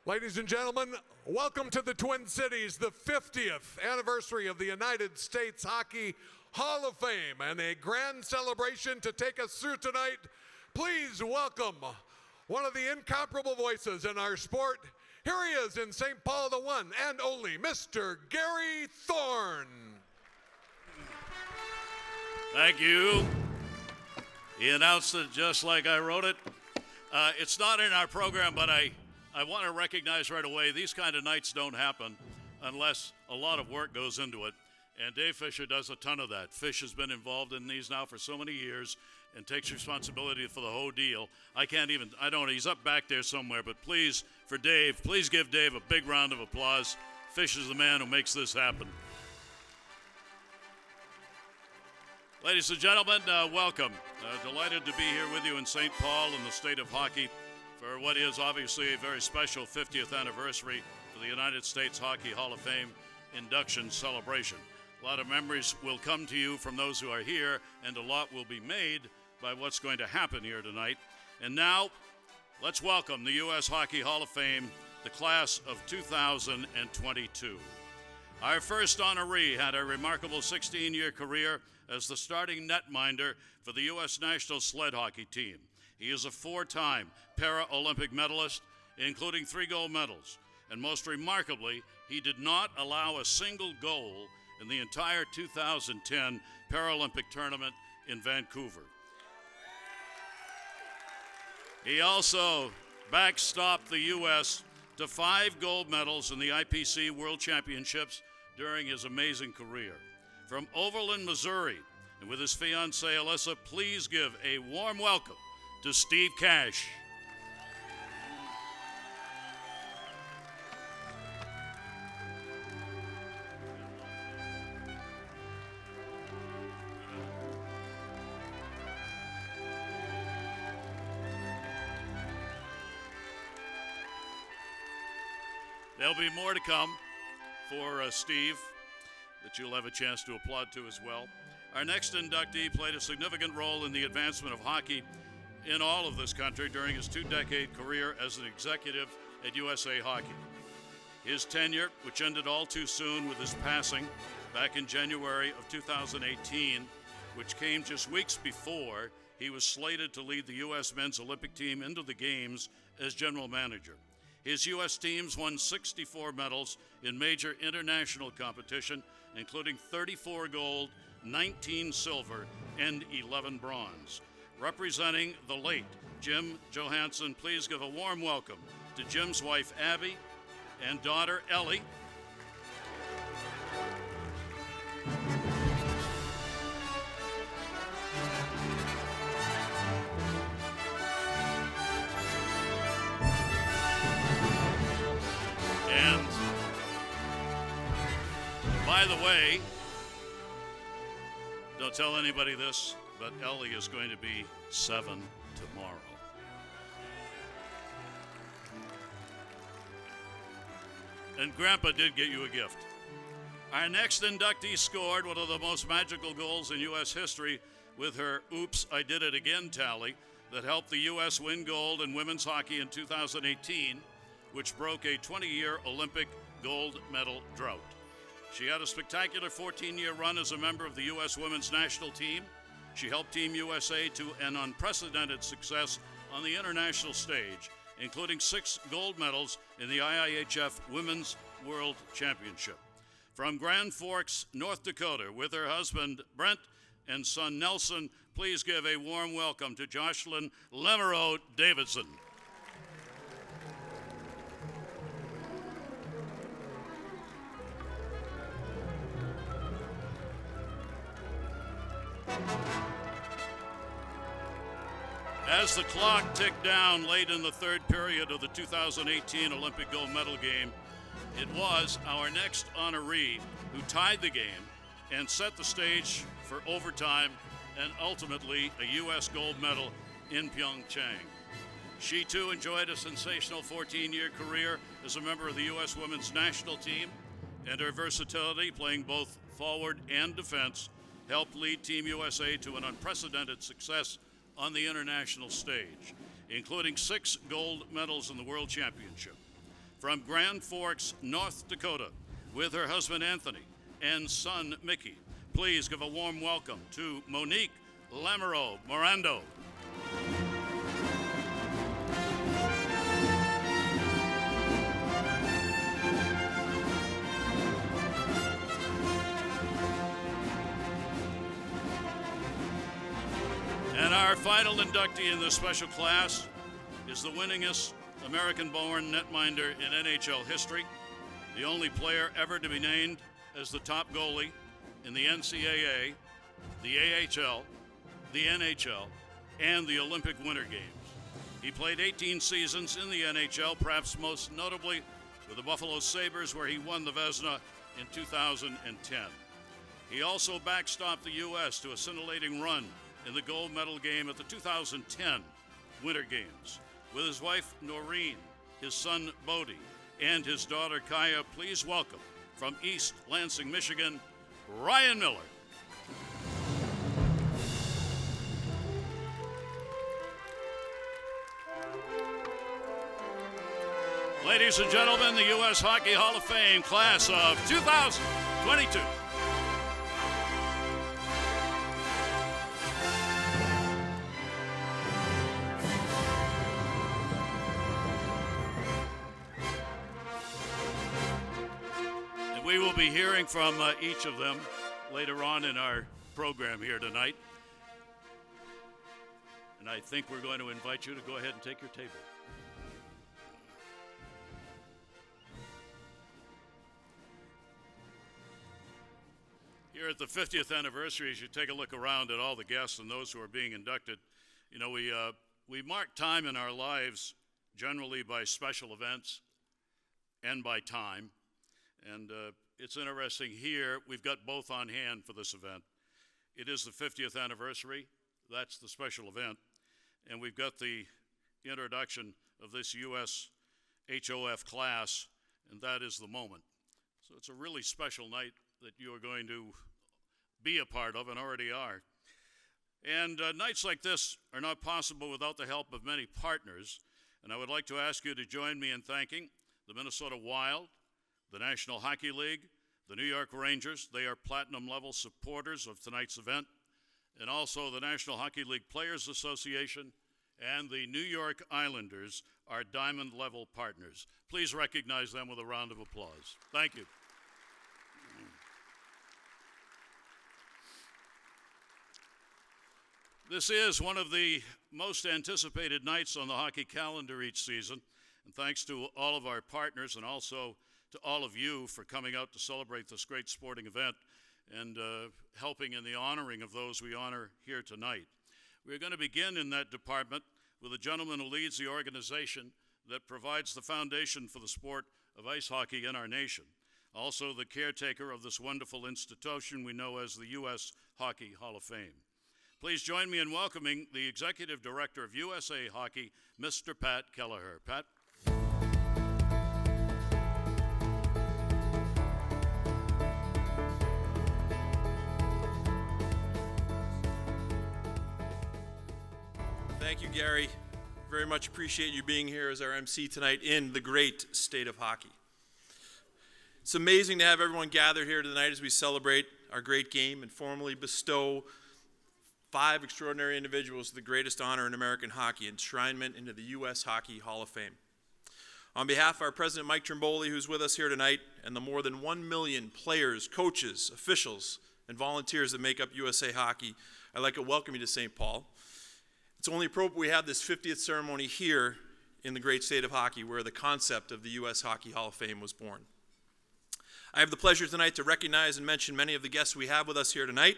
Ladies and gentlemen, welcome to the Twin Cities, the 50th anniversary of the United States Hockey Hall of Fame, and a grand celebration to take us through tonight. Please welcome one of the incomparable voices in our sport. Here he is in St. Paul, the one and only Mr. Gary Thorne. Thank you. He announced it just like I wrote it. It's not in our program, but I want to recognize right away, these kind of nights don't happen unless a lot of work goes into it. And Dave Fisher does a ton of that. Fish has been involved in these now for so many years and takes responsibility for the whole deal. He's up back there somewhere, but please, for Dave, please give Dave a big round of applause. Fish is the man who makes this happen. Ladies and gentlemen, welcome. Delighted to be here with you in St. Paul in the state of hockey for what is obviously a very special 50th anniversary for the United States Hockey Hall of Fame induction celebration. A lot of memories will come to you from those who are here, and a lot will be made by what's going to happen here tonight. And now, let's welcome the U.S. Hockey Hall of Fame, the class of 2022. Our first honoree had a remarkable 16-year career as the starting netminder for the U.S. national sled hockey team. He is a four-time Paralympic medalist, including 3 gold medals. And most remarkably, he did not allow a single goal in the entire 2010 Paralympic tournament in Vancouver. He also backstopped the U.S. to 5 gold medals in the IPC World Championships during his amazing career. From Overland, Missouri, and with his fiancée Alyssa, please give a warm welcome to Steve Cash. There'll be more to come for Steve that you'll have a chance to applaud to as well. Our next inductee played a significant role in the advancement of hockey in all of this country during his 2-decade career as an executive at USA Hockey. His tenure, which ended all too soon with his passing back in January of 2018, which came just weeks before he was slated to lead the U.S. men's Olympic team into the games as general manager. His U.S. teams won 64 medals in major international competition, including 34 gold, 19 silver, and 11 bronze. Representing the late Jim Johannson, please give a warm welcome to Jim's wife, Abby, and daughter, Ellie. And by the way, don't tell anybody this, but Ellie is going to be 7 tomorrow. And Grandpa did get you a gift. Our next inductee scored one of the most magical goals in U.S. history with her Oops, I Did It Again tally that helped the U.S. win gold in women's hockey in 2018, which broke a 20-year Olympic gold medal drought. She had a spectacular 14-year run as a member of the U.S. women's national team. She helped Team USA to an unprecedented success on the international stage, including 6 gold medals in the IIHF Women's World Championship. From Grand Forks, North Dakota, with her husband Brent and son Nelson, please give a warm welcome to Jocelyne Lamoureux-Davidson. As the clock ticked down late in the third period of the 2018 Olympic gold medal game, it was our next honoree who tied the game and set the stage for overtime and ultimately a U.S. gold medal in Pyeongchang. She too enjoyed a sensational 14-year career as a member of the U.S. women's national team, and her versatility playing both forward and defense helped lead Team USA to an unprecedented success on the international stage, including 6 gold medals in the World Championship. from Grand Forks, North Dakota, with her husband Anthony and son Mickey. Please give a warm welcome to Monique Lamoureux-Morando. And our final inductee in this special class is the winningest American-born netminder in NHL history, the only player ever to be named as the top goalie in the NCAA, the AHL, the NHL, and the Olympic Winter Games. He played 18 seasons in the NHL, perhaps most notably with the Buffalo Sabres, where he won the Vezina in 2010. He also backstopped the U.S. to a scintillating run in the gold medal game at the 2010 Winter Games. With his wife, Noreen, his son, Bodie, and his daughter, Kaya, please welcome, from East Lansing, Michigan, Ryan Miller. Ladies and gentlemen, the U.S. Hockey Hall of Fame class of 2022. We will be hearing from each of them later on in our program here tonight. And I think we're going to invite you to go ahead and take your table. Here at the 50th anniversary, as you take a look around at all the guests and those who are being inducted, you know, we mark time in our lives generally by special events and by time. And it's interesting here, we've got both on hand for this event. It is the 50th anniversary, that's the special event, and we've got the introduction of this U.S. HOF class, and that is the moment. So it's a really special night that you are going to be a part of and already are. And nights like this are not possible without the help of many partners, and I would like to ask you to join me in thanking the Minnesota Wild, the National Hockey League, the New York Rangers. They are platinum-level supporters of tonight's event, and also the National Hockey League Players Association and the New York Islanders are diamond-level partners. Please recognize them with a round of applause. Thank you. This is one of the most anticipated nights on the hockey calendar each season, and thanks to all of our partners and also to all of you for coming out to celebrate this great sporting event and helping in the honoring of those we honor here tonight. We're going to begin in that department with a gentleman who leads the organization that provides the foundation for the sport of ice hockey in our nation. Also the caretaker of this wonderful institution we know as the U.S. Hockey Hall of Fame. Please join me in welcoming the Executive Director of USA Hockey, Mr. Pat Kelleher. Pat. Thank you, Gary. Very much appreciate you being here as our MC tonight in the great state of hockey. It's amazing to have everyone gathered here tonight as we celebrate our great game and formally bestow 5 extraordinary individuals the greatest honor in American hockey, enshrinement into the U.S. Hockey Hall of Fame. On behalf of our President Mike Trimboli, who's with us here tonight, and the more than 1 million players, coaches, officials, and volunteers that make up USA Hockey, I'd like to welcome you to St. Paul. It's only appropriate we have this 50th ceremony here in the great state of hockey, where the concept of the U.S. Hockey Hall of Fame was born. I have the pleasure tonight to recognize and mention many of the guests we have with us here tonight.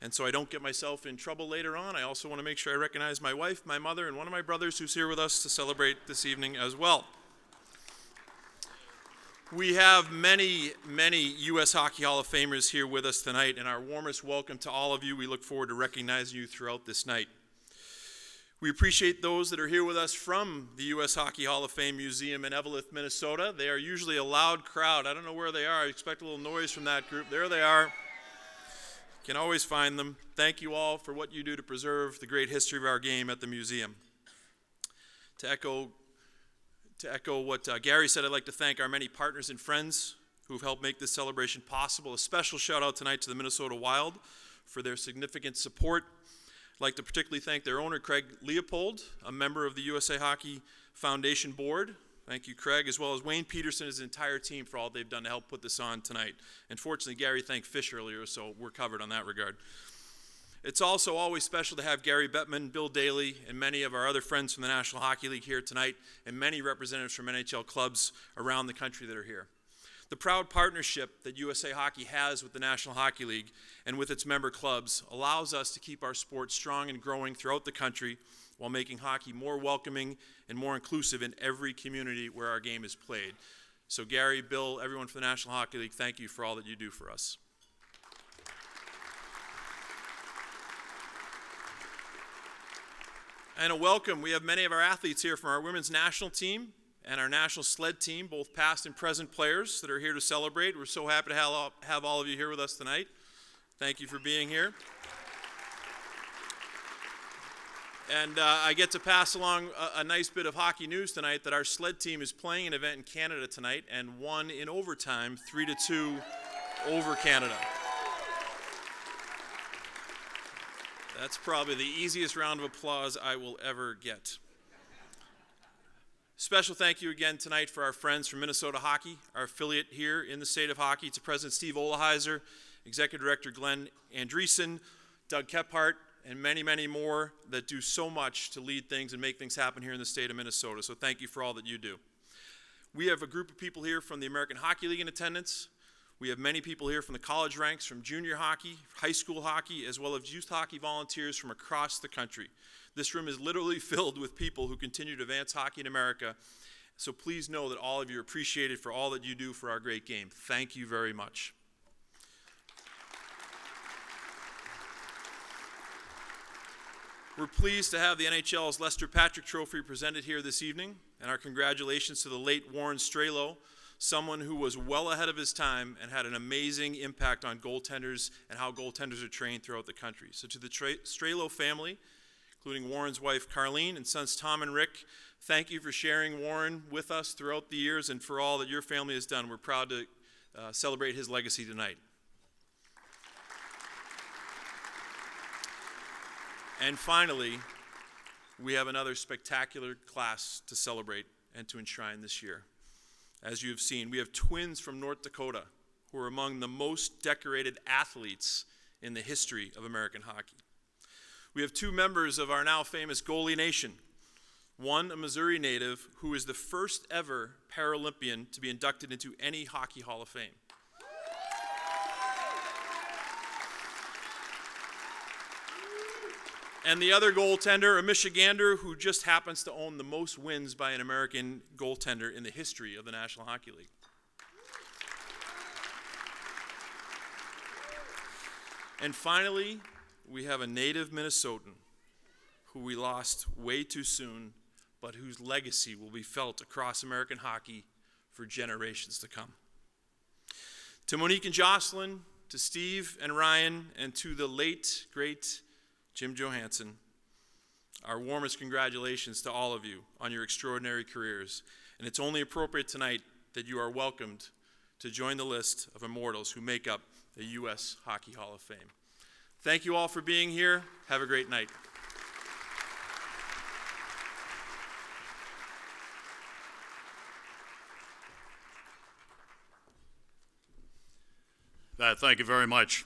And so I don't get myself in trouble later on, I also want to make sure I recognize my wife, my mother, and one of my brothers who's here with us to celebrate this evening as well. We have many, many U.S. Hockey Hall of Famers here with us tonight, and our warmest welcome to all of you. We look forward to recognizing you throughout this night. We appreciate those that are here with us from the U.S. Hockey Hall of Fame Museum in Eveleth, Minnesota. They are usually a loud crowd. I don't know where they are. I expect a little noise from that group. There they are. Can always find them. Thank you all for what you do to preserve the great history of our game at the museum. To echo To echo what Gary said, I'd like to thank our many partners and friends who've helped make this celebration possible. A special shout out tonight to the Minnesota Wild for their significant support. I'd like to particularly thank their owner, Craig Leopold, a member of the USA Hockey Foundation Board. Thank you, Craig, as well as Wayne Peterson and his entire team for all they've done to help put this on tonight. And fortunately, Gary thanked Fish earlier, so we're covered on that regard. It's also always special to have Gary Bettman, Bill Daly, and many of our other friends from the National Hockey League here tonight, and many representatives from NHL clubs around the country that are here. The proud partnership that USA Hockey has with the National Hockey League and with its member clubs allows us to keep our sport strong and growing throughout the country while making hockey more welcoming and more inclusive in every community where our game is played. So Gary, Bill, everyone from the National Hockey League, thank you for all that you do for us. And a welcome, we have many of our athletes here from our women's national team and our national sled team, both past and present players that are here to celebrate. We're so happy to have all of you here with us tonight. Thank you for being here. And I get to pass along a nice bit of hockey news tonight that our sled team is playing an event in Canada tonight and won in overtime 3-2 over Canada. That's probably the easiest round of applause I will ever get. Special thank you again tonight for our friends from Minnesota Hockey, our affiliate here in the state of hockey, to President Steve Olaheiser, Executive Director Glenn Andreessen, Doug Kephart, and many, many more that do so much to lead things and make things happen here in the state of Minnesota. So thank you for all that you do. We have a group of people here from the American Hockey League in attendance. We have many people here from the college ranks, from junior hockey, high school hockey, as well as youth hockey volunteers from across the country. This room is literally filled with people who continue to advance hockey in America. So please know that all of you are appreciated for all that you do for our great game. Thank you very much. We're pleased to have the NHL's Lester Patrick Trophy presented here this evening, and our congratulations to the late Warren Strelow, someone who was well ahead of his time and had an amazing impact on goaltenders and how goaltenders are trained throughout the country. So to the Strelow family, including Warren's wife Carlene and sons Tom and Rick, thank you for sharing Warren with us throughout the years and for all that your family has done. We're proud to celebrate his legacy tonight. And finally, we have another spectacular class to celebrate and to enshrine this year. As you have seen, we have twins from North Dakota who are among the most decorated athletes in the history of American hockey. We have two members of our now famous goalie nation. One, a Missouri native, who is the first ever Paralympian to be inducted into any Hockey Hall of Fame. And the other goaltender, a Michigander, who just happens to own the most wins by an American goaltender in the history of the National Hockey League. And finally, we have a native Minnesotan who we lost way too soon, but whose legacy will be felt across American hockey for generations to come. To Monique and Jocelyne, to Steve and Ryan, and to the late, great Jim Johannson, our warmest congratulations to all of you on your extraordinary careers. And it's only appropriate tonight that you are welcomed to join the list of immortals who make up the U.S. Hockey Hall of Fame. Thank you all for being here. Have a great night. Thank you very much.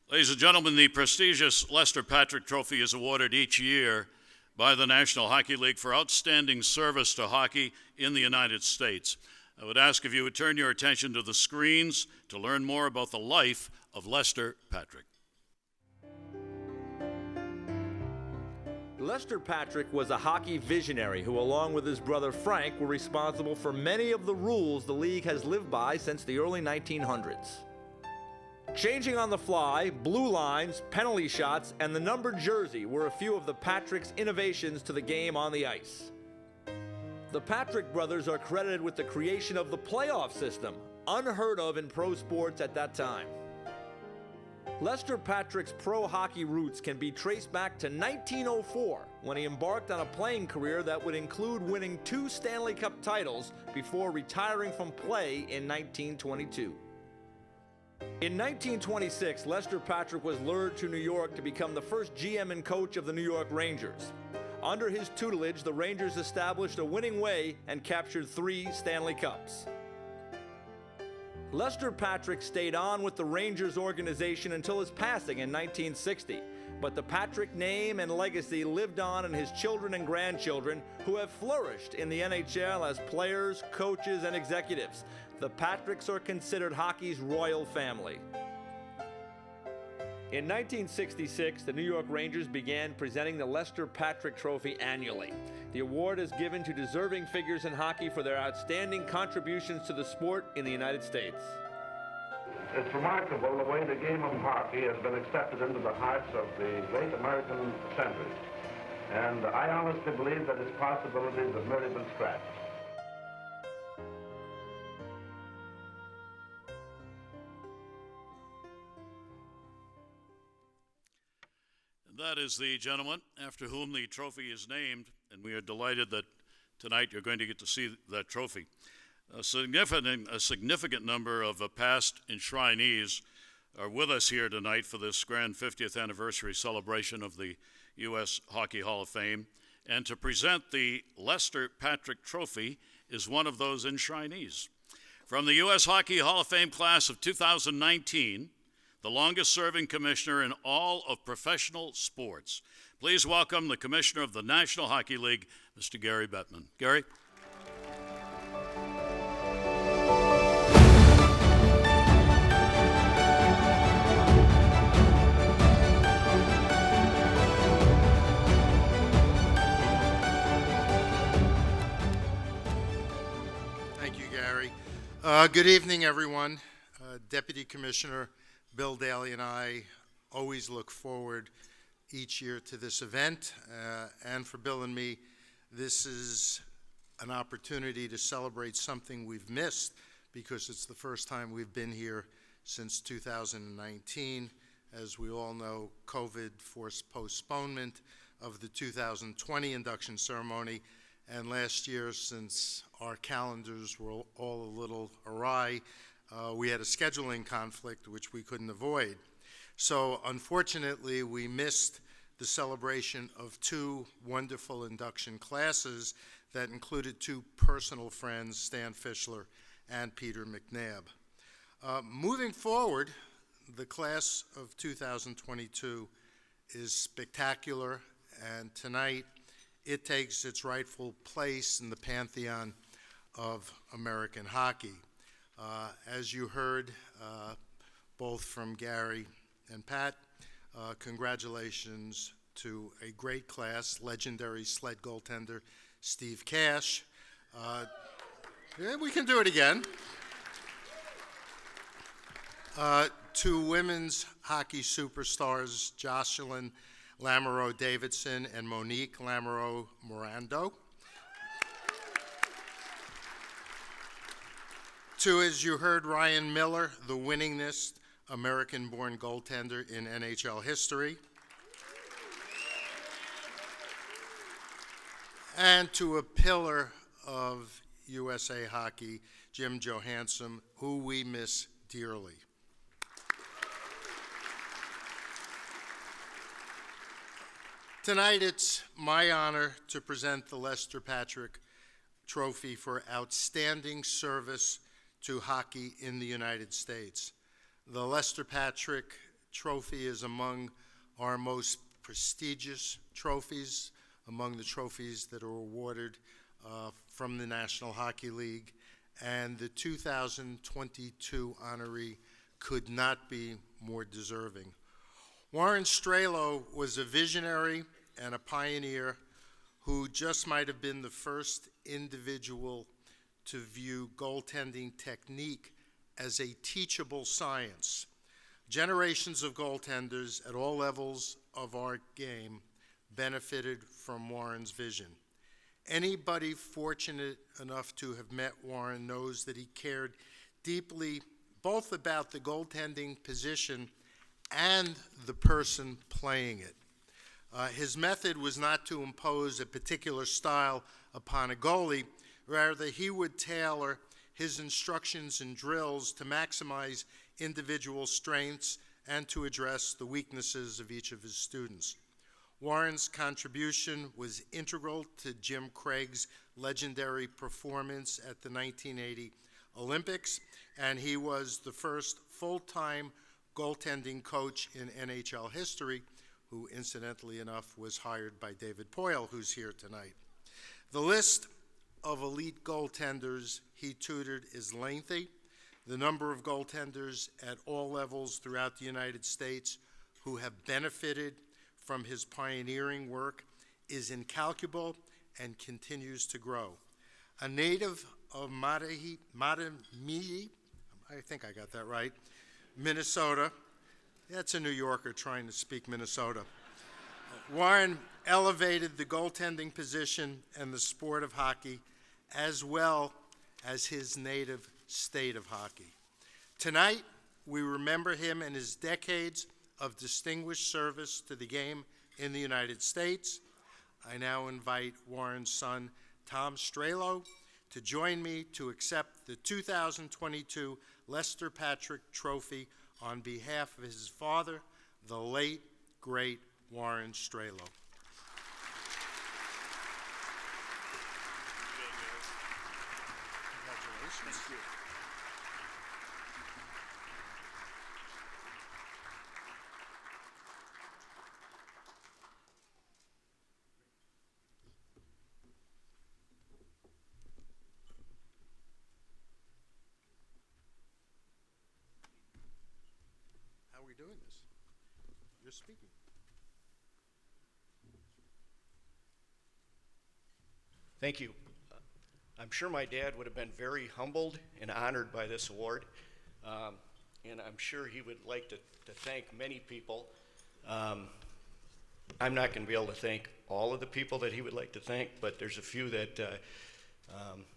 Ladies and gentlemen, the prestigious Lester Patrick Trophy is awarded each year by the National Hockey League for outstanding service to hockey in the United States. I would ask if you would turn your attention to the screens to learn more about the life of Lester Patrick. Lester Patrick was a hockey visionary who, along with his brother Frank, were responsible for many of the rules the league has lived by since the early 1900s. Changing on the fly, blue lines, penalty shots, and the numbered jersey were a few of the Patrick's innovations to the game on the ice. The Patrick brothers are credited with the creation of the playoff system, unheard of in pro sports at that time. Lester Patrick's pro hockey roots can be traced back to 1904, when he embarked on a playing career that would include winning 2 Stanley Cup titles before retiring from play in 1922. In 1926, Lester Patrick was lured to New York to become the first GM and coach of the New York Rangers. Under his tutelage, the Rangers established a winning way and captured 3 Stanley Cups. Lester Patrick stayed on with the Rangers organization until his passing in 1960, but the Patrick name and legacy lived on in his children and grandchildren, who have flourished in the NHL as players, coaches, and executives. The Patricks are considered hockey's royal family. In 1966, the New York Rangers began presenting the Lester Patrick Trophy annually. The award is given to deserving figures in hockey for their outstanding contributions to the sport in the United States. It's remarkable the way the game of hockey has been accepted into the hearts of the great American centers. And I honestly believe that its possibilities have merely been scratched. That is the gentleman after whom the trophy is named, and we are delighted that tonight you're going to get to see that trophy. A significant number of past enshrinees are with us here tonight for this grand 50th anniversary celebration of the U.S. Hockey Hall of Fame. And to present the Lester Patrick Trophy is one of those enshrinees. From the U.S. Hockey Hall of Fame class of 2019, the longest-serving commissioner in all of professional sports. Please welcome the commissioner of the National Hockey League, Mr. Gary Bettman. Gary. Thank you, Gary. Good evening, everyone. Deputy Commissioner Bill Daly and I always look forward each year to this event, and for Bill and me, this is an opportunity to celebrate something we've missed because it's the first time we've been here since 2019. As we all know, COVID forced postponement of the 2020 induction ceremony, and last year, since our calendars were all a little awry, we had a scheduling conflict which we couldn't avoid. So unfortunately, we missed the celebration of 2 wonderful induction classes that included 2 personal friends, Stan Fischler and Peter McNabb. Moving forward, the class of 2022 is spectacular, and tonight it takes its rightful place in the pantheon of American hockey. As you heard both from Gary and Pat, congratulations to a great class, legendary sled goaltender Steve Cash. Yeah, we can do it again. 2 women's hockey superstars, Jocelyne Lamoureux-Davidson and Monique Lamoureux-Morando. 2, as you heard, Ryan Miller, the winningest American-born goaltender in NHL history. And to a pillar of USA hockey, Jim Johannson, who we miss dearly. Tonight, it's my honor to present the Lester Patrick Trophy for outstanding service to hockey in the United States. The Lester Patrick Trophy is among our most prestigious trophies, among the trophies that are awarded from the National Hockey League, and the 2022 honoree could not be more deserving. Warren Strelow was a visionary and a pioneer who just might have been the first individual to view goaltending technique as a teachable science. Generations of goaltenders at all levels of our game benefited from Warren's vision. Anybody fortunate enough to have met Warren knows that he cared deeply both about the goaltending position and the person playing it. His method was not to impose a particular style upon a goalie. Rather, he would tailor his instructions and drills to maximize individual strengths and to address the weaknesses of each of his students. Warren's contribution was integral to Jim Craig's legendary performance at the 1980 Olympics, and he was the first full-time goaltending coach in NHL history, who incidentally enough was hired by David Poile, who's here tonight. The list of elite goaltenders he tutored is lengthy. The number of goaltenders at all levels throughout the United States who have benefited from his pioneering work is incalculable and continues to grow. A native of Matamidi, I think I got that right, Minnesota. That's a New Yorker trying to speak Minnesota. Warren elevated the goaltending position and the sport of hockey, as well as his native state of hockey. Tonight, we remember him and his decades of distinguished service to the game in the United States. I now invite Warren's son, Tom Strelow, to join me to accept the 2022 Lester Patrick Trophy on behalf of his father, the late, great Warren Strelow. Congratulations. Thank you. How are we doing this? You're speaking. Thank you. I'm sure my dad would have been very humbled and honored by this award, and I'm sure he would like to thank many people. I'm not going to be able to thank all of the people that he would like to thank, but there's a few that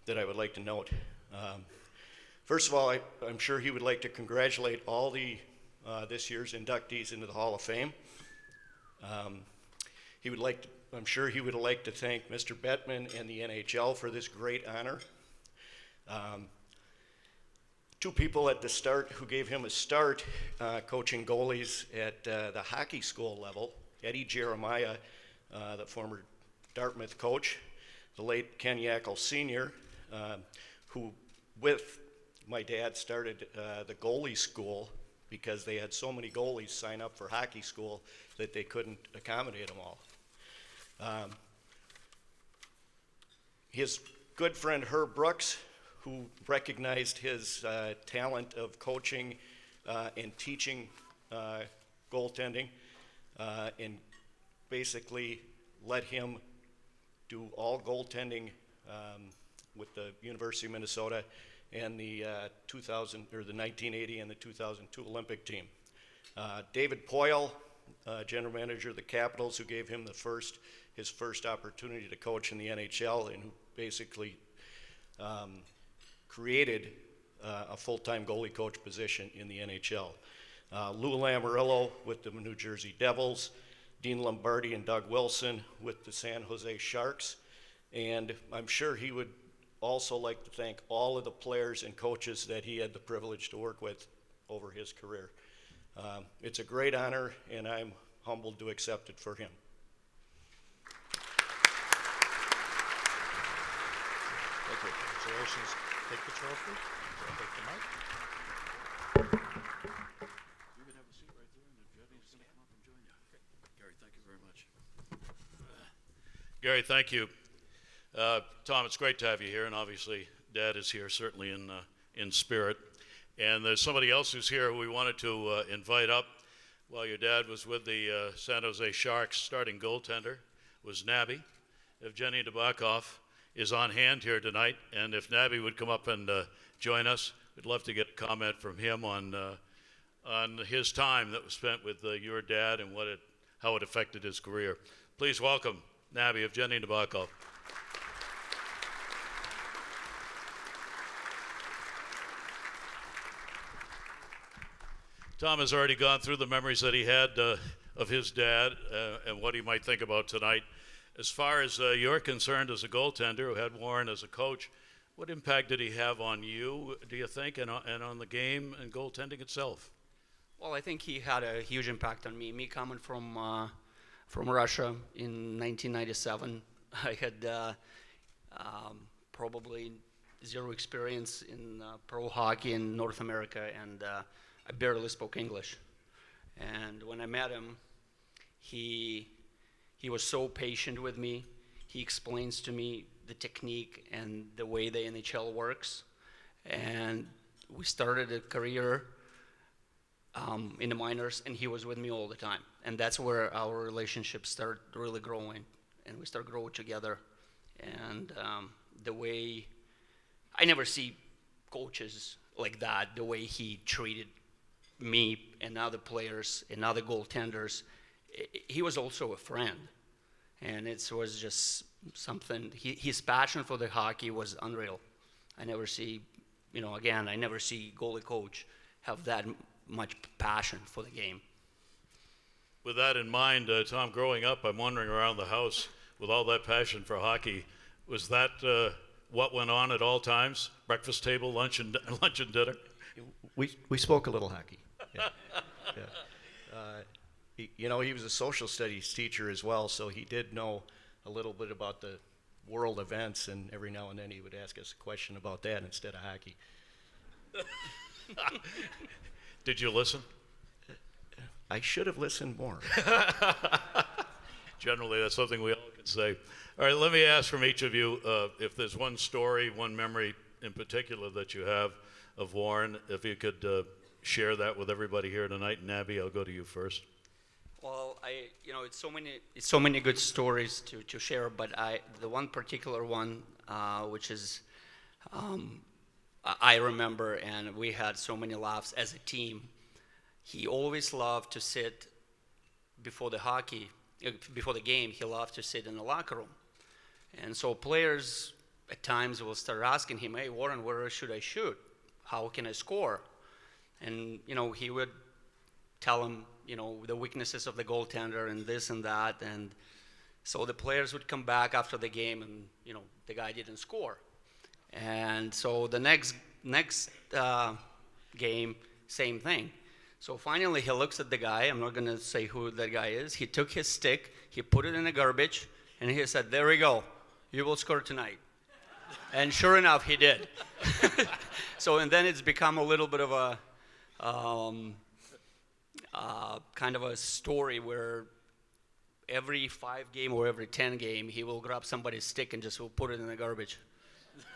I would like to note. First of all, I'm sure he would like to congratulate all the this year's inductees into the Hall of Fame. I'm sure he would like to thank Mr. Bettman and the NHL for this great honor. Two people at the start who gave him a start coaching goalies at the hockey school level, Eddie Jeremiah, the former Dartmouth coach, the late Ken Yackel Sr., who with my dad started the goalie school because they had so many goalies sign up for hockey school that they couldn't accommodate them all. His good friend Herb Brooks, who recognized his talent of coaching and teaching goaltending, and basically let him do all goaltending with the University of Minnesota and the 1980 and the 2002 Olympic team. David Poile, general manager of the Capitals, who gave him his first opportunity to coach in the NHL, and who basically created a full-time goalie coach position in the NHL. Lou Lamoriello with the New Jersey Devils, Dean Lombardi and Doug Wilson with the San Jose Sharks, and I'm sure he would also like to thank all of the players and coaches that he had the privilege to work with over his career. It's a great honor, and I'm humbled to accept it for him. Thank you. Congratulations. Take the trophy. Take the mic. You can have a seat right there, and if Jenny's going to come up and join you. Gary, thank you very much. Gary, thank you. Tom, it's great to have you here, and obviously Dad is here, certainly in spirit. And there's somebody else who's here who we wanted to invite up. While your dad was with the San Jose Sharks, starting goaltender was Nabby. If Jenny Nabokov is on hand here tonight, and if Nabby would come up and join us, we'd love to get a comment from him on his time that was spent with your dad and how it affected his career. Please welcome Nabby of Jenny Nabokov. Tom has already gone through the memories that he had of his dad and what he might think about tonight. As far as you're concerned as a goaltender who had Warren as a coach, what impact did he have on you, do you think, and on the game and goaltending itself? Well, I think he had a huge impact on me. Me coming from Russia in 1997, I had probably zero experience in pro hockey in North America, and I barely spoke English. And when I met him, he was so patient with me. He explains to me the technique and the way the NHL works. And we started a career in the minors, and he was with me all the time. And that's where our relationship started really growing, and we started growing together. And the way, I never see coaches like that, the way he treated me and other players and other goaltenders. He was also a friend, and it was just something, his passion for the hockey was unreal. I never see, I never see goalie coach have that much passion for the game. With that in mind, Tom, growing up, I'm wondering around the house, with all that passion for hockey, was that what went on at all times? Breakfast table, lunch and dinner? We spoke a little hockey. Yeah. Yeah. He was a social studies teacher as well, so he did know a little bit about the world events, and every now and then he would ask us a question about that instead of hockey. Did you listen? I should have listened more. Generally, that's something we all can say. All right, let me ask from each of you if there's one story, one memory in particular that you have of Warren, if you could share that with everybody here tonight. And Abby, I'll go to you first. Well, it's so many good stories to share, but the one particular one, which is, I remember, and we had so many laughs as a team. He always loved to sit before the game. He loved to sit in the locker room, and so players at times will start asking him, "Hey, Warren, where should I shoot? How can I score?" And he would tell him, the weaknesses of the goaltender and this and that. And so the players would come back after the game and, the guy didn't score. And so the next game, same thing. So finally he looks at the guy. I'm not going to say who that guy is. He took his stick, he put it in the garbage, and he said, "There we go. You will score tonight." And sure enough, he did. So, and then it's become a little bit of a kind of a story where every 5 game or every 10 game, he will grab somebody's stick and just will put it in the garbage.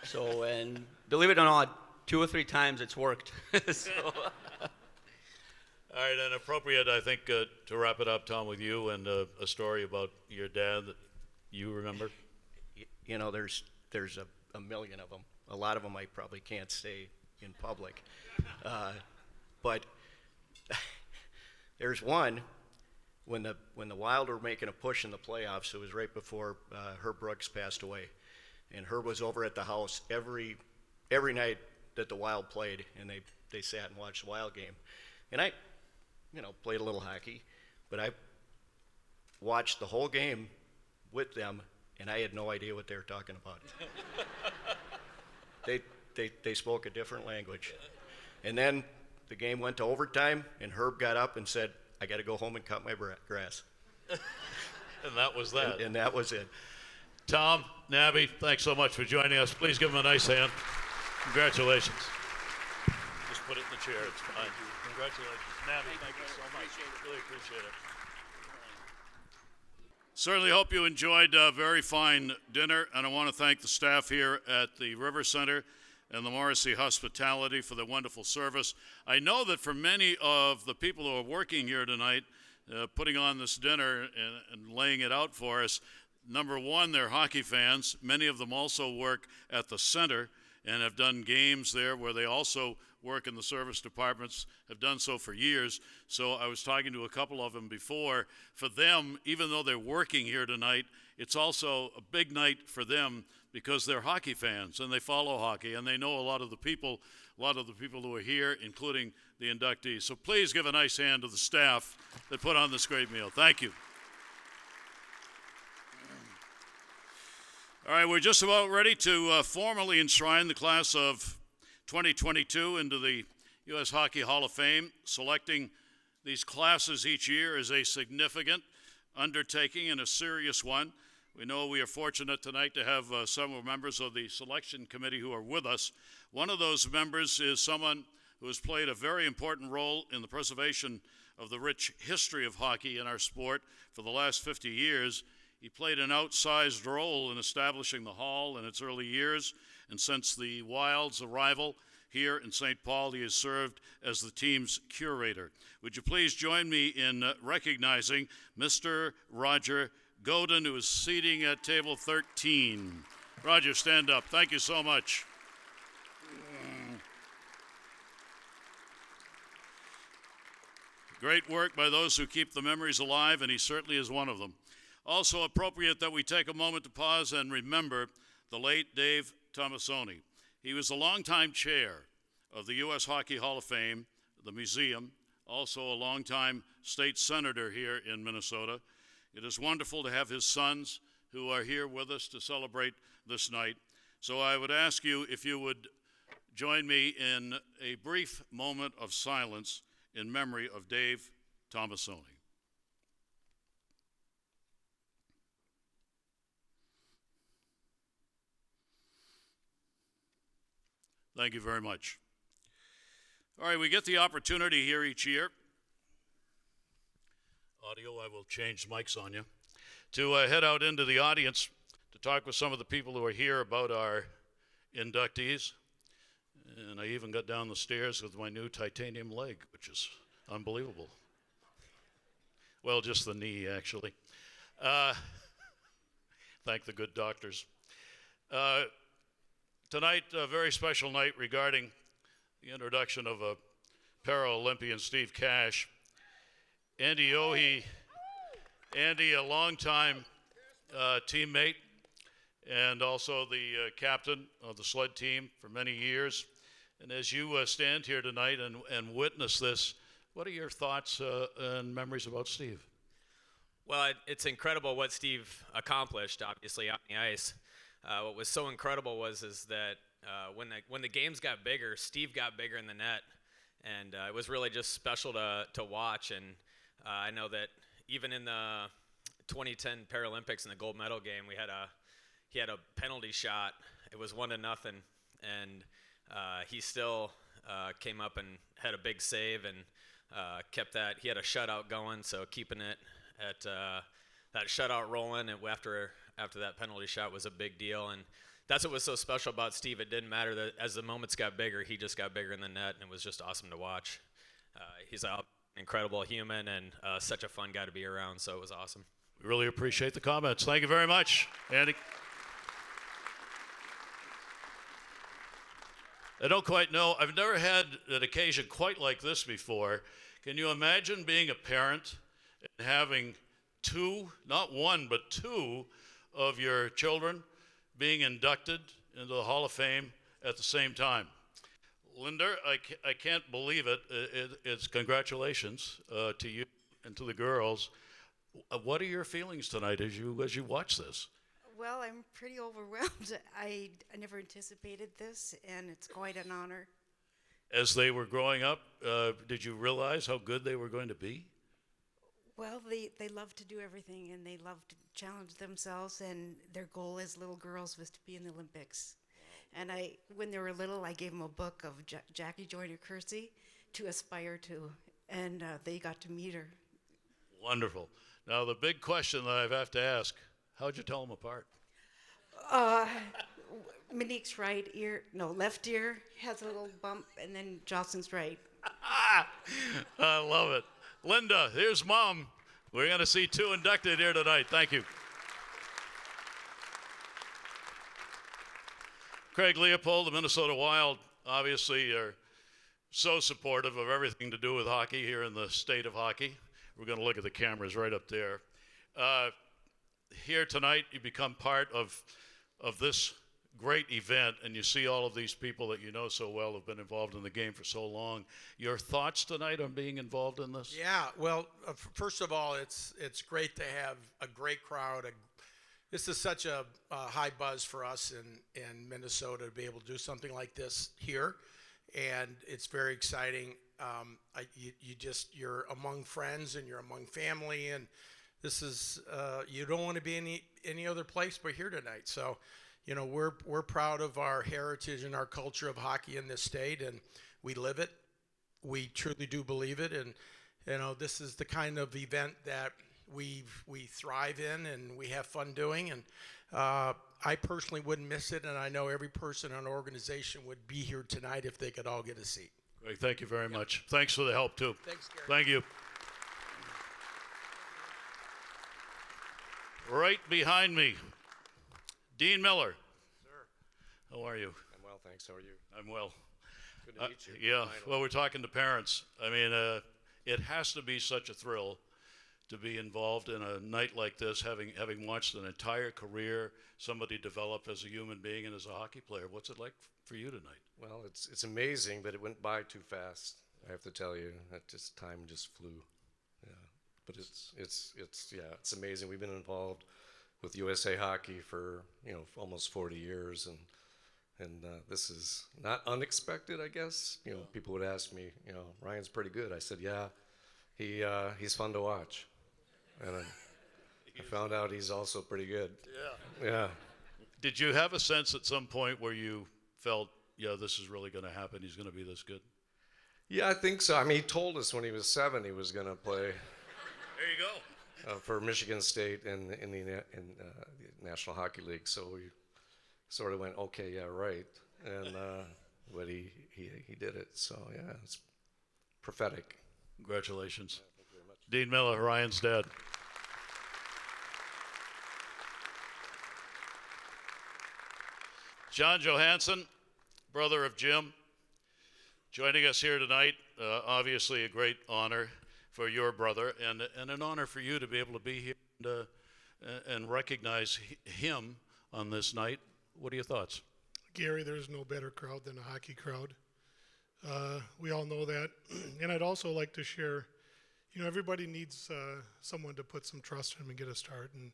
So, and believe it or not, 2 or 3 times it's worked. So. All right, and appropriate, I think, to wrap it up, Tom, with you and a story about your dad that you remember. There's a million of them. A lot of them I probably can't say in public. But there's one, when the Wild were making a push in the playoffs, it was right before Herb Brooks passed away. And Herb was over at the house every night that the Wild played, and they sat and watched the Wild game. And I, played a little hockey, but I watched the whole game with them, and I had no idea what they were talking about. They spoke a different language. And then the game went to overtime, and Herb got up and said, "I got to go home and cut my grass." And that was that. And that was it. Tom, Nabby, thanks so much for joining us. Please give him a nice hand. Congratulations. Just put it in the chair. It's fine. Congratulations. Nabby, thank you so much. Really appreciate it. Certainly hope you enjoyed a very fine dinner, and I want to thank the staff here at the RiverCentre and the Morrissey Hospitality for the wonderful service. I know that for many of the people who are working here tonight, putting on this dinner and laying it out for us, number one, they're hockey fans. Many of them also work at the center and have done games there where they also work in the service departments, have done so for years. So I was talking to a couple of them before. For them, even though they're working here tonight, it's also a big night for them because they're hockey fans and they follow hockey and they know a lot of the people who are here, including the inductees. So please give a nice hand to the staff that put on this great meal. Thank you. All right, we're just about ready to formally enshrine the class of 2022 into the U.S. Hockey Hall of Fame. Selecting these classes each year is a significant undertaking and a serious one. We know we are fortunate tonight to have several members of the selection committee who are with us. One of those members is someone who has played a very important role in the preservation of the rich history of hockey in our sport for the last 50 years. He played an outsized role in establishing the Hall in its early years, and since the Wild's arrival here in St. Paul, he has served as the team's curator. Would you please join me in recognizing Mr. Roger Godin, who is seating at table 13. Roger, stand up. Thank you so much. Great work by those who keep the memories alive, and he certainly is one of them. Also appropriate that we take a moment to pause and remember the late Dave Tomasoni. He was a longtime chair of the U.S. Hockey Hall of Fame, the museum, also a longtime state senator here in Minnesota. It is wonderful to have his sons who are here with us to celebrate this night. So I would ask you if you would join me in a brief moment of silence in memory of Dave Tomasoni. Thank you very much. All right, we get the opportunity here each year. Audio, I will change mics on you. To head out into the audience to talk with some of the people who are here about our inductees. And I even got down the stairs with my new titanium leg, which is unbelievable. Well, just the knee, actually. Thank the good doctors. Tonight, a very special night regarding the introduction of a Paralympian, Steve Cash. Andy Ohi, Andy, a longtime teammate and also the captain of the sled team for many years. And as you stand here tonight and witness this, what are your thoughts and memories about Steve? Well, it's incredible what Steve accomplished, obviously, on the ice. What was so incredible was that when the games got bigger, Steve got bigger in the net, and it was really just special to watch. And I know that even in the 2010 Paralympics in the gold medal game, he had a penalty shot. It was 1-0, and he still came up and had a big save and kept that. He had a shutout going, so keeping it at that shutout rolling after that penalty shot was a big deal. And that's what was so special about Steve. It didn't matter that as the moments got bigger, he just got bigger in the net, and it was just awesome to watch. He's an incredible human and such a fun guy to be around, so it was awesome. We really appreciate the comments. Thank you very much, Andy. I don't quite know. I've never had an occasion quite like this before. Can you imagine being a parent and having two, not one, but two of your children being inducted into the Hall of Fame at the same time? Linda, I can't believe it. It's congratulations to you and to the girls. What are your feelings tonight as you watch this? Well, I'm pretty overwhelmed. I never anticipated this, and it's quite an honor. As they were growing up, did you realize how good they were going to be? Well, they love to do everything, and they love to challenge themselves, and their goal as little girls was to be in the Olympics. And when they were little, I gave them a book of Jackie Joyner-Kersee to aspire to, and they got to meet her. Wonderful. Now, the big question that I have to ask, how'd you tell them apart? Monique's left ear has a little bump, and then Jocelyne's right. I love it. Linda, here's Mom. We're going to see two inducted here tonight. Thank you. Craig Leopold, the Minnesota Wild, obviously are so supportive of everything to do with hockey here in the state of hockey. We're going to look at the cameras right up there. Here tonight, you become part of this great event, and you see all of these people that you know so well have been involved in the game for so long. Your thoughts tonight on being involved in this? Yeah, well, first of all, it's great to have a great crowd. This is such a high buzz for us in Minnesota to be able to do something like this here, and it's very exciting. You're among friends and you're among family, and this is you don't want to be any other place but here tonight. So, you know, we're proud of our heritage and our culture of hockey in this state, and we live it. We truly do believe it, and you know, this is the kind of event that we thrive in and we have fun doing. And I personally wouldn't miss it, and I know every person in our organization would be here tonight if they could all get a seat. Great, thank you very much. Thanks for the help too. Thanks, Gary. Thank you. Right behind me, Dean Miller. Sir. How are you? I'm well, thanks. How are you? I'm well. Good to meet you. Yeah, Finally. well, we're talking to parents. I mean, it has to be such a thrill to be involved in a night like this, having watched an entire career, somebody develop as a human being and as a hockey player. What's it like for you tonight? Well, it's amazing, but it went by too fast. I have to tell you, time just flew. Yeah, but it's amazing. We've been involved with USA Hockey for almost 40 years, and this is not unexpected, I guess. People would ask me, Ryan's pretty good. I said, yeah, he's fun to watch, and I found out he's also pretty good. Yeah. Did you have a sense at some point where you felt, yeah, this is really going to happen? He's going to be this good? Yeah, I think so. I mean, he told us when he was 7 he was going to play. There you go. For Michigan State in the National Hockey League, so we sort of went, okay, yeah, right, and but he did it. So yeah, it's prophetic. Congratulations, thank you very much. Dean Miller, Ryan's dad. John Johannson, brother of Jim, joining us here tonight. Obviously a great honor for your brother, and an honor for you to be able to be here and recognize him on this night. What are your thoughts? Gary, there's no better crowd than a hockey crowd. We all know that. And I'd also like to share, everybody needs someone to put some trust in them and get a start. And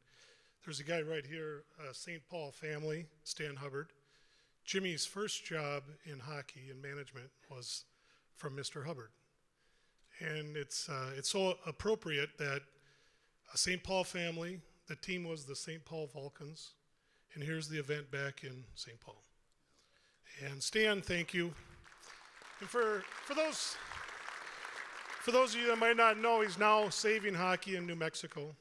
there's a guy right here, St. Paul family, Stan Hubbard. Jimmy's first job in hockey and management was from Mr. Hubbard. And it's so appropriate that a St. Paul family, the team was the St. Paul Vulcans, and here's the event back in St. Paul. And Stan, thank you. And for those of you that might not know, he's now saving hockey in New Mexico.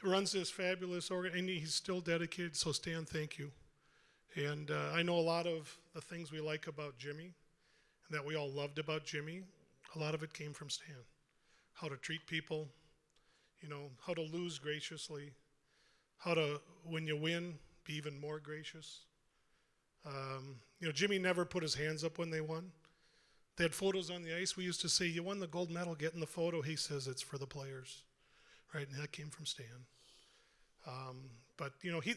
Runs this fabulous organ, and he's still dedicated. So Stan, thank you. And I know a lot of the things we like about Jimmy, and that we all loved about Jimmy. A lot of it came from Stan. How to treat people, how to lose graciously, how to, when you win, be even more gracious. Jimmy never put his hands up when they won. They had photos on the ice. We used to say, you won the gold medal, get in the photo. He says it's for the players, right? And that came from Stan. But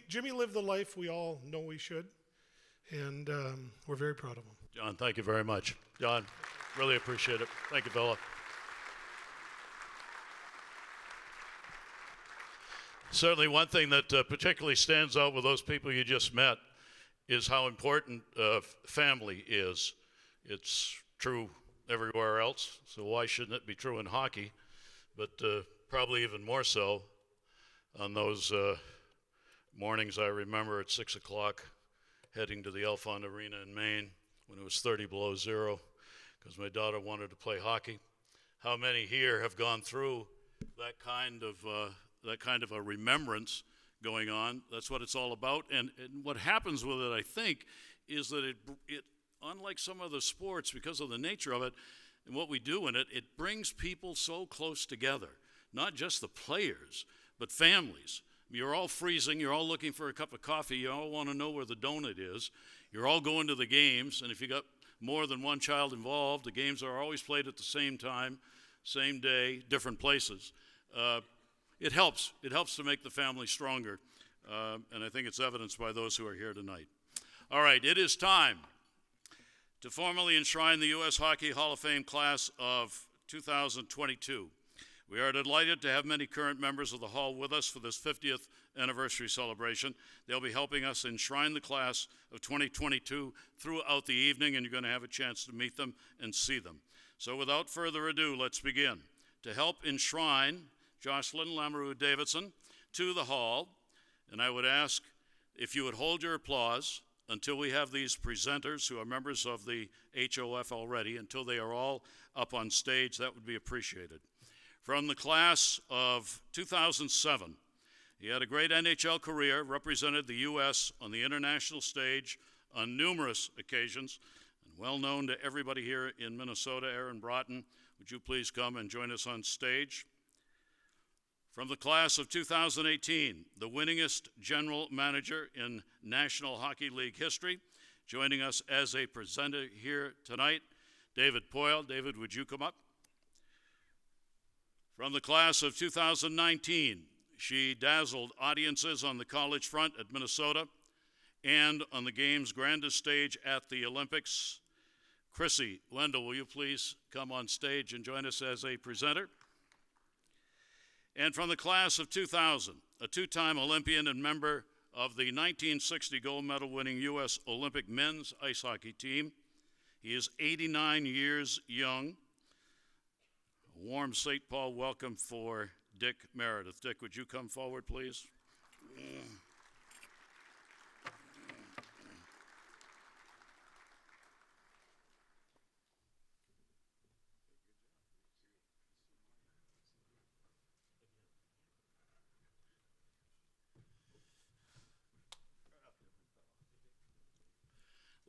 Jimmy lived the life we all know we should, and we're very proud of him. John, thank you very much. John, really appreciate it. Thank you, fella. Certainly one thing that particularly stands out with those people you just met is how important family is. It's true everywhere else, so why shouldn't it be true in hockey? But probably even more so on those mornings I remember at 6 o'clock heading to the Elfond Arena in Maine when it was 30 below zero because my daughter wanted to play hockey. How many here have gone through that kind of a remembrance going on? That's what it's all about. And what happens with it, I think, is that it unlike some other sports, because of the nature of it and what we do in it, it brings people so close together. Not just the players, but families. You're all freezing. You're all looking for a cup of coffee. You all want to know where the donut is. You're all going to the games. And if you got more than one child involved, the games are always played at the same time, same day, different places. It helps. It helps to make the family stronger. and I think it's evidenced by those who are here tonight. All right, it is time to formally enshrine the U.S. Hockey Hall of Fame class of 2022. We are delighted to have many current members of the Hall with us for this 50th anniversary celebration. They'll be helping us enshrine the class of 2022 throughout the evening, and you're going to have a chance to meet them and see them. So without further ado, let's begin. To help enshrine Jocelyne Lamoureux-Davidson to the Hall, and I would ask if you would hold your applause until we have these presenters who are members of the HOF already, until they are all up on stage, that would be appreciated. From the class of 2007, he had a great NHL career, represented the U.S. on the international stage on numerous occasions, and well known to everybody here in Minnesota. Aaron Broughton, would you please come and join us on stage? From the class of 2018, the winningest general manager in National Hockey League history, joining us as a presenter here tonight, David Poyle. David, would you come up? From the class of 2019, she dazzled audiences on the college front at Minnesota and on the game's grandest stage at the Olympics. Chrissy Wendell, will you please come on stage and join us as a presenter? And from the class of 2000, a two-time Olympian and member of the 1960 gold medal winning U.S. Olympic men's ice hockey team. He is 89 years young. A warm St. Paul welcome for Dick Meredith. Dick, would you come forward, please?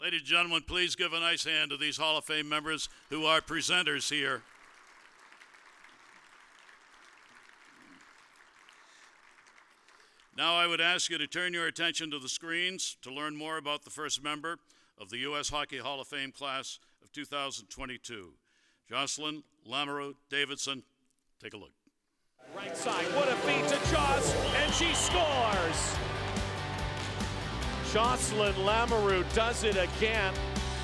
Ladies and gentlemen, please give a nice hand to these Hall of Fame members who are presenters here. Now I would ask you to turn your attention to the screens to learn more about the first member of the U.S. Hockey Hall of Fame class of 2022, Jocelyne Lamoureux-Davidson. Take a look. Right side, what a feed to Joss, and she scores! Jocelyne Lamoureux does it again.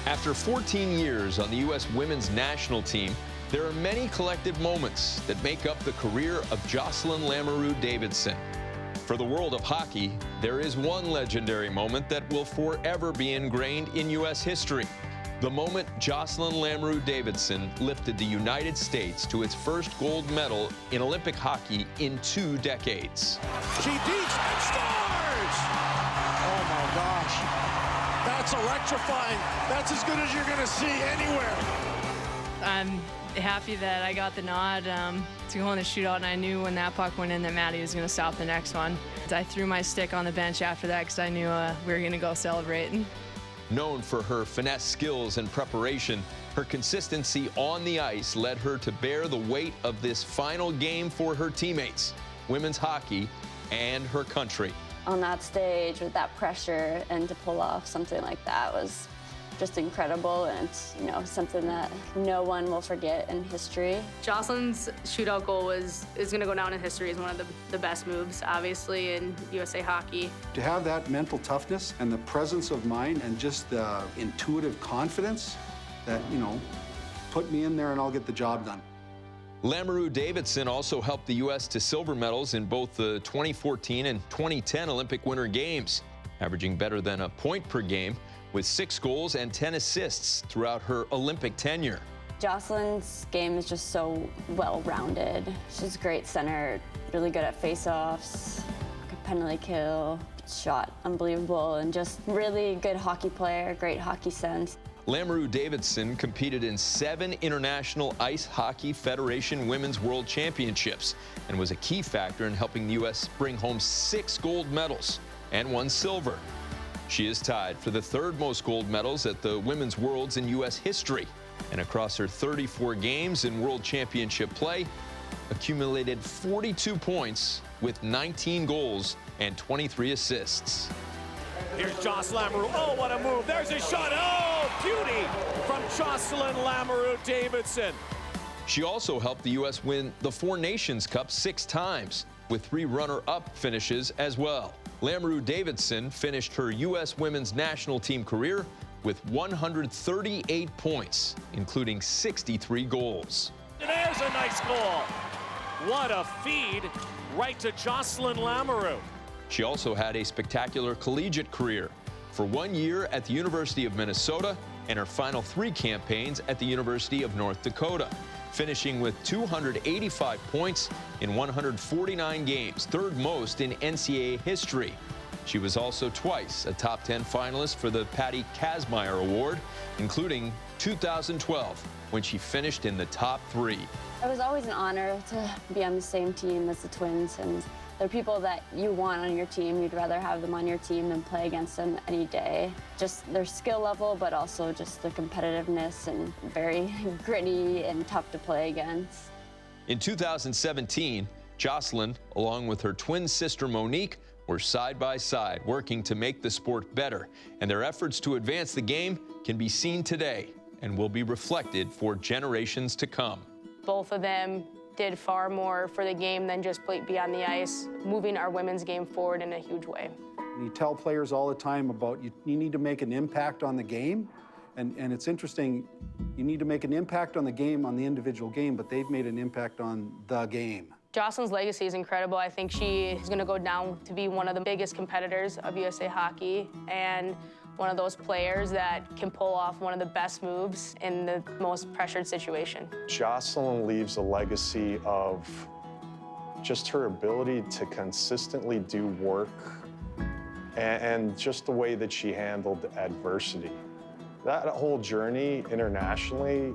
After 14 years on the U.S. women's national team, there are many collective moments that make up the career of Jocelyne Lamoureux-Davidson. For the world of hockey, there is one legendary moment that will forever be ingrained in U.S. history. The moment Jocelyne Lamoureux-Davidson lifted the United States to its first gold medal in Olympic hockey in 2 decades. She beats and scores! Oh my gosh, that's electrifying. That's as good as you're gonna see anywhere. I'm happy that I got the nod to go in the shootout, and I knew when that puck went in that Maddie was gonna stop the next one. I threw my stick on the bench after that because I knew we were gonna go celebrate. Known for her finesse skills and preparation, her consistency on the ice led her to bear the weight of this final game for her teammates, women's hockey, and her country. On that stage with that pressure and to pull off something like that was just incredible, and it's, you know, something that no one will forget in history. Jocelyne's shootout goal is going to go down in history as one of the best moves, obviously, in USA hockey. To have that mental toughness and the presence of mind and just the intuitive confidence that, you know, put me in there and I'll get the job done. Lamoureux-Davidson also helped the U.S. to silver medals in both the 2014 and 2010 Olympic Winter Games, averaging better than a point per game with 6 goals and 10 assists throughout her Olympic tenure. Jocelyne's game is just so well-rounded. She's a great center, really good at face-offs, could penalty kill, shot unbelievable, and just really good hockey player, great hockey sense. Lamoureux-Davidson competed in 7 International Ice Hockey Federation Women's World Championships and was a key factor in helping the U.S. bring home 6 gold medals and 1 silver. She is tied for the 3rd most gold medals at the Women's Worlds in U.S. history, and across her 34 games in World Championship play, accumulated 42 points with 19 goals and 23 assists. Here's Joss Lamoureux. Oh, what a move. There's a shot. Oh, beauty from Jocelyne Lamoureux-Davidson. She also helped the U.S. win the 4 Nations Cup 6 times, with 3 runner-up finishes as well. Lamoureux-Davidson finished her U.S. women's national team career with 138 points, including 63 goals. There's a nice goal. What a feed right to Jocelyne Lamoureux. She also had a spectacular collegiate career for 1 year at the University of Minnesota and her final 3 campaigns at the University of North Dakota, finishing with 285 points in 149 games, third most in NCAA history. She was also twice a top 10 finalist for the Patty Kazmaier Award, including 2012, when she finished in the top 3. It was always an honor to be on the same team as the Twins, and they're people that you want on your team. You'd rather have them on your team than play against them any day. Just their skill level, but also just the competitiveness, and very gritty and tough to play against. In 2017, Jocelyne, along with her twin sister Monique, were side by side working to make the sport better, and their efforts to advance the game can be seen today and will be reflected for generations to come. Both of them did far more for the game than just be on the ice, moving our women's game forward in a huge way. You tell players all the time about you need to make an impact on the game, and it's interesting, you need to make an impact on the game, on the individual game, but they've made an impact on the game. Jocelyne's legacy is incredible. I think she is going to go down to be one of the biggest competitors of USA Hockey, and one of those players that can pull off one of the best moves in the most pressured situation. Jocelyne leaves a legacy of just her ability to consistently do work and just the way that she handled adversity. That whole journey internationally,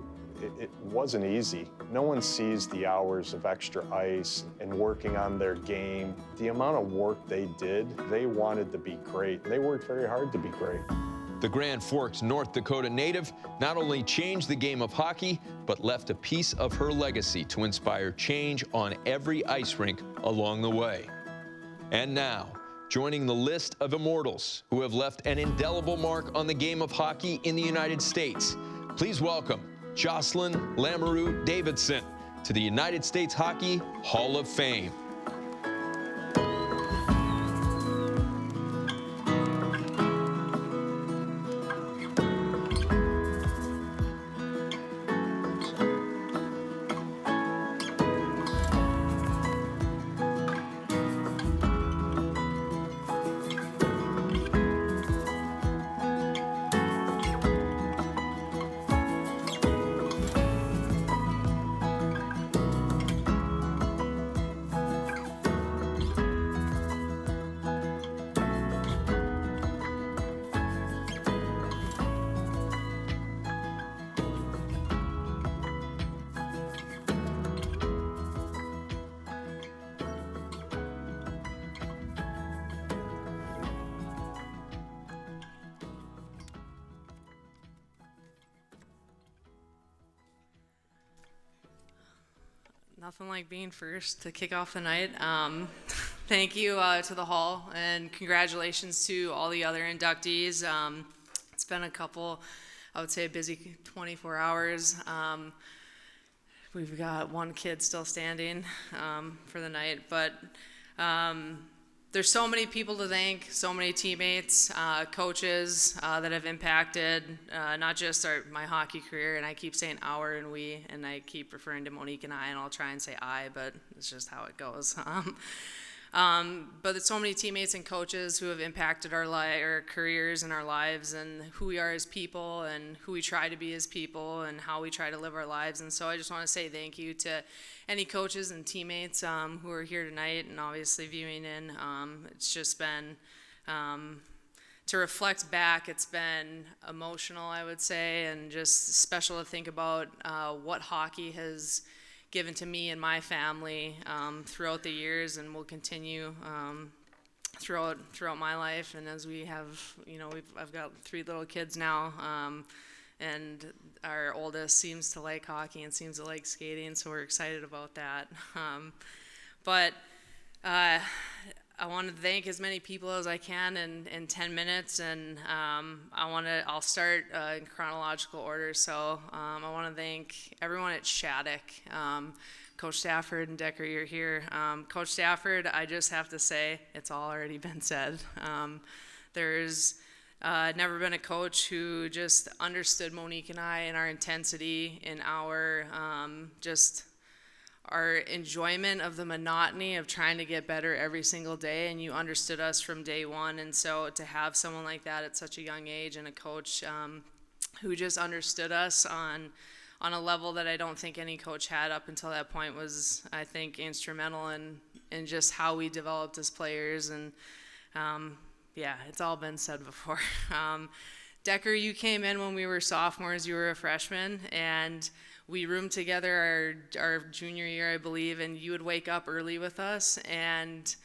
it wasn't easy. No one sees the hours of extra ice and working on their game. The amount of work they did, they wanted to be great. They worked very hard to be great. The Grand Forks, North Dakota native not only changed the game of hockey, but left a piece of her legacy to inspire change on every ice rink along the way. And now, joining the list of immortals who have left an indelible mark on the game of hockey in the United States, please welcome Jocelyne Lamoureux-Davidson to the United States Hockey Hall of Fame. Nothing like being first to kick off the night. Thank you to the Hall, and congratulations to all the other inductees. It's been a couple, I would say, busy 24 hours. We've got one kid still standing for the night, but there's so many people to thank, so many teammates, coaches that have impacted not just my hockey career, and I keep saying our and we, and I keep referring to Monique and I, and I'll try and say I, but it's just how it goes. But there's so many teammates and coaches who have impacted our careers and our lives, and who we are as people, and who we try to be as people, and how we try to live our lives. And so I just want to say thank you to any coaches and teammates who are here tonight and obviously viewing in. It's just been, to reflect back, it's been emotional, I would say, and just special to think about what hockey has given to me and my family throughout the years, and will continue throughout my life. And as we have, I've got 3 little kids now, and our oldest seems to like hockey and seems to like skating, so we're excited about that. But I want to thank as many people as I can in 10 minutes, and I'll start in chronological order. So I want to thank everyone at Shattuck Coach Stafford and Decker, you're here. Coach Stafford, I just have to say, it's all already been said. There's never been a coach who just understood Monique and I and our intensity and our just our enjoyment of the monotony of trying to get better every single day, and you understood us from day one. And so to have someone like that at such a young age and a coach who just understood us on a level that I don't think any coach had up until that point was, I think, instrumental in just how we developed as players. And yeah, it's all been said before. Decker, you came in when we were sophomores, you were a freshman, and we roomed together our junior year, I believe, and you would wake up early with us. And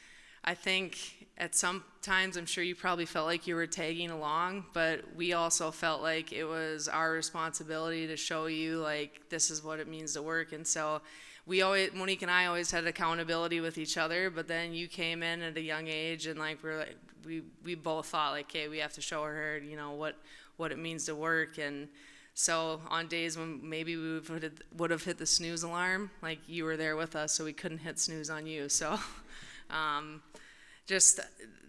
I think at some times, I'm sure you probably felt like you were tagging along, but we also felt like it was our responsibility to show you, like, this is what it means to work. And so Monique and I always had accountability with each other, but then you came in at a young age, and we both thought, like, okay, we have to show her, you know, what it means to work. And so on days when maybe we would have hit the snooze alarm, like, you were there with us, so we couldn't hit snooze on you. So just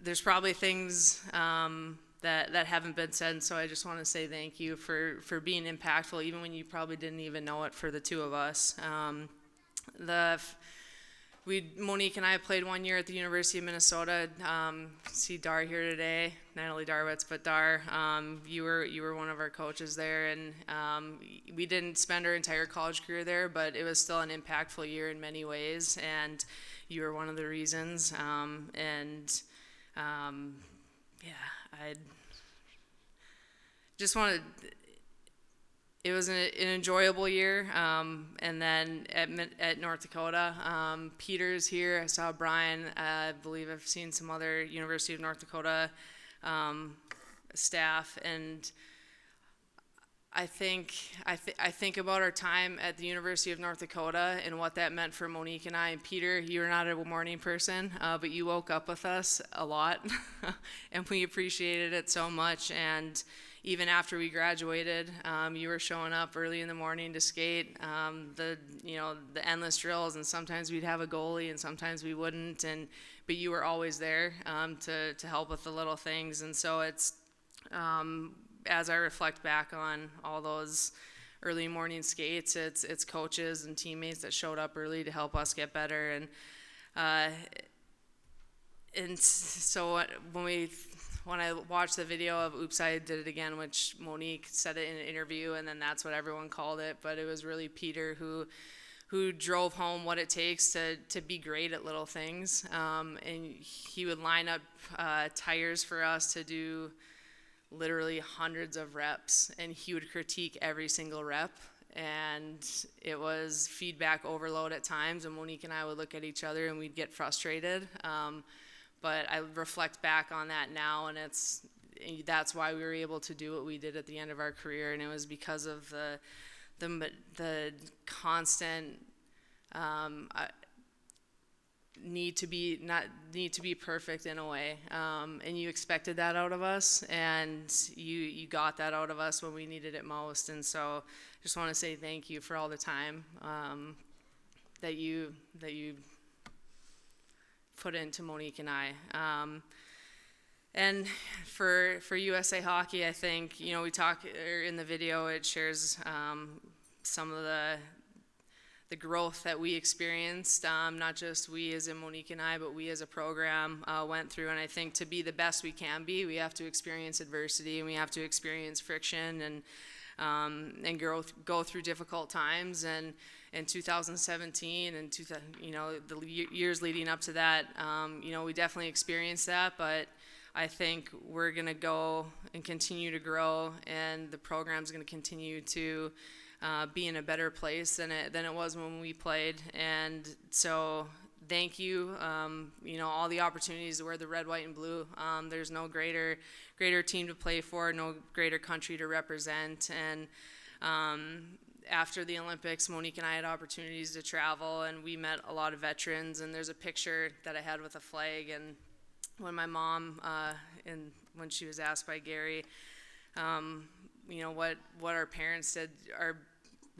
there's probably things that haven't been said, so I just want to say thank you for being impactful, even when you probably didn't even know it, for the two of us. Monique and I played 1 year at the University of Minnesota. See Dar here today, not only Darwitz, but Dar. You were one of our coaches there, and we didn't spend our entire college career there, but it was still an impactful year in many ways, and you were one of the reasons. I just wanted. It was an enjoyable year, and then at North Dakota, Peter's here. I saw Brian. I believe I've seen some other University of North Dakota staff, and I think about our time at the University of North Dakota and what that meant for Monique and I. And Peter, you're not a morning person, but you woke up with us a lot, and we appreciated it so much. And even after we graduated, you were showing up early in the morning to skate, the endless drills, and sometimes we'd have a goalie and sometimes we wouldn't, but you were always there to help with the little things. And so it's, as I reflect back on all those early morning skates, it's coaches and teammates that showed up early to help us get better. And so when I watched the video of Oops, I Did It Again, which Monique said it in an interview, and then that's what everyone called it, but it was really Peter who drove home what it takes to be great at little things. And he would line up tires for us to do literally hundreds of reps, and he would critique every single rep. And it was feedback overload at times, and Monique and I would look at each other and we'd get frustrated. But I reflect back on that now, and that's why we were able to do what we did at the end of our career, and it was because of the constant need to be perfect in a way, and you expected that out of us, and you got that out of us when we needed it most. And so I just want to say thank you for all the time that you put into Monique and I. And for USA Hockey, I think, we talk in the video, it shares some of the growth that we experienced, not just we as in Monique and I, but we as a program went through. And I think to be the best we can be, we have to experience adversity, and we have to experience friction and go through difficult times. And in 2017 and the years leading up to that, we definitely experienced that, but I think we're going to go and continue to grow, and the program's going to continue to be in a better place than it was when we played. And so thank you. All the opportunities to wear the red, white, and blue. There's no greater team to play for, no greater country to represent. And after the Olympics, Monique and I had opportunities to travel, and we met a lot of veterans. And there's a picture that I had with a flag. And when my mom, when she was asked by Gary, what our parents did,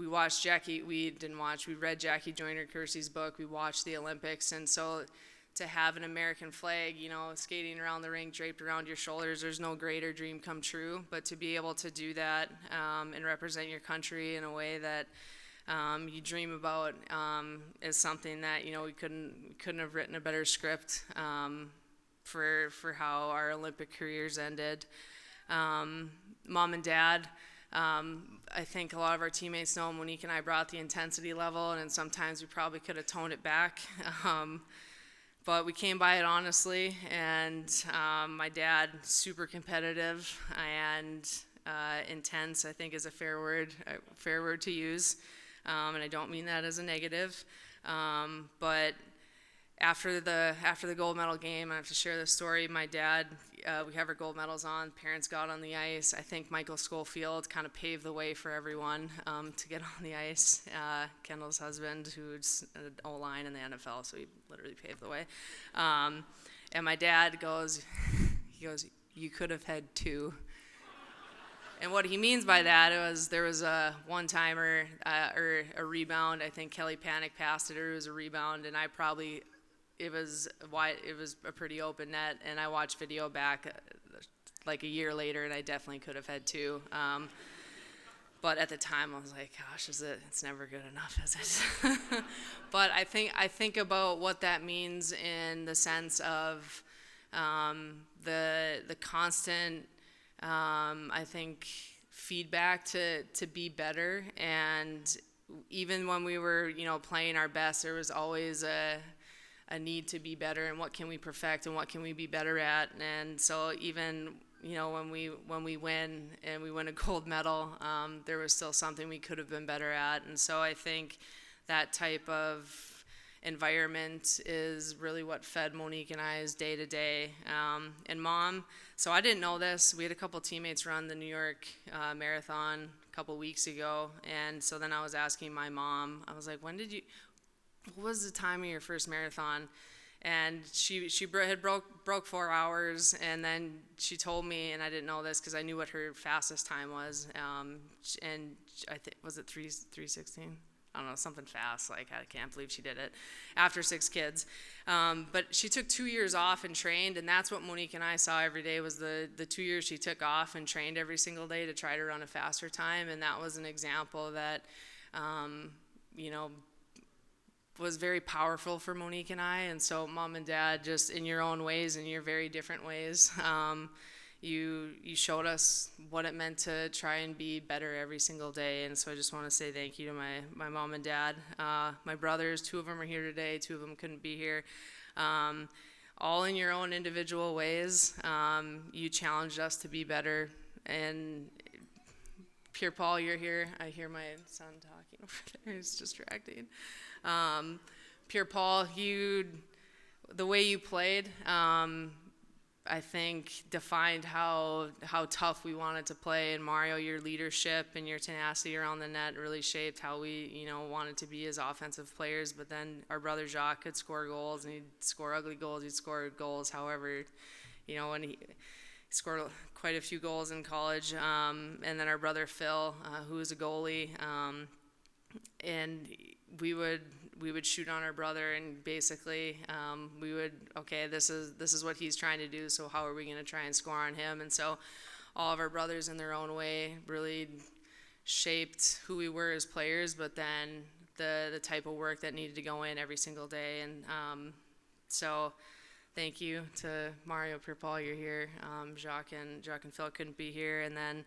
we watched we read Jackie Joyner-Kersey's book, we watched the Olympics, and so to have an American flag, skating around the rink draped around your shoulders, there's no greater dream come true. But to be able to do that and represent your country in a way that you dream about is something that we couldn't have written a better script for how our Olympic careers ended. Mom and Dad. I think a lot of our teammates know Monique and I brought the intensity level, and sometimes we probably could have toned it back. But we came by it honestly, and my dad, super competitive and intense, I think is a fair word to use, and I don't mean that as a negative. But after the gold medal game, I have to share this story. My dad, we have our gold medals on. Parents got on the ice. I think Michael Schofield kind of paved the way for everyone to get on the ice. Kendall's husband, who's an O-line in the NFL, so he literally paved the way. And my dad goes, "You could have had two." And what he means by that there was a one-timer or a rebound. I think Kelly Panic passed it, or it was a rebound, and it was a pretty open net, and I watched video back like a year later, and I definitely could have had two. But at the time, I was like, "Gosh, it's never good enough, is it?" But I think about what that means in the sense of the constant, I think, feedback to be better, and even when we were playing our best, there was always a need to be better, and what can we perfect and what can we be better at. And so even when we win and we win a gold medal, there was still something we could have been better at. And so I think that type of environment is really what fed Monique and I's day to day. And Mom, so I didn't know this. We had a couple teammates run the New York Marathon a couple weeks ago, and so then I was asking my mom, I was like, what was the time of your first marathon? And she had broke 4 hours, and then she told me, and I didn't know this because I knew what her fastest time was, and I think, was it 3:16? I don't know, something fast, like I can't believe she did it after 6 kids. But she took 2 years off and trained, and that's what Monique and I saw every day was the 2 years she took off and trained every single day to try to run a faster time. And that was an example that, was very powerful for Monique and I. And so Mom and Dad, just in your own ways, in your very different ways, you showed us what it meant to try and be better every single day. And so I just want to say thank you to my mom and dad. My brothers, 2 of them are here today, 2 of them couldn't be here. All in your own individual ways, you challenged us to be better. And Pierre Paul, you're here. I hear my son talking over there. It's distracting. Pierre Paul, the way you played, I think defined how tough we wanted to play. And Mario, your leadership and your tenacity around the net really shaped how we, wanted to be as offensive players. But then our brother Jacques could score goals, and he'd score ugly goals. He'd score goals. However, when he scored quite a few goals in college. And then our brother Phil, who was a goalie, and we would shoot on our brother, and basically we would, okay, this is what he's trying to do, so how are we going to try and score on him? And so all of our brothers in their own way really shaped who we were as players, but then the type of work that needed to go in every single day. And so thank you to Mario, Pierre Paul, you're here. Jacques and Phil couldn't be here. And then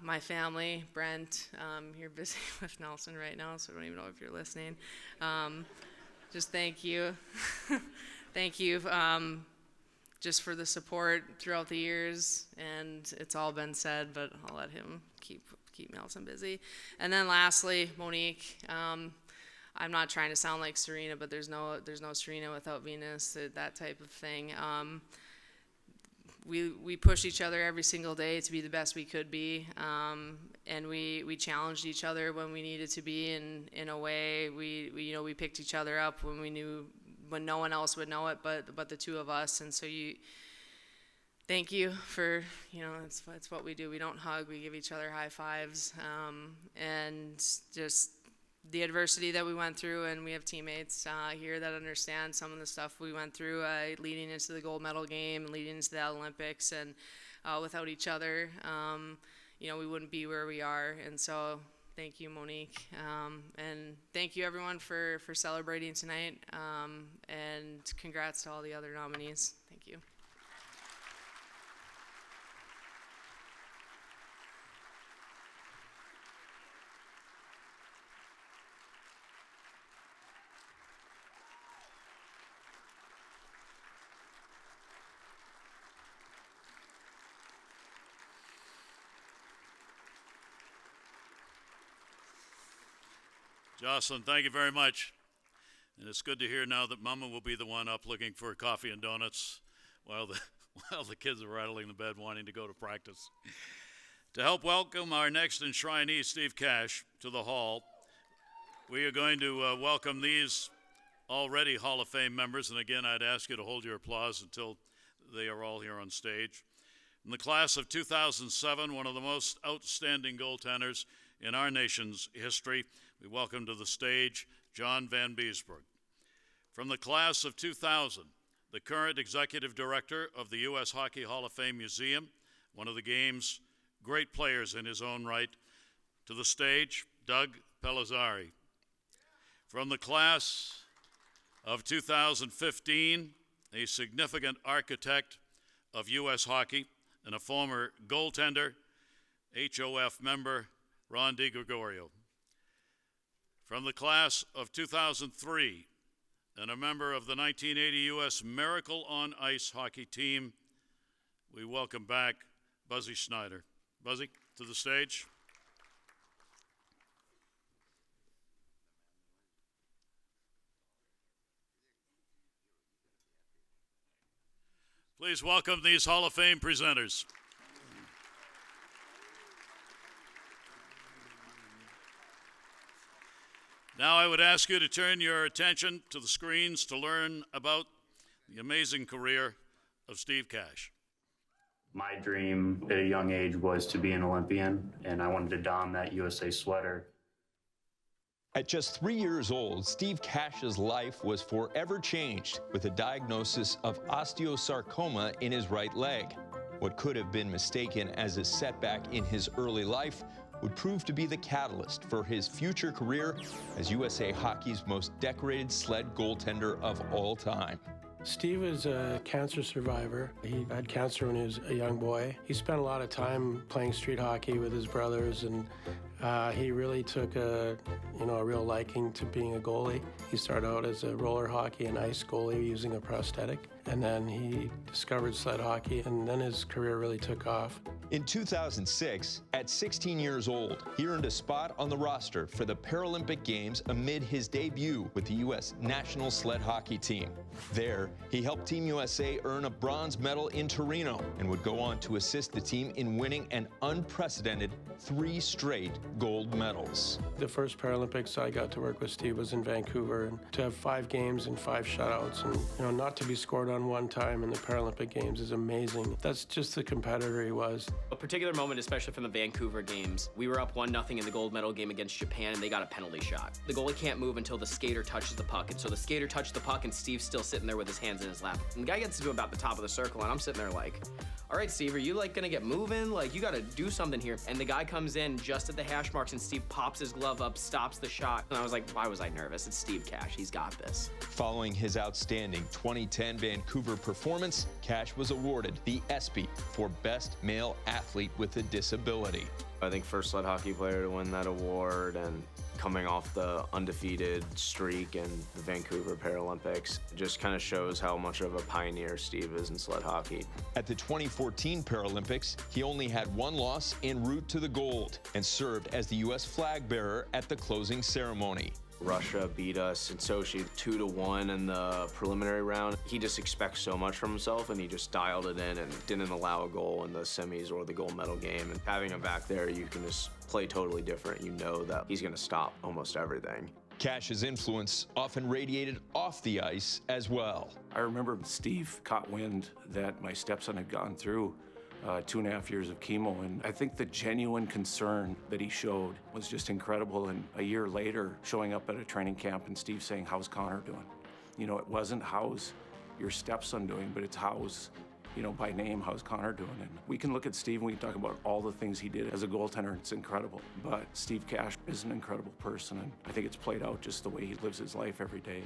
my family, Brent, you're busy with Nelson right now, so I don't even know if you're listening. Just thank you. Thank you just for the support throughout the years, and it's all been said, but I'll let him keep Nelson busy. And then lastly, Monique. I'm not trying to sound like Serena, but there's no Serena without Venus, that type of thing. We pushed each other every single day to be the best we could be, and we challenged each other when we needed to be. In a way, we picked each other up when no one else would know it, but the 2 of us. And so thank you for, it's what we do. We don't hug, we give each other high fives. And just the adversity that we went through, and we have teammates here that understand some of the stuff we went through leading into the gold medal game and leading into the Olympics. And without each other, we wouldn't be where we are. And so thank you, Monique. And thank you, everyone, for celebrating tonight. And congrats to all the other nominees. Thank you. Jocelyne, thank you very much. And it's good to hear now that Mama will be the one up looking for coffee and donuts while the kids are rattling the bed wanting to go to practice. To help welcome our next enshrinee, Steve Cash, to the hall, we are going to welcome these already Hall of Fame members. And again, I'd ask you to hold your applause until they are all here on stage. In the class of 2007, one of the most outstanding goaltenders in our nation's history, we welcome to the stage John Van Beesburg. From the class of 2000, the current executive director of the U.S. Hockey Hall of Fame Museum, one of the game's great players in his own right, to the stage, Doug Pellizzari. From the class of 2015, a significant architect of U.S. hockey and a former goaltender, HOF member, Ron DiGregorio. From the class of 2003, and a member of the 1980 U.S. Miracle on Ice hockey team, we welcome back Buzzy Schneider. Buzzy, to the stage. Please welcome these Hall of Fame presenters. Now I would ask you to turn your attention to the screens to learn about the amazing career of Steve Cash. My dream at a young age was to be an Olympian, and I wanted to don that USA sweater. At just 3 years old, Steve Cash's life was forever changed with a diagnosis of osteosarcoma in his right leg. What could have been mistaken as a setback in his early life would prove to be the catalyst for his future career as USA Hockey's most decorated sled goaltender of all time. Steve is a cancer survivor. He had cancer when he was a young boy. He spent a lot of time playing street hockey with his brothers, and he really took a real liking to being a goalie. He started out as a roller hockey and ice goalie using a prosthetic, and then he discovered sled hockey, and then his career really took off. In 2006, at 16 years old, he earned a spot on the roster for the Paralympic Games amid his debut with the U.S. national sled hockey team. There, he helped Team USA earn a bronze medal in Torino and would go on to assist the team in winning an unprecedented 3 straight gold medals. The first Paralympics I got to work with Steve was in Vancouver, and to have 5 games and 5 shutouts, and not to be scored on one time in the Paralympic Games is amazing. That's just the competitor he was. A particular moment, especially from the Vancouver Games, we were up 1-0 in the gold medal game against Japan, and they got a penalty shot. The goalie can't move until the skater touches the puck, and so the skater touched the puck, and Steve's still sitting there with his hands in his lap. And the guy gets to about the top of the circle, and I'm sitting there like, all right, Steve, are you gonna get moving? You gotta do something here. And the guy comes in just at the hash marks, and Steve pops his glove up, stops the shot. And I was like, why was I nervous? It's Steve Cash, he's got this. Following his outstanding 2010 Vancouver performance, Cash was awarded the ESPY for Best Male Athlete with a Disability. I think first sled hockey player to win that award, and coming off the undefeated streak in the Vancouver Paralympics, it just kind of shows how much of a pioneer Steve is in sled hockey. At the 2014 Paralympics, he only had 1 loss en route to the gold and served as the U.S. flag bearer at the closing ceremony. Russia beat us in Sochi 2-1 in the preliminary round. He just expects so much from himself, and he just dialed it in and didn't allow a goal in the semis or the gold medal game. And having him back there, you can just play totally different. You know that he's going to stop almost everything. Cash's influence often radiated off the ice as well. I remember Steve caught wind that my stepson had gone through 2.5 years of chemo, and I think the genuine concern that he showed was just incredible. And a year later, showing up at a training camp and Steve saying, "How's Connor doing?" You know, it wasn't how's your stepson doing, but it's how's, you know, by name, how's Connor doing? And we can look at Steve and we can talk about all the things he did as a goaltender, and it's incredible. But Steve Cash is an incredible person, and I think it's played out just the way he lives his life every day.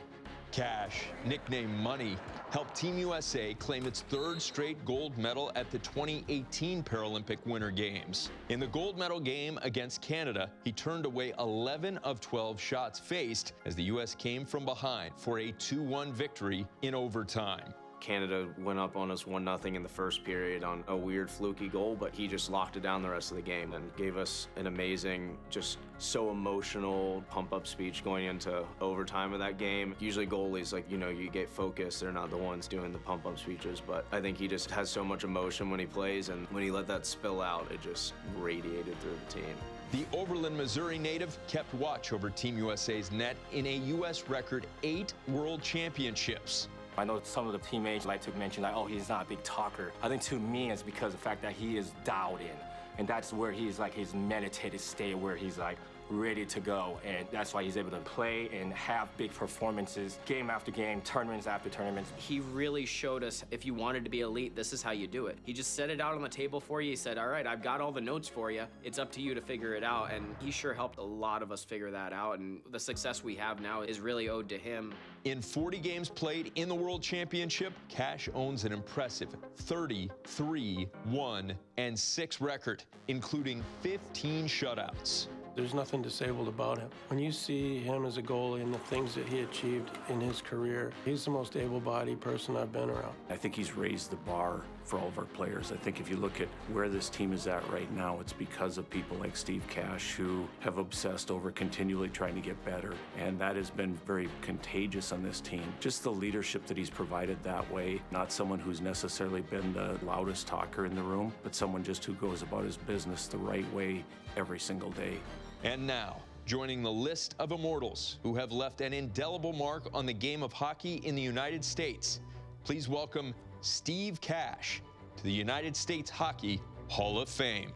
Cash, nicknamed Money, helped Team USA claim its third straight gold medal at the 2018 Paralympic Winter Games. In the gold medal game against Canada, he turned away 11 of 12 shots faced as the U.S. came from behind for a 2-1 victory in overtime. Canada went up on us 1-0 in the first period on a weird fluky goal, but he just locked it down the rest of the game and gave us an amazing, just so emotional pump-up speech going into overtime of that game. Usually goalies, like, you know, you get focused, they're not the ones doing the pump-up speeches, but I think he just has so much emotion when he plays, and when he let that spill out, it just radiated through the team. The Oberlin, Missouri native kept watch over Team USA's net in a U.S. record 8 World Championships. I know some of the teammates like to mention, like, oh, he's not a big talker. I think to me it's because of the fact that he is dialed in. And that's where he's like his meditative state where he's like ready to go. And that's why he's able to play and have big performances game after game, tournaments after tournaments. He really showed us if you wanted to be elite, this is how you do it. He just set it out on the table for you. He said, all right, I've got all the notes for you. It's up to you to figure it out. And he sure helped a lot of us figure that out. And the success we have now is really owed to him. In 40 games played in the World Championship, Cash owns an impressive 33-1-6 record, including 15 shutouts. There's nothing disabled about him. When you see him as a goalie and the things that he achieved in his career, he's the most able-bodied person I've been around. I think he's raised the bar for all of our players. I think if you look at where this team is at right now, it's because of people like Steve Cash who have obsessed over continually trying to get better. And that has been very contagious on this team. Just the leadership that he's provided that way, not someone who's necessarily been the loudest talker in the room, but someone just who goes about his business the right way every single day. And now, joining the list of immortals who have left an indelible mark on the game of hockey in the United States, please welcome Steve Cash to the United States Hockey Hall of Fame.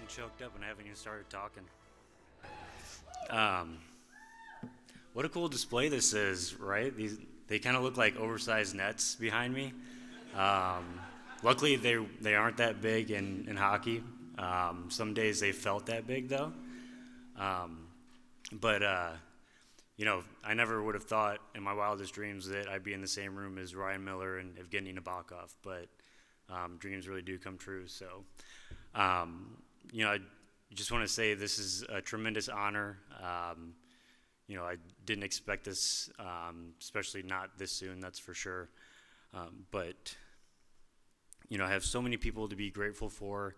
Choked up and I haven't even started talking. What a cool display this is, right? They kind of look like oversized nets behind me. Luckily, they aren't that big in hockey. Some days they felt that big, though. But you know, I never would have thought in my wildest dreams that I'd be in the same room as Ryan Miller and Evgeny Nabokov, but dreams really do come true. So, you know, I just want to say this is a tremendous honor. You know, I didn't expect this, especially not this soon, that's for sure. But, you know, I have so many people to be grateful for,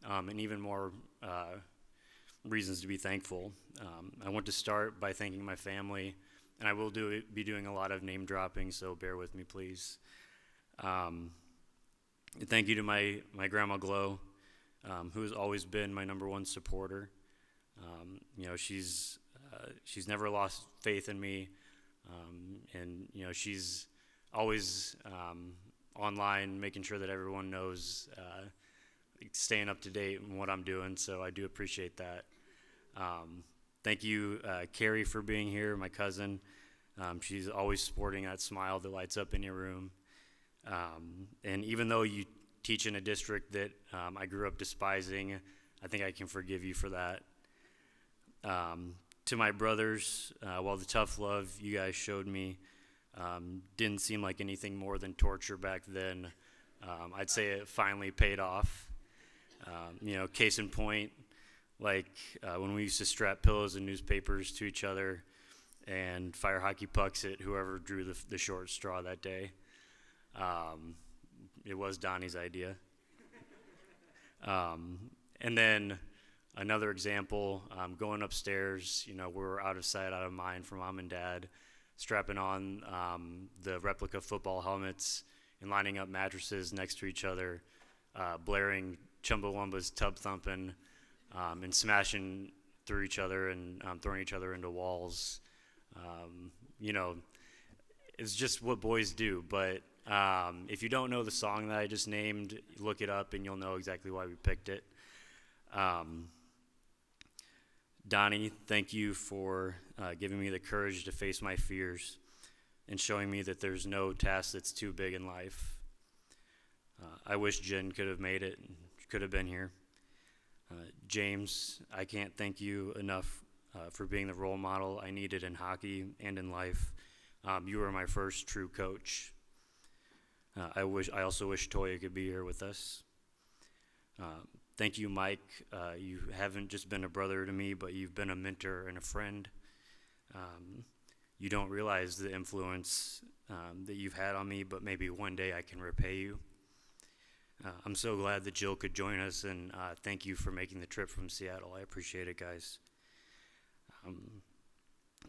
and even more reasons to be thankful. I want to start by thanking my family, and I will be doing a lot of name dropping, so bear with me, please. Thank you to my grandma Glow, who has always been my #1 supporter. You know, she's never lost faith in me, and you know, she's always online, making sure that everyone knows, staying up to date on what I'm doing. So I do appreciate that. Thank you, Carrie, for being here, my cousin. She's always sporting that smile that lights up in your room. And even though you teach in a district that I grew up despising, I think I can forgive you for that. To my brothers, while the tough love you guys showed me didn't seem like anything more than torture back then, I'd say it finally paid off. Case in point, like when we used to strap pillows and newspapers to each other and fire hockey pucks at whoever drew the short straw that day. It was Donnie's idea. And then another example, going upstairs, we're out of sight, out of mind for mom and dad, strapping on the replica football helmets and lining up mattresses next to each other, blaring Chumbawamba's Tub Thumpin', and smashing through each other and throwing each other into walls. It's just what boys do. But if you don't know the song that I just named, look it up and you'll know exactly why we picked it. Donnie, thank you for giving me the courage to face my fears and showing me that there's no task that's too big in life. I wish Jen could have made it, could have been here. James, I can't thank you enough for being the role model I needed in hockey and in life. You were my first true coach. I also wish Toya could be here with us. Thank you, Mike. You haven't just been a brother to me, but you've been a mentor and a friend. You don't realize the influence that you've had on me, but maybe one day I can repay you. I'm so glad that Jill could join us, and thank you for making the trip from Seattle. I appreciate it, guys.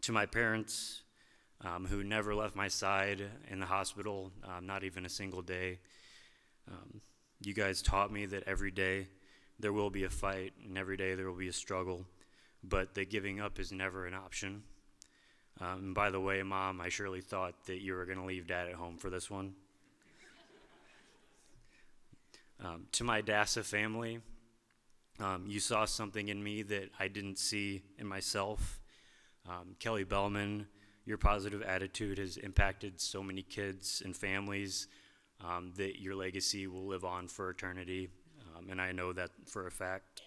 To my parents, who never left my side in the hospital, not even a single day. You guys taught me that every day there will be a fight, and every day there will be a struggle, but that giving up is never an option. And by the way, Mom, I surely thought that you were going to leave Dad at home for this one. To my DASA family, you saw something in me that I didn't see in myself. Kelly Bellman, your positive attitude has impacted so many kids and families that your legacy will live on for eternity, and I know that for a fact.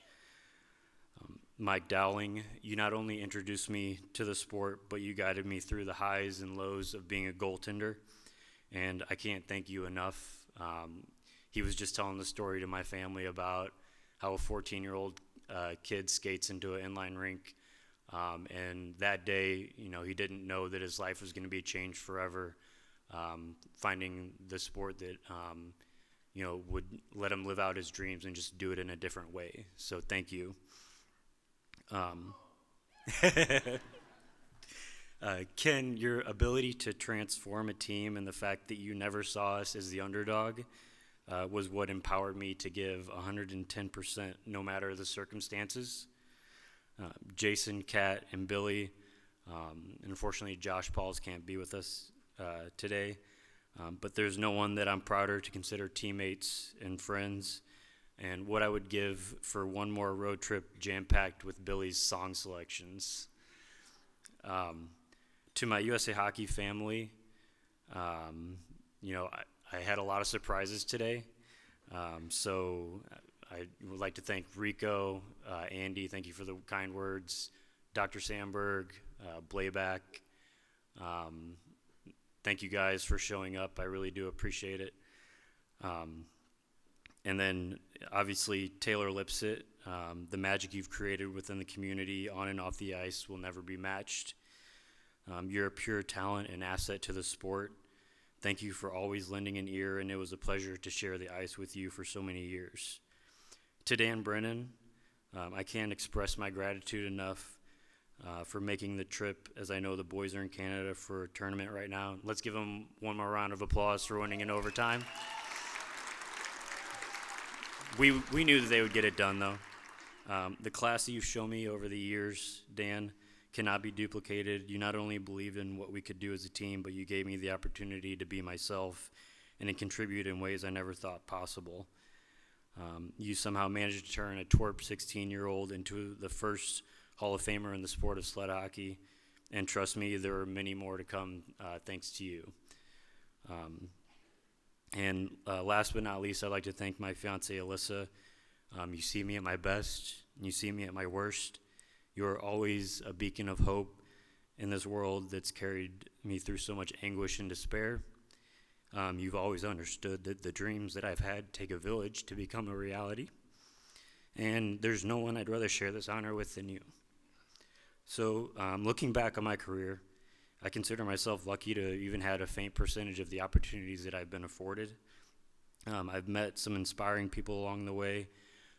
Mike Dowling, you not only introduced me to the sport, but you guided me through the highs and lows of being a goaltender, and I can't thank you enough. He was just telling the story to my family about how a 14-year-old kid skates into an inline rink, and that day, he didn't know that his life was going to be changed forever, finding the sport that, would let him live out his dreams and just do it in a different way. So thank you. Ken, your ability to transform a team and the fact that you never saw us as the underdog was what empowered me to give 110% no matter the circumstances. Jason, Kat, and Billy, unfortunately Josh Pauls can't be with us today, but there's no one that I'm prouder to consider teammates and friends, and what I would give for one more road trip jam-packed with Billy's song selections. To my USA Hockey family, I had a lot of surprises today, so I would like to thank Rico, Andy, thank you for the kind words, Dr. Sandberg, Blayback. Thank you guys for showing up. I really do appreciate it. And then obviously Taylor Lipsett, the magic you've created within the community on and off the ice will never be matched. You're a pure talent and asset to the sport. Thank you for always lending an ear, and it was a pleasure to share the ice with you for so many years. To Dan Brennan, I can't express my gratitude enough for making the trip, as I know the boys are in Canada for a tournament right now. Let's give them one more round of applause for winning in overtime. We knew that they would get it done, though. The class that you've shown me over the years, Dan, cannot be duplicated. You not only believed in what we could do as a team, but you gave me the opportunity to be myself and to contribute in ways I never thought possible. You somehow managed to turn a twerp 16-year-old into the first Hall of Famer in the sport of sled hockey, and trust me, there are many more to come thanks to you. And last but not least, I'd like to thank my fiancée, Alyssa. You see me at my best, and you see me at my worst. You are always a beacon of hope in this world that's carried me through so much anguish and despair. You've always understood that the dreams that I've had take a village to become a reality. And there's no one I'd rather share this honor with than you. So looking back on my career, I consider myself lucky to even had a faint percentage of the opportunities that I've been afforded. I've met some inspiring people along the way,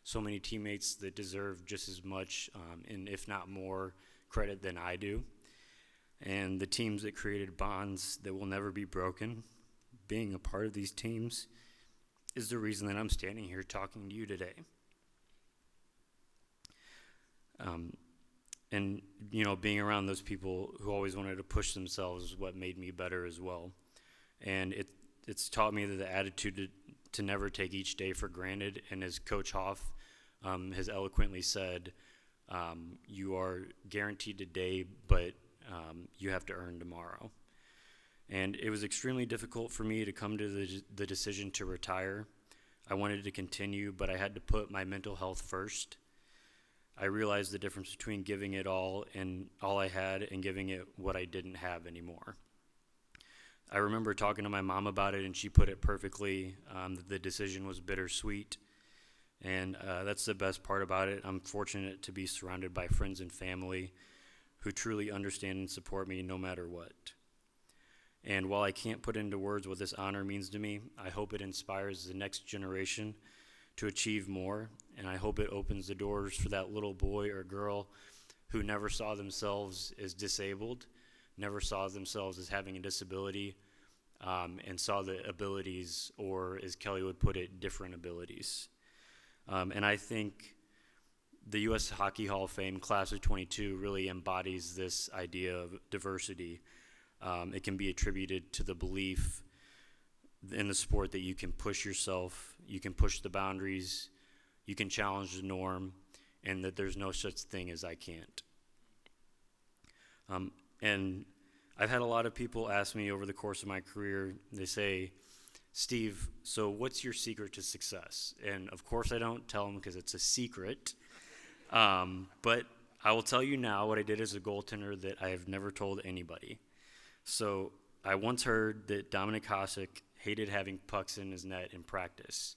so many teammates that deserve just as much, and if not more, credit than I do. And the teams that created bonds that will never be broken, being a part of these teams is the reason that I'm standing here talking to you today. And, you know, being around those people who always wanted to push themselves is what made me better as well. And it's taught me that the attitude to never take each day for granted. And as Coach Hoff has eloquently said, you are guaranteed today, but you have to earn tomorrow. And it was extremely difficult for me to come to the decision to retire. I wanted to continue, but I had to put my mental health first. I realized the difference between giving it all and all I had and giving it what I didn't have anymore. I remember talking to my mom about it, and she put it perfectly, that the decision was bittersweet. And that's the best part about it. I'm fortunate to be surrounded by friends and family who truly understand and support me no matter what. And while I can't put into words what this honor means to me, I hope it inspires the next generation to achieve more, and I hope it opens the doors for that little boy or girl who never saw themselves as disabled, never saw themselves as having a disability, and saw the abilities, or as Kelly would put it, different abilities. And I think the U.S. Hockey Hall of Fame Class of 22 really embodies this idea of diversity. It can be attributed to the belief in the sport that you can push yourself, you can push the boundaries, you can challenge the norm, and that there's no such thing as I can't. And I've had a lot of people ask me over the course of my career, they say, Steve, so what's your secret to success? And of course I don't tell them because it's a secret, but I will tell you now what I did as a goaltender that I have never told anybody. So I once heard that Dominik Hasek hated having pucks in his net in practice.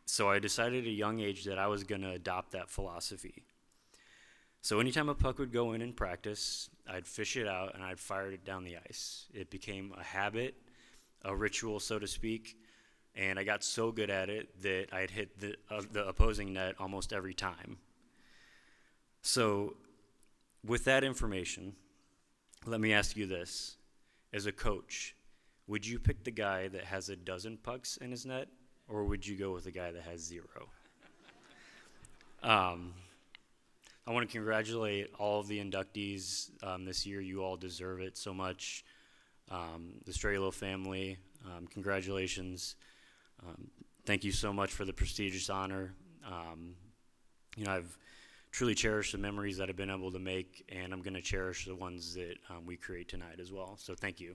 So I decided at a young age that I was going to adopt that philosophy. So anytime a puck would go in practice, I'd fish it out and I'd fire it down the ice. It became a habit, a ritual, so to speak, and I got so good at it that I'd hit the opposing net almost every time. So with that information, let me ask you this. As a coach, would you pick the guy that has a dozen pucks in his net, or would you go with the guy that has 0? I want to congratulate all of the inductees this year. You all deserve it so much. The Strelow family, congratulations. Thank you so much for the prestigious honor. You know, I've truly cherished the memories that I've been able to make, and I'm going to cherish the ones that we create tonight as well. So thank you.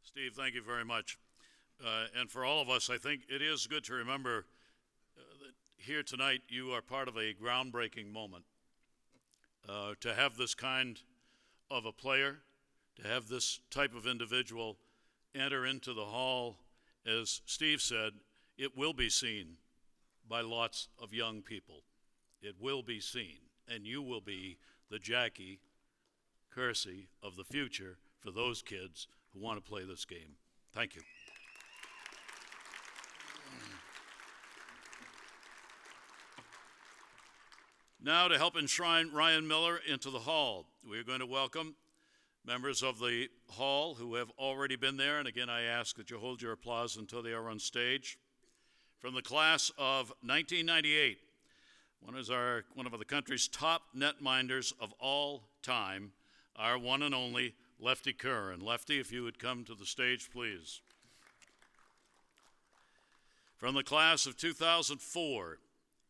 Steve, thank you very much. And for all of us, I think it is good to remember that here tonight you are part of a groundbreaking moment. To have this kind of a player, to have this type of individual enter into the hall, as Steve said, it will be seen by lots of young people. It will be seen, and you will be the Jackie Kersey of the future for those kids who want to play this game. Thank you. Now, to help enshrine Ryan Miller into the hall, we are going to welcome members of the hall who have already been there. And again, I ask that you hold your applause until they are on stage. From the class of 1998, one of the country's top netminders of all time, our one and only Lefty Curran. Lefty, if you would come to the stage, please. From the class of 2004,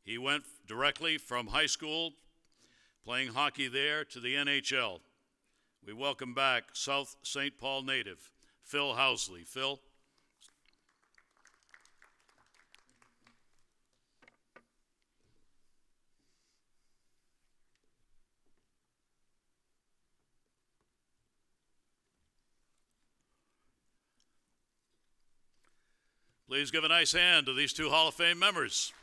he went directly from high school, playing hockey there, to the NHL. We welcome back South St. Paul native, Phil Housley. Phil. Please give a nice hand to these two Hall of Fame members.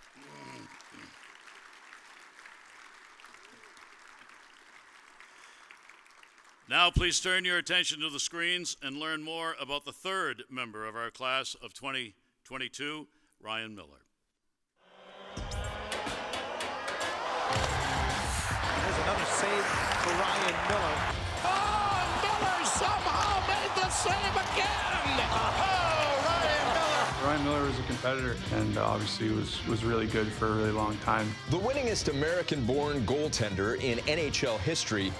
Now please turn your attention to the screens and learn more about the third member of our class of 2022, Ryan Miller. There's another save for Ryan Miller. Oh, Miller somehow made the save again! Oh, Ryan Miller! Ryan Miller was a competitor and obviously was really good for a really long time. The winningest American-born goaltender in NHL history,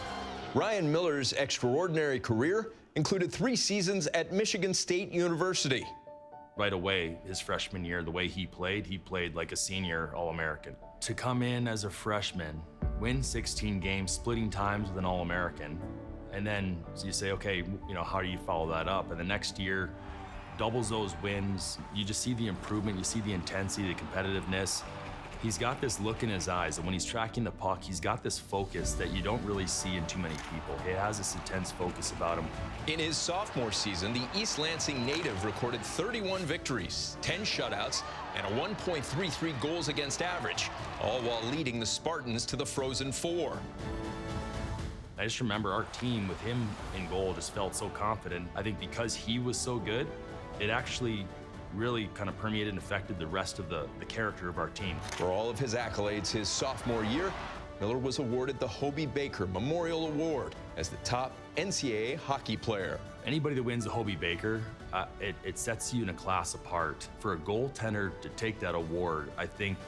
Ryan Miller's extraordinary career included 3 seasons at Michigan State University. Right away, his freshman year, the way he played like a senior All-American. To come in as a freshman, win 16 games, splitting times with an All-American, and then you say, okay, how do you follow that up? And the next year, doubles those wins. You just see the improvement, you see the intensity, the competitiveness. He's got this look in his eyes, and when he's tracking the puck, he's got this focus that you don't really see in too many people. He has this intense focus about him. In his sophomore season, the East Lansing native recorded 31 victories, 10 shutouts, and a 1.33 goals against average, all while leading the Spartans to the Frozen Four. I just remember our team with him in goal just felt so confident. I think because he was so good, it actually really kind of permeated and affected the rest of the character of our team. For all of his accolades his sophomore year, Miller was awarded the Hobey Baker Memorial Award as the top NCAA hockey player. Anybody that wins the Hobey Baker, it sets you in a class apart. For a goaltender to take that award, I think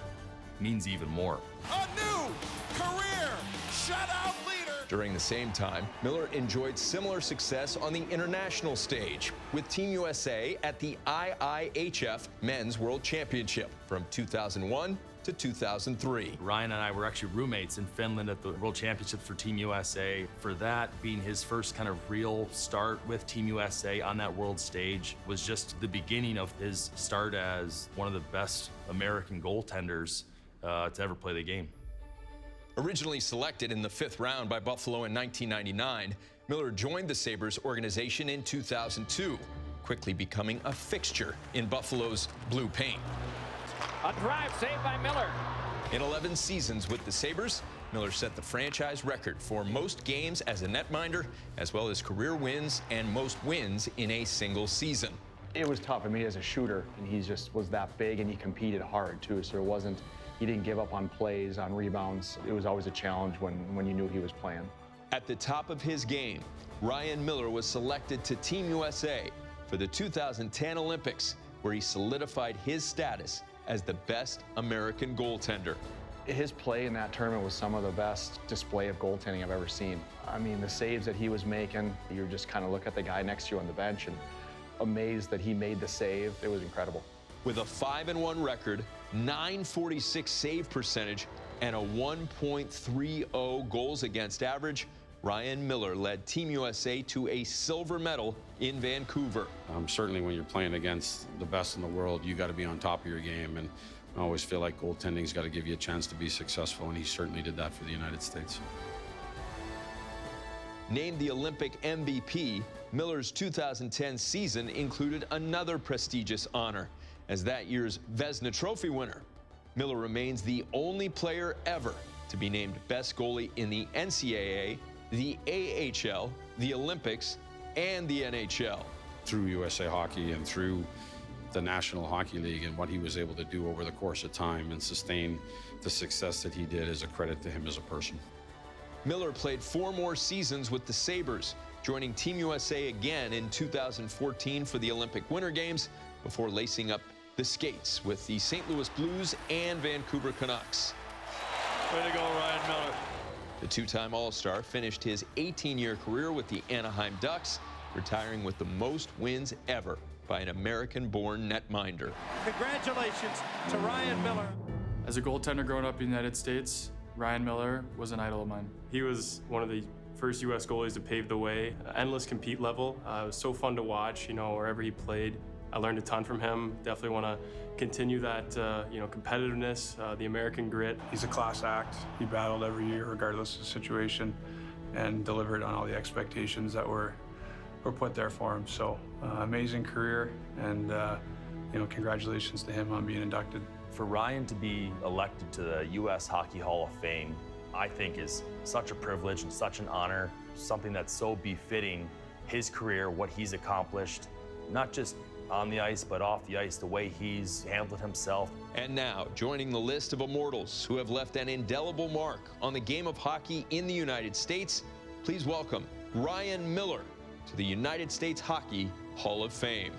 means even more. A new career shutout leader. During the same time, Miller enjoyed similar success on the international stage with Team USA at the IIHF Men's World Championship from 2001 to 2003. Ryan and I were actually roommates in Finland at the World Championships for Team USA. For that being his first kind of real start with Team USA on that world stage was just the beginning of his start as one of the best American goaltenders to ever play the game. Originally selected in the 5th round by Buffalo in 1999, Miller joined the Sabres organization in 2002, quickly becoming a fixture in Buffalo's blue paint. A drive saved by Miller. In 11 seasons with the Sabres, Miller set the franchise record for most games as a netminder, as well as career wins and most wins in a single season. It was tough. I mean, as a shooter, and he just was that big, and he competed hard too. So he didn't give up on plays, on rebounds. It was always a challenge when you knew he was playing. At the top of his game, Ryan Miller was selected to Team USA for the 2010 Olympics, where he solidified his status as the best American goaltender. His play in that tournament was some of the best display of goaltending I've ever seen. I mean, the saves that he was making, you just kind of look at the guy next to you on the bench and amazed that he made the save. It was incredible. With a 5-1 record, .946 save percentage, and a 1.30 goals against average, Ryan Miller led Team USA to a silver medal in Vancouver. Certainly when you're playing against the best in the world, you got to be on top of your game, and I always feel like goaltending's got to give you a chance to be successful, and he certainly did that for the United States. Named the Olympic MVP, Miller's 2010 season included another prestigious honor. As that year's Vezina Trophy winner, Miller remains the only player ever to be named best goalie in the NCAA, the AHL, the Olympics, and the NHL. Through USA Hockey and through the National Hockey League and what he was able to do over the course of time and sustain the success that he did is a credit to him as a person. Miller played 4 more seasons with the Sabres, joining Team USA again in 2014 for the Olympic Winter Games before lacing up the skates with the St. Louis Blues and Vancouver Canucks. Way to go, Ryan Miller. The two-time All-Star finished his 18-year career with the Anaheim Ducks, retiring with the most wins ever by an American-born netminder. Congratulations to Ryan Miller. As a goaltender growing up in the United States, Ryan Miller was an idol of mine. He was one of the first U.S. goalies to pave the way. Endless compete level. It was so fun to watch, wherever he played. I learned a ton from him. Definitely want to continue that, competitiveness, the American grit. He's a class act. He battled every year regardless of the situation and delivered on all the expectations that were put there for him. So amazing career, and congratulations to him on being inducted. For Ryan to be elected to the U.S. Hockey Hall of Fame, I think is such a privilege and such an honor, something that's so befitting his career, what he's accomplished, not just on the ice, but off the ice, the way he's handled himself. And now, joining the list of immortals who have left an indelible mark on the game of hockey in the United States, please welcome Ryan Miller to the United States Hockey Hall of Fame.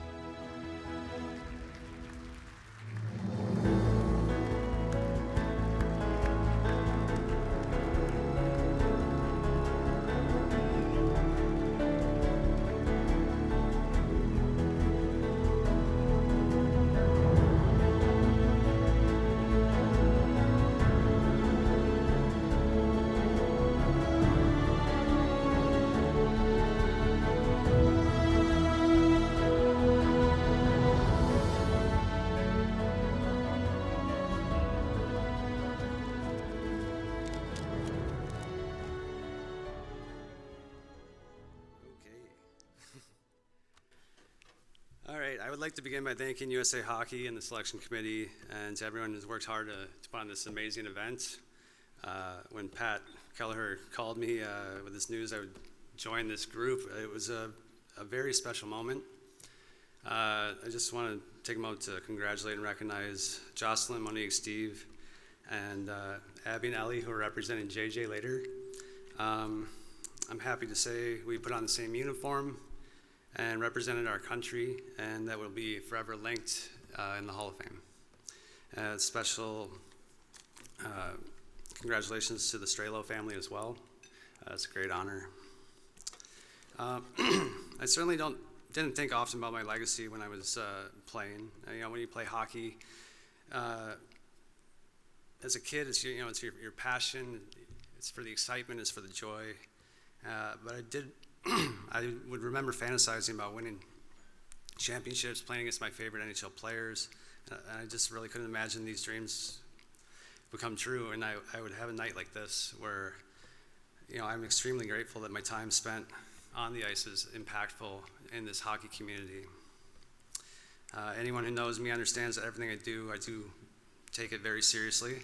All right, I would like to begin by thanking USA Hockey and the selection committee and to everyone who's worked hard to put on this amazing event. When Pat Kelleher called me with this news I would join this group, it was a very special moment. I just want to take a moment to congratulate and recognize Jocelyne, Monique, Steve, and Abby and Ellie, who are representing JJ later. I'm happy to say we put on the same uniform and represented our country, and that will be forever linked in the Hall of Fame. Special congratulations to the Strelow family as well. It's a great honor. I certainly didn't think often about my legacy when I was playing. When you play hockey, as a kid, it's it's your passion. It's for the excitement. It's for the joy. But I would remember fantasizing about winning championships, playing against my favorite NHL players, and I just really couldn't imagine these dreams would come true. And I would have a night like this where, I'm extremely grateful that my time spent on the ice is impactful in this hockey community. Anyone who knows me understands that everything I do take it very seriously.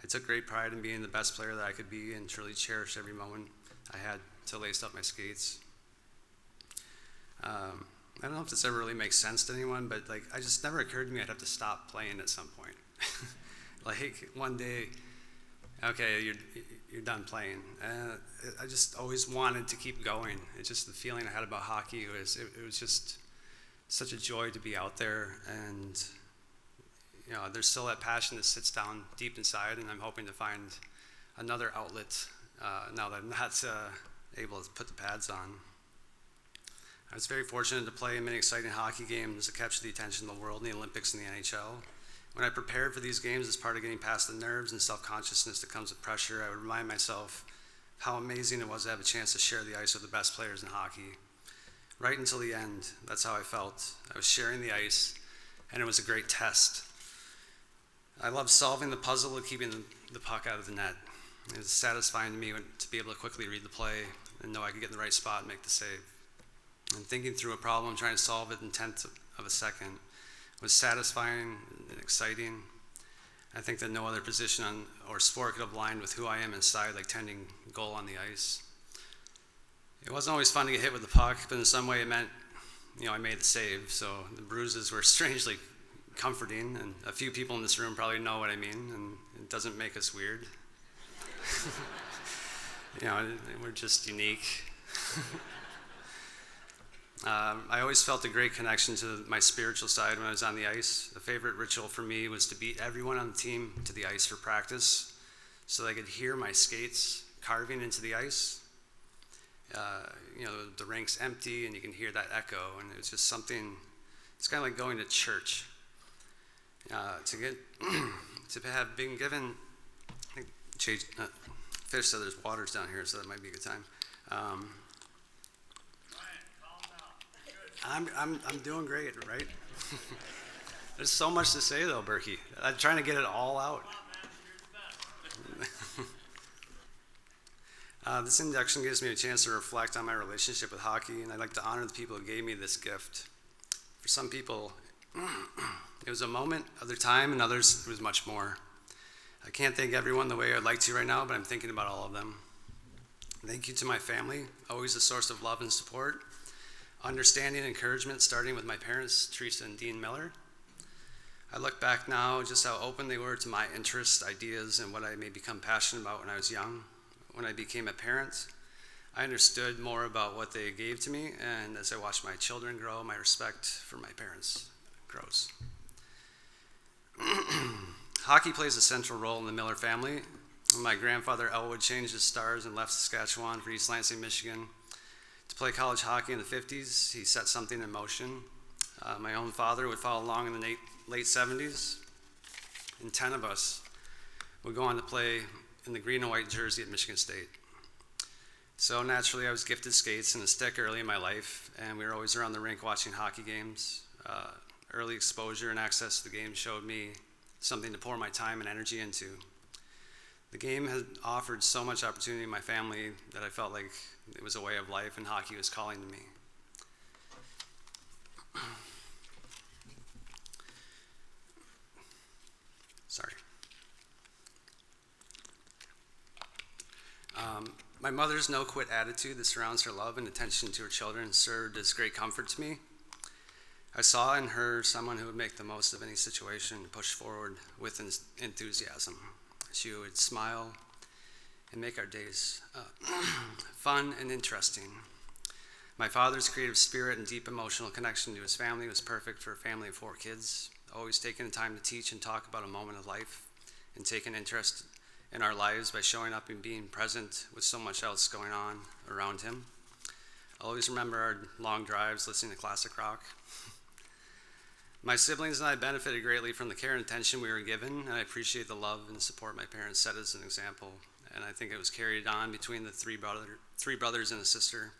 I took great pride in being the best player that I could be and truly cherished every moment I had to lace up my skates. I don't know if this ever really makes sense to anyone, but I just never occurred to me I'd have to stop playing at some point. One day, okay, you're done playing. I just always wanted to keep going. It's just the feeling I had about hockey. It was just such a joy to be out there, and there's still that passion that sits down deep inside, and I'm hoping to find another outlet now that I'm not able to put the pads on. I was very fortunate to play in many exciting hockey games that captured the attention of the world in the Olympics and the NHL. When I prepared for these games as part of getting past the nerves and self-consciousness that comes with pressure, I would remind myself how amazing it was to have a chance to share the ice with the best players in hockey. Right until the end, that's how I felt. I was sharing the ice, and it was a great test. I loved solving the puzzle of keeping the puck out of the net. It was satisfying to me to be able to quickly read the play and know I could get in the right spot and make the save. And thinking through a problem, trying to solve it in tenths of a second was satisfying and exciting. I think that no other position or sport could have aligned with who I am inside, like tending goal on the ice. It wasn't always fun to get hit with the puck, but in some way it meant, I made the save. So the bruises were strangely comforting, and a few people in this room probably know what I mean, and it doesn't make us weird. We're just unique. I always felt a great connection to my spiritual side when I was on the ice. A favorite ritual for me was to beat everyone on the team to the ice for practice so they could hear my skates carving into the ice. The rink's empty and you can hear that echo, and it was just something, it's kind of like going to church. To have been given, I think Fish said there's waters down here, so that might be a good time. I'm doing great, right? There's so much to say though, Berkey. I'm trying to get it all out. This induction gives me a chance to reflect on my relationship with hockey, and I'd like to honor the people who gave me this gift. For some people, it was a moment of their time, and others, it was much more. I can't thank everyone the way I'd like to right now, but I'm thinking about all of them. Thank you to my family, always a source of love and support. Understanding and encouragement, starting with my parents, Teresa and Dean Miller. I look back now just how open they were to my interests, ideas, and what I may become passionate about when I was young. When I became a parent, I understood more about what they gave to me, and as I watched my children grow, my respect for my parents grows. Hockey plays a central role in the Miller family. When my grandfather Elwood changed his stars and left Saskatchewan for East Lansing, Michigan to play college hockey in the 50s, he set something in motion. My own father would follow along in the late 70s, and 10 of us would go on to play in the green and white jersey at Michigan State. So naturally, I was gifted skates and a stick early in my life, and we were always around the rink watching hockey games. Early exposure and access to the game showed me something to pour my time and energy into. The game has offered so much opportunity in my family that I felt like it was a way of life, and hockey was calling to me. Sorry. My mother's no-quit attitude that surrounds her love and attention to her children served as great comfort to me. I saw in her someone who would make the most of any situation and push forward with enthusiasm. She would smile and make our days fun and interesting. My father's creative spirit and deep emotional connection to his family was perfect for a family of 4 kids, always taking the time to teach and talk about a moment of life and taking interest in our lives by showing up and being present with so much else going on around him. I'll always remember our long drives listening to classic rock. My siblings and I benefited greatly from the care and attention we were given, and I appreciate the love and support my parents set as an example, and I think it was carried on between the three brothers and a sister.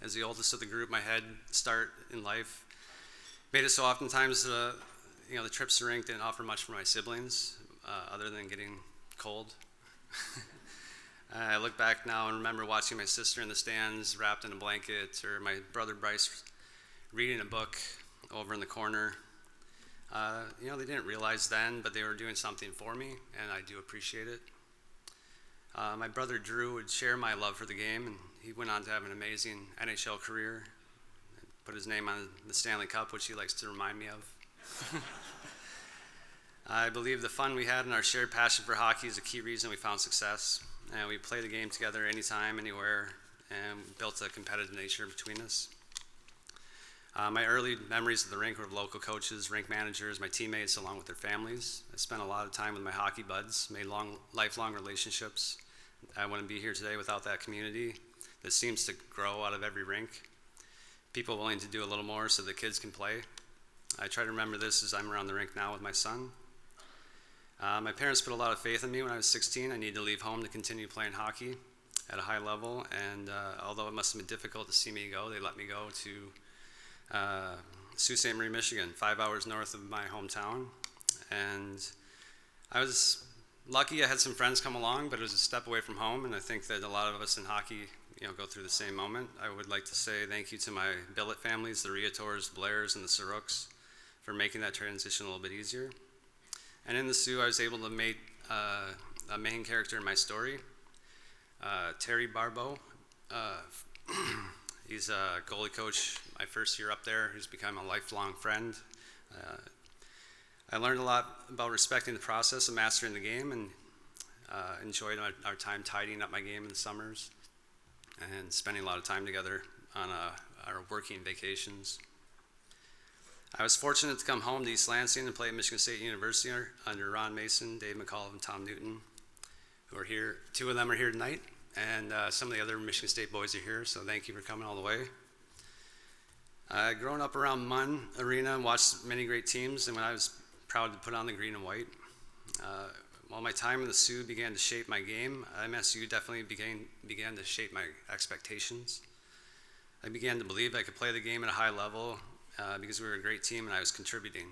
As the oldest of the group, my head start in life made it so oftentimes the trips to rink didn't offer much for my siblings, other than getting cold. I look back now and remember watching my sister in the stands wrapped in a blanket, or my brother Bryce reading a book over in the corner. They didn't realize then, but they were doing something for me, and I do appreciate it. My brother Drew would share my love for the game, and he went on to have an amazing NHL career. Put his name on the Stanley Cup, which he likes to remind me of. I believe the fun we had and our shared passion for hockey is a key reason we found success. And we play the game together anytime, anywhere, and built a competitive nature between us. My early memories of the rink were of local coaches, rink managers, my teammates, along with their families. I spent a lot of time with my hockey buds, made lifelong relationships. I wouldn't be here today without that community that seems to grow out of every rink. People willing to do a little more so the kids can play. I try to remember this as I'm around the rink now with my son. My parents put a lot of faith in me when I was 16. I needed to leave home to continue playing hockey at a high level, and although it must have been difficult to see me go, they let me go to Sault Ste. Marie, Michigan, 5 hours north of my hometown. And I was lucky I had some friends come along, but it was a step away from home, and I think that a lot of us in hockey go through the same moment. I would like to say thank you to my billet families, the Riators, Blairs, and the Saruks, for making that transition a little bit easier. And in the Sioux, I was able to meet a main character in my story, Terry Barbeau. He's a goalie coach my first year up there, who's become a lifelong friend. I learned a lot about respecting the process of mastering the game, and enjoyed our time tidying up my game in the summers and spending a lot of time together on our working vacations. I was fortunate to come home to East Lansing and play at Michigan State University under Ron Mason, Dave McCall, and Tom Newton, who are here. 2 of them are here tonight, and some of the other Michigan State boys are here, so thank you for coming all the way. Growing up around Minn Arena and watched many great teams, and when I was proud to put on the green and white. While my time in the Sioux began to shape my game, MSU definitely began to shape my expectations. I began to believe I could play the game at a high level because we were a great team and I was contributing.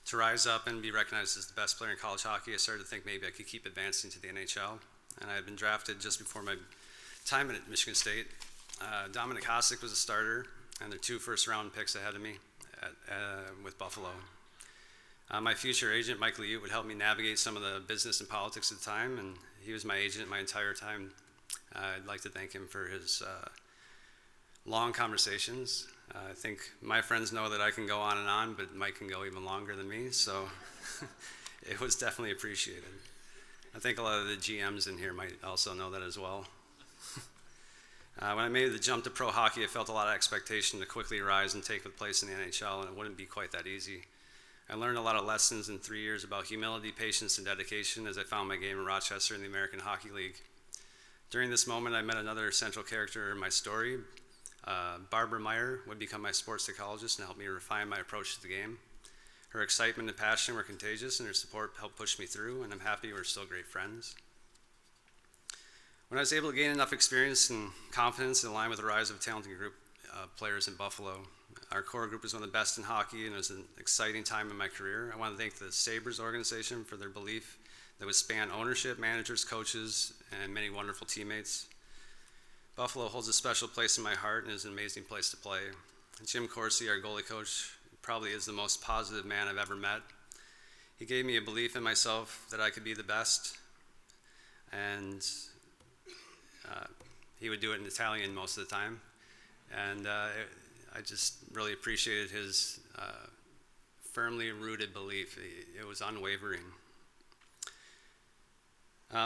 To rise up and be recognized as the best player in college hockey, I started to think maybe I could keep advancing to the NHL. And I had been drafted just before my time at Michigan State. Dominic Hasek was a starter, and there were 2 first-round picks ahead of me with Buffalo. My future agent, Mike Liut, would help me navigate some of the business and politics at the time, and he was my agent my entire time. I'd like to thank him for his long conversations. I think my friends know that I can go on and on, but Mike can go even longer than me, so it was definitely appreciated. I think a lot of the GMs in here might also know that as well. When I made the jump to pro hockey, I felt a lot of expectation to quickly rise and take the place in the NHL, and it wouldn't be quite that easy. I learned a lot of lessons in 3 years about humility, patience, and dedication as I found my game in Rochester in the American Hockey League. During this moment, I met another central character in my story. Barbara Meyer would become my sports psychologist and help me refine my approach to the game. Her excitement and passion were contagious, and her support helped push me through, and I'm happy we're still great friends. When I was able to gain enough experience and confidence in line with the rise of a talented group of players in Buffalo, our core group was one of the best in hockey, and it was an exciting time in my career. I want to thank the Sabres organization for their belief that would span ownership, managers, coaches, and many wonderful teammates. Buffalo holds a special place in my heart and is an amazing place to play. Jim Corsi, our goalie coach, probably is the most positive man I've ever met. He gave me a belief in myself that I could be the best, and he would do it in Italian most of the time. And I just really appreciated his firmly rooted belief. It was unwavering.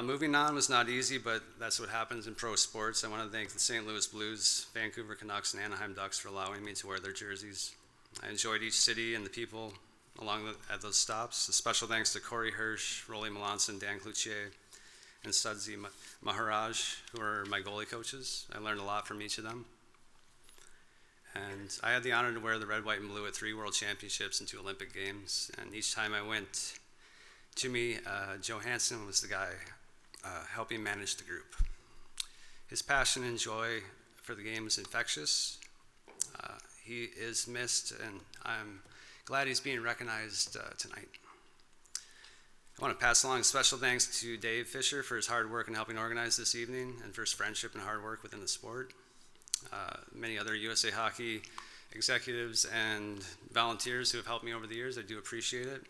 Moving on was not easy, but that's what happens in pro sports. I want to thank the St. Louis Blues, Vancouver Canucks, and Anaheim Ducks for allowing me to wear their jerseys. I enjoyed each city and the people at those stops. A special thanks to Corey Hirsch, Rolly Melanson, Dan Cloutier, and Sudzi Maharaj, who are my goalie coaches. I learned a lot from each of them. And I had the honor to wear the red, white, and blue at 3 World Championships and 2 Olympic Games. And each time I went, to me, Johannson was the guy helping manage the group. His passion and joy for the game is infectious. He is missed, and I'm glad he's being recognized tonight. I want to pass along special thanks to Dave Fisher for his hard work in helping organize this evening and for his friendship and hard work within the sport. Many other USA Hockey executives and volunteers who have helped me over the years, I do appreciate it.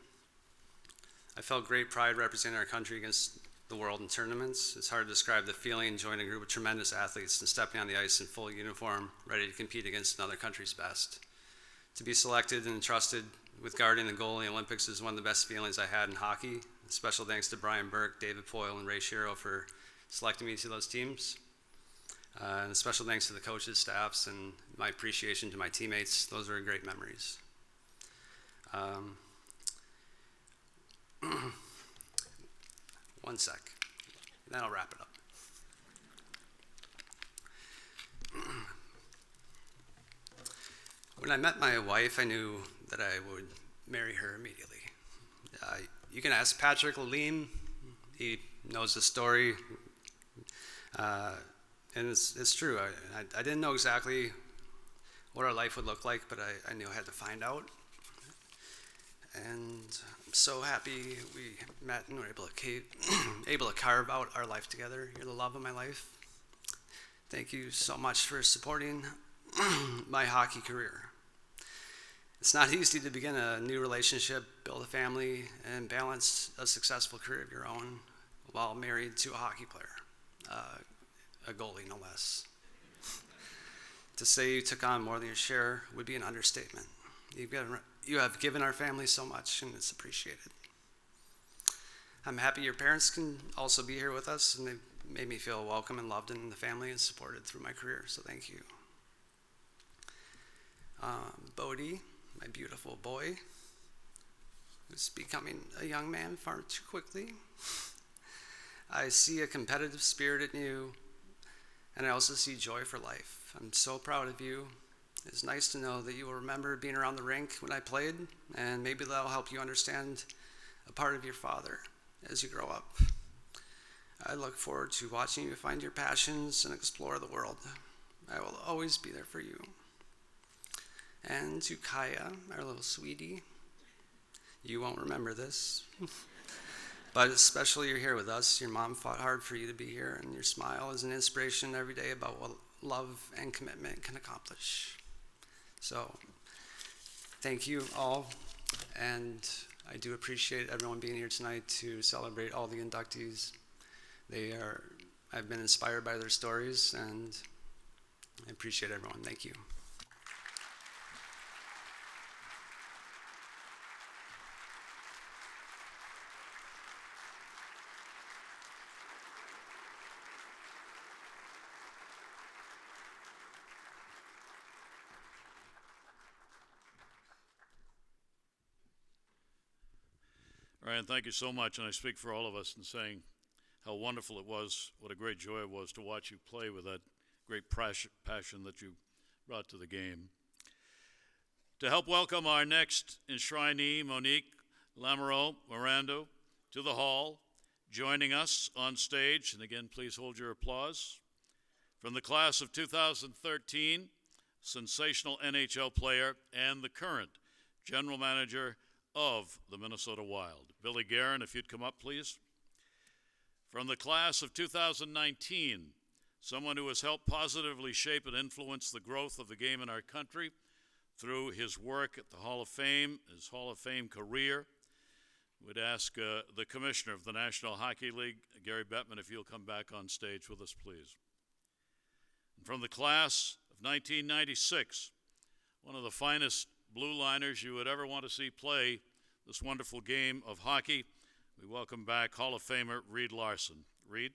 I felt great pride representing our country against the world in tournaments. It's hard to describe the feeling joining a group of tremendous athletes and stepping on the ice in full uniform, ready to compete against another country's best. To be selected and entrusted with guarding the goal in the Olympics is one of the best feelings I had in hockey. Special thanks to Brian Burke, David Poyle, and Ray Shero for selecting me to those teams. And a special thanks to the coaches, staffs, and my appreciation to my teammates. Those are great memories. One sec, then I'll wrap it up. When I met my wife, I knew that I would marry her immediately. You can ask Patrick Lalim, he knows the story. And it's true, I didn't know exactly what our life would look like, but I knew I had to find out. And I'm so happy we met and were able to carve out our life together. You're the love of my life. Thank you so much for supporting my hockey career. It's not easy to begin a new relationship, build a family, and balance a successful career of your own while married to a hockey player, a goalie no less. To say you took on more than your share would be an understatement. You have given our family so much, and it's appreciated. I'm happy your parents can also be here with us, and they've made me feel welcome and loved in the family and supported through my career, so thank you. Bodie, my beautiful boy, who's becoming a young man far too quickly. I see a competitive spirit in you, and I also see joy for life. I'm so proud of you. It's nice to know that you will remember being around the rink when I played, and maybe that'll help you understand a part of your father as you grow up. I look forward to watching you find your passions and explore the world. I will always be there for you. And to Kaya, our little sweetie, you won't remember this, but especially you're here with us. Your mom fought hard for you to be here, and your smile is an inspiration every day about what love and commitment can accomplish. So, thank you all, and I do appreciate everyone being here tonight to celebrate all the inductees. I've been inspired by their stories, and I appreciate everyone. Thank you. Ryan, thank you so much, and I speak for all of us in saying how wonderful it was, what a great joy it was to watch you play with that great passion that you brought to the game. To help welcome our next enshrinee, Monique Lamoureux-Morando, to the hall, joining us on stage, and again, please hold your applause, from the class of 2013, sensational NHL player and the current general manager of the Minnesota Wild. Billy Guerin, if you'd come up, please. From the class of 2019, someone who has helped positively shape and influence the growth of the game in our country through his work at the Hall of Fame, his Hall of Fame career. We'd ask the Commissioner of the National Hockey League, Gary Bettman, if you'll come back on stage with us, please. And from the class of 1996, one of the finest blue liners you would ever want to see play this wonderful game of hockey, we welcome back Hall of Famer Reed Larson. Reed.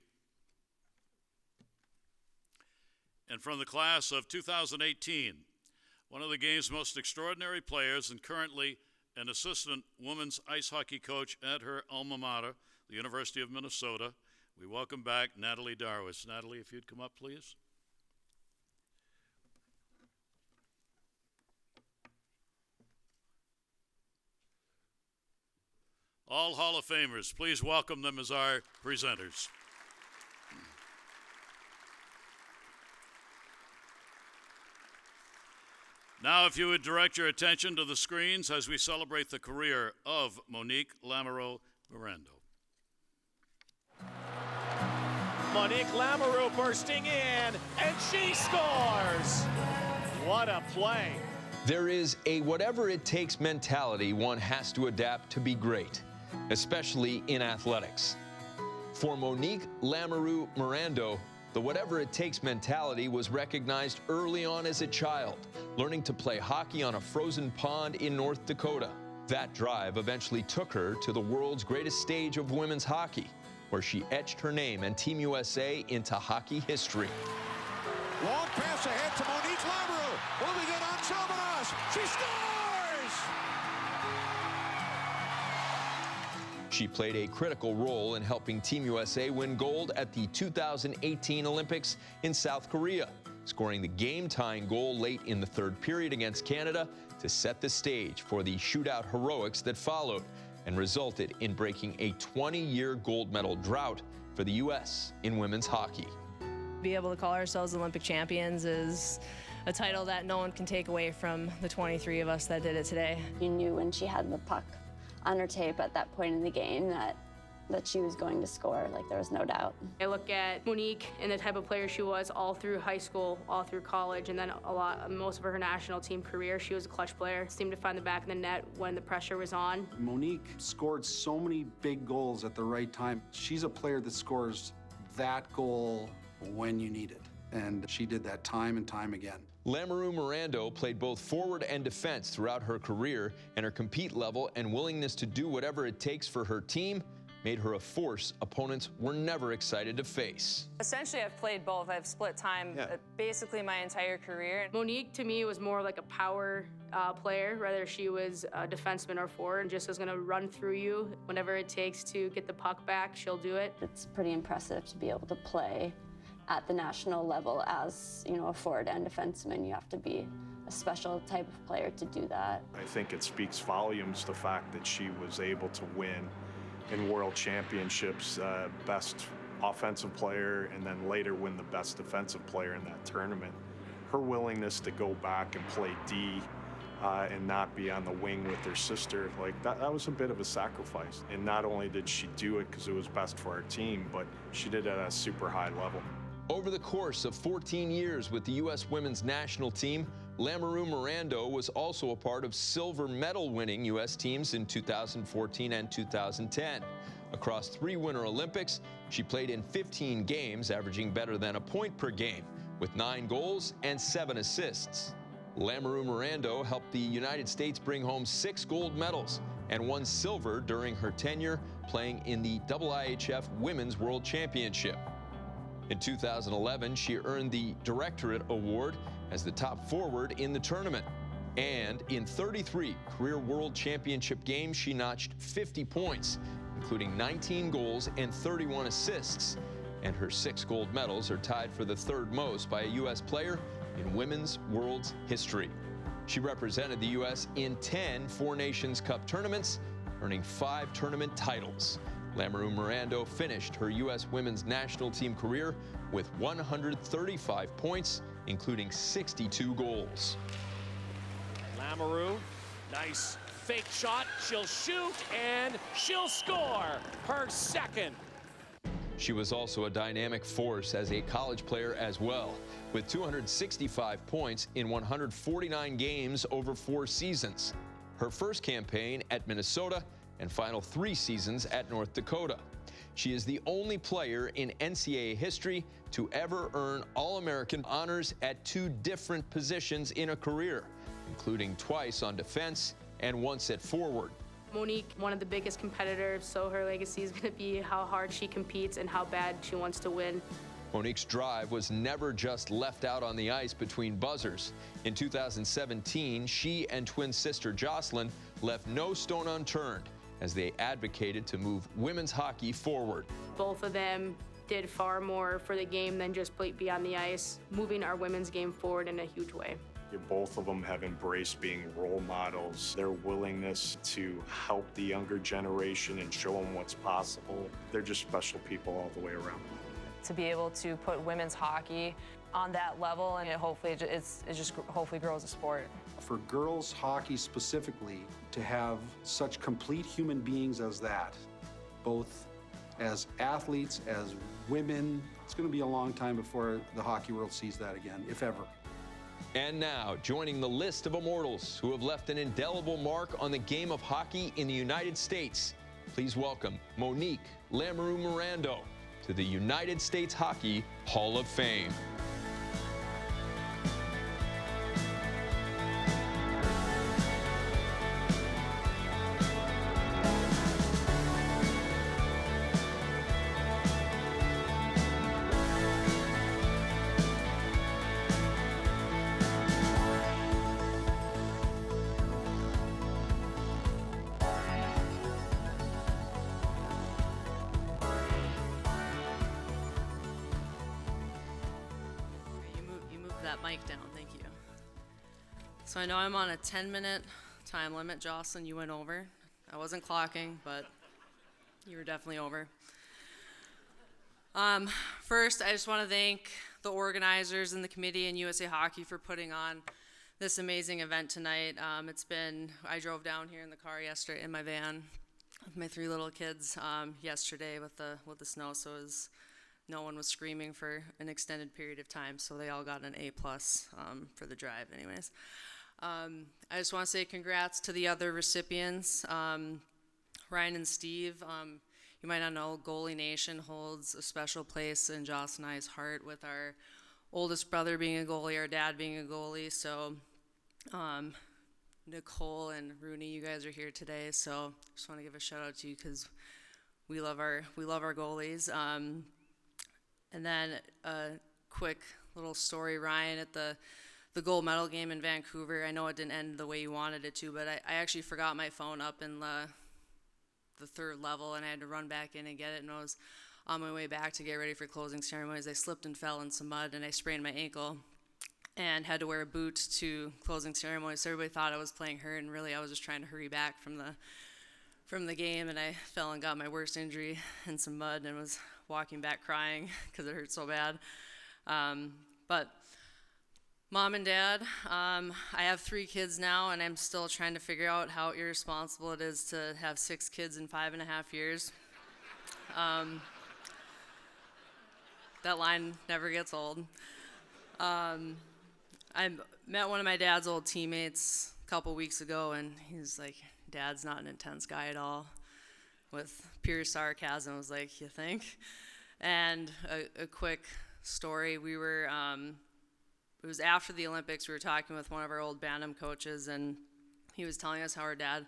And from the class of 2018, one of the game's most extraordinary players and currently an assistant women's ice hockey coach at her alma mater, the University of Minnesota, we welcome back Natalie Darwis. Natalie, if you'd come up, please. All Hall of Famers, please welcome them as our presenters. Now, if you would direct your attention to the screens as we celebrate the career of Monique Lamoureux-Morando. Monique Lamoureux bursting in, and she scores! What a play! There is a whatever-it-takes mentality one has to adapt to be great, especially in athletics. For Monique Lamoureux-Morando, the whatever-it-takes mentality was recognized early on as a child, learning to play hockey on a frozen pond in North Dakota. That drive eventually took her to the world's greatest stage of women's hockey, where she etched her name and Team USA into hockey history. Long pass ahead to Monique Lamoureux. Moving it on Salvanas. She scores! She played a critical role in helping Team USA win gold at the 2018 Olympics in South Korea, scoring the game-tying goal late in the third period against Canada to set the stage for the shootout heroics that followed and resulted in breaking a 20-year gold medal drought for the U.S. in women's hockey. Be able to call ourselves Olympic champions is a title that no one can take away from the 23 of us that did it today. You knew when she had the puck on her tape at that point in the game that she was going to score, like there was no doubt. I look at Monique and the type of player she was all through high school, all through college, and then most of her national team career, she was a clutch player. Seemed to find the back of the net when the pressure was on. Monique scored so many big goals at the right time. She's a player that scores that goal when you need it, and she did that time and time again. Lamoureux-Morando played both forward and defense throughout her career, and her compete level and willingness to do whatever it takes for her team made her a force opponents were never excited to face. Essentially, I've played both. I've split time basically my entire career. Monique, to me, was more like a power player, whether she was a defenseman or forward, and just is going to run through you. Whenever it takes to get the puck back, she'll do it. It's pretty impressive to be able to play at the national level as, you know, a forward and defenseman. You have to be a special type of player to do that. I think it speaks volumes, the fact that she was able to win in world championships, best offensive player, and then later win the best defensive player in that tournament. Her willingness to go back and play D and not be on the wing with her sister, like that was a bit of a sacrifice. And not only did she do it because it was best for our team, but she did it at a super high level. Over the course of 14 years with the U.S. women's national team, Lamoureux-Morando was also a part of silver medal-winning U.S. teams in 2014 and 2010. Across 3 Winter Olympics, she played in 15 games, averaging better than a point per game, with 9 goals and 7 assists. Lamoureux-Morando helped the United States bring home 6 gold medals and 1 silver during her tenure playing in the IIHF Women's World Championship. In 2011, she earned the Directorate Award as the top forward in the tournament. And in 33 career World Championship games, she notched 50 points, including 19 goals and 31 assists. And her 6 gold medals are tied for the 3rd most by a U.S. player in women's world's history. She represented the U.S. in 10 Four Nations Cup tournaments, earning 5 tournament titles. Lamoureux-Morando finished her U.S. women's national team career with 135 points, including 62 goals. Lamoureux, nice fake shot. She'll shoot and she'll score her 2nd. She was also a dynamic force as a college player as well, with 265 points in 149 games over 4 seasons. Her first campaign at Minnesota and final 3 seasons at North Dakota. She is the only player in NCAA history to ever earn All-American honors at 2 different positions in a career, including twice on defense and once at forward. Monique, one of the biggest competitors, so her legacy is going to be how hard she competes and how bad she wants to win. Monique's drive was never just left out on the ice between buzzers. In 2017, she and twin sister Jocelyne left no stone unturned as they advocated to move women's hockey forward. Both of them did far more for the game than just be on the ice, moving our women's game forward in a huge way. Both of them have embraced being role models. Their willingness to help the younger generation and show them what's possible. They're just special people all the way around. To be able to put women's hockey on that level, and it just hopefully grows the sport. For girls hockey specifically, to have such complete human beings as that, both as athletes, as women, it's going to be a long time before the hockey world sees that again, if ever. And now, joining the list of immortals who have left an indelible mark on the game of hockey in the United States, please welcome Monique Lamoureux-Morando to the United States Hockey Hall of Fame. That mic down, thank you. So I know I'm on a 10-minute time limit. Jocelyne, you went over. I wasn't clocking, but you were definitely over. First, I just want to thank the organizers and the committee and USA Hockey for putting on this amazing event tonight. I drove down here in the car yesterday in my van with my 3 little kids yesterday with the snow, so no one was screaming for an extended period of time, so they all got an A+ for the drive anyways. I just want to say congrats to the other recipients. Ryan and Steve, you might not know, Goalie Nation holds a special place in Joss and I's heart, with our oldest brother being a goalie, our dad being a goalie, so Nicole and Rooney, you guys are here today, so just want to give a shout out to you because we love our goalies. And then a quick little story, Ryan, at the gold medal game in Vancouver. I know it didn't end the way you wanted it to, but I actually forgot my phone up in the third level, and I had to run back in and get it. And I was on my way back to get ready for closing ceremonies. I slipped and fell in some mud, and I sprained my ankle and had to wear a boot to closing ceremonies. So everybody thought I was playing hurt, and really I was just trying to hurry back from the game, and I fell and got my worst injury in some mud and was walking back crying because it hurt so bad. But Mom and Dad, I have 3 kids now, and I'm still trying to figure out how irresponsible it is to have 6 kids in 5.5 years. That line never gets old. I met one of my dad's old teammates a couple weeks ago, and he's like, Dad's not an intense guy at all, with pure sarcasm. I was like, you think? And a quick story, we were, it was after the Olympics, we were talking with one of our old Bantam coaches, and he was telling us how our dad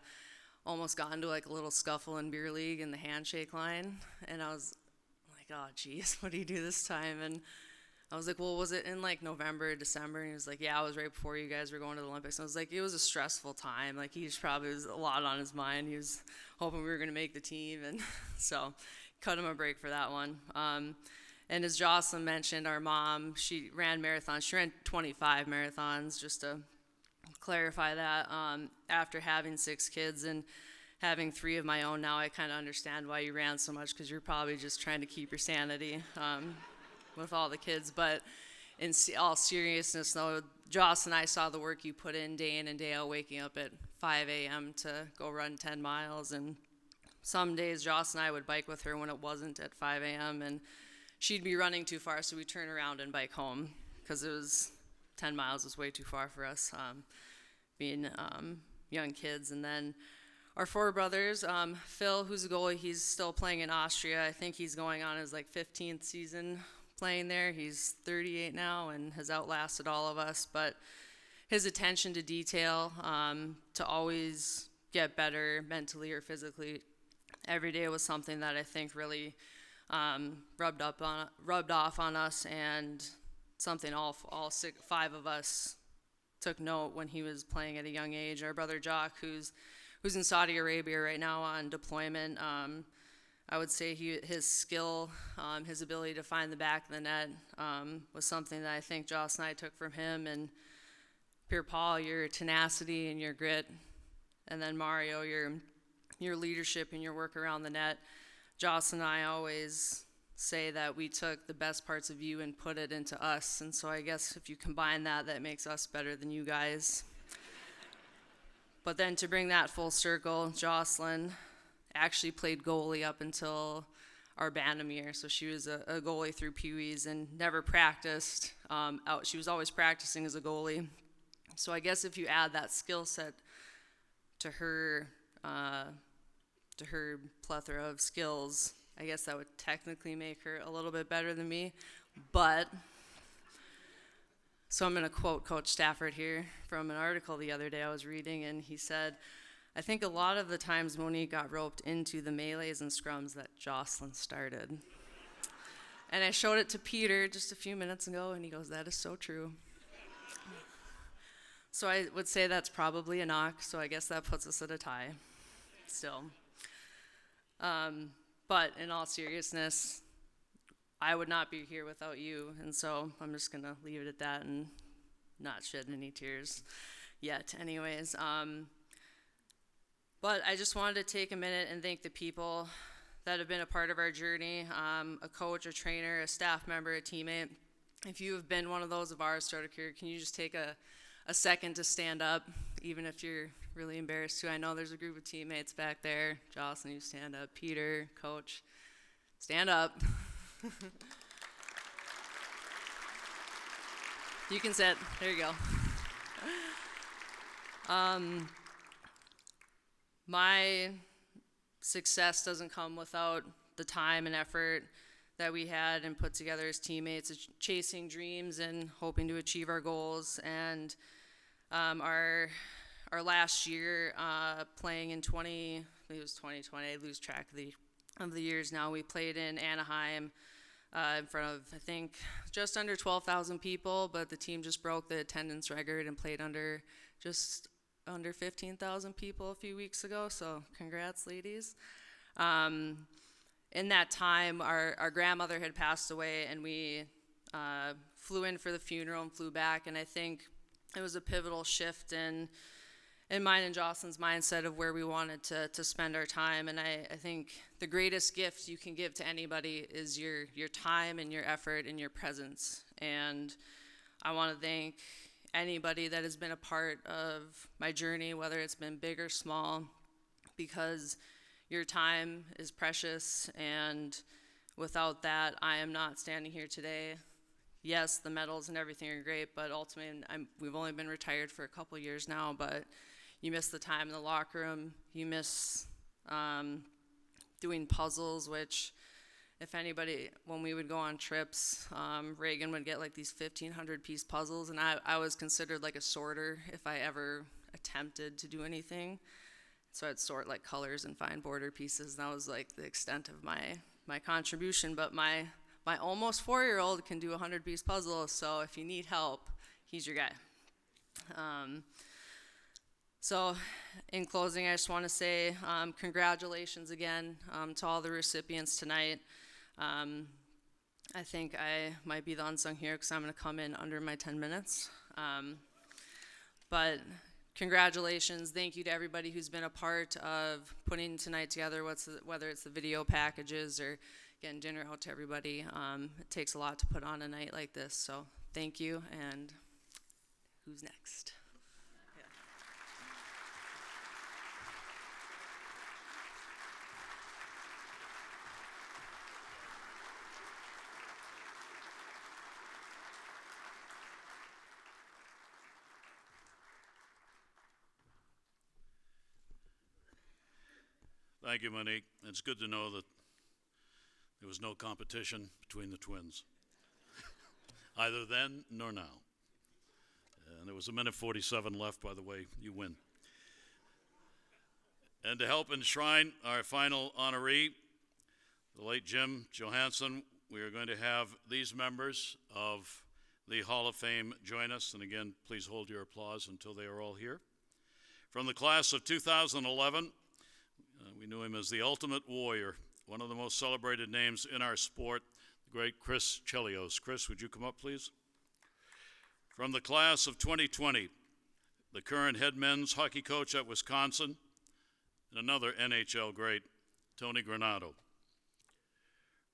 almost got into like a little scuffle in beer league in the handshake line. And I was like, oh geez, what do you do this time? And I was like, well, was it in like November, December? And he was like, yeah, it was right before you guys were going to the Olympics. And I was like, it was a stressful time. Like he probably was a lot on his mind. He was hoping we were going to make the team. And so cut him a break for that one. And as Jocelyne mentioned, our mom, she ran marathons. She ran 25 marathons, just to clarify that. After having 6 kids and having 3 of my own now, I kind of understand why you ran so much, because you're probably just trying to keep your sanity with all the kids. But in all seriousness, though, Joss and I saw the work you put in day and day out, waking up at 5 a.m. to go run 10 miles. And some days, Joss and I would bike with her when it wasn't at 5 a.m., and she'd be running too far, so we'd turn around and bike home, because it was 10 miles was way too far for us, being young kids. And then our 4 brothers, Phil, who's a goalie, he's still playing in Austria. I think he's going on his 15th season playing there. He's 38 now and has outlasted all of us. But his attention to detail, to always get better mentally or physically every day, was something that I think really rubbed off on us, and something all 5 of us took note when he was playing at a young age. Our brother Jock, who's in Saudi Arabia right now on deployment, I would say his skill, his ability to find the back of the net was something that I think Joss and I took from him. And Pierre Paul, your tenacity and your grit, and then Mario, your leadership and your work around the net. Joss and I always say that we took the best parts of you and put it into us. And so I guess if you combine that, that makes us better than you guys. But then to bring that full circle, Jocelyne actually played goalie up until our Bantam year. So she was a goalie through Pee Wees and never practiced out. She was always practicing as a goalie. So I guess if you add that skill set to her plethora of skills, I guess that would technically make her a little bit better than me. But, so I'm going to quote Coach Stafford here from an article the other day I was reading, and he said, I think a lot of the times Monique got roped into the melees and scrums that Jocelyne started. And I showed it to Peter just a few minutes ago, and he goes, that is so true. So I would say that's probably a knock, so I guess that puts us at a tie still. But in all seriousness, I would not be here without you, and so I'm just going to leave it at that and not shed any tears yet anyways. But I just wanted to take a minute and thank the people that have been a part of our journey, a coach, a trainer, a staff member, a teammate. If you have been one of those of ours throughout a career, can you just take a second to stand up, even if you're really embarrassed to? I know there's a group of teammates back there. Jocelyne, you stand up. Peter, coach, stand up. You can sit. There you go. My success doesn't come without the time and effort that we had and put together as teammates, chasing dreams and hoping to achieve our goals. And our last year playing in 2020, I lose track of the of the years now. We played in Anaheim in front of, I think, just under 12,000 people, but the team just broke the attendance record and played just under 15,000 people a few weeks ago, so congrats, ladies. In that time, our grandmother had passed away, and we flew in for the funeral and flew back, and I think it was a pivotal shift in mine and Jocelyne's mindset of where we wanted to spend our time. And I think the greatest gift you can give to anybody is your time and your effort and your presence. And I want to thank anybody that has been a part of my journey, whether it's been big or small, because your time is precious, and without that, I am not standing here today. Yes, the medals and everything are great, but ultimately, we've only been retired for a couple years now, but you miss the time in the locker room. You miss doing puzzles, which if anybody, when we would go on trips, Reagan would get like these 1,500-piece puzzles, and I was considered like a sorter if I ever attempted to do anything. So I'd sort like colors and find border pieces, and that was like the extent of my contribution. But my almost 4-year-old can do a 100-piece puzzle, so if you need help, he's your guy. So in closing, I just want to say congratulations again to all the recipients tonight. I think I might be the unsung hero because I'm going to come in under my 10 minutes. But congratulations. Thank you to everybody who's been a part of putting tonight together, whether it's the video packages or getting dinner out to everybody. It takes a lot to put on a night like this, so thank you. And who's next? Thank you, Monique. It's good to know that there was no competition between the twins, either then nor now. And there was 1:47 left, by the way. You win. And to help enshrine our final honoree, the late Jim Johannson, we are going to have these members of the Hall of Fame join us. And again, please hold your applause until they are all here. From the class of 2011, we knew him as the Ultimate Warrior, one of the most celebrated names in our sport, the great Chris Chelios. Chris, would you come up, please? From the class of 2020, the current head men's hockey coach at Wisconsin, and another NHL great, Tony Granato.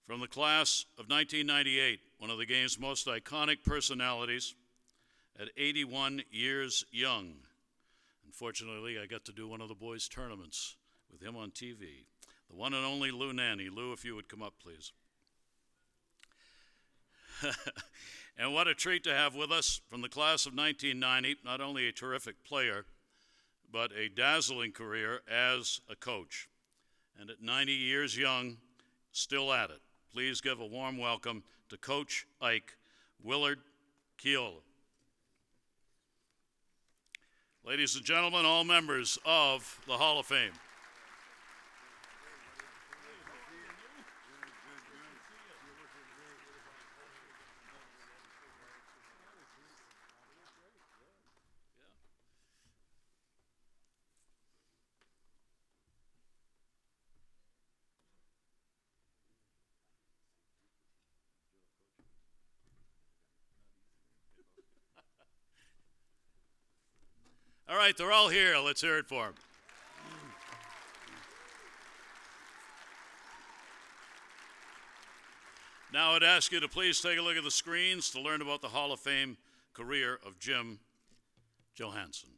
From the class of 1998, one of the game's most iconic personalities, at 81 years young. Unfortunately, I got to do one of the boys' tournaments with him on TV. The one and only Lou Nanne. Lou, if you would come up, please. And what a treat to have with us from the class of 1990, not only a terrific player, but a dazzling career as a coach. And at 90 years young, still at it. Please give a warm welcome to Coach Ike Willard Keola. Ladies and gentlemen, all members of the Hall of Fame. All right, they're all here. Let's hear it for them. Now I'd ask you to please take a look at the screens to learn about the Hall of Fame career of Jim Johannson.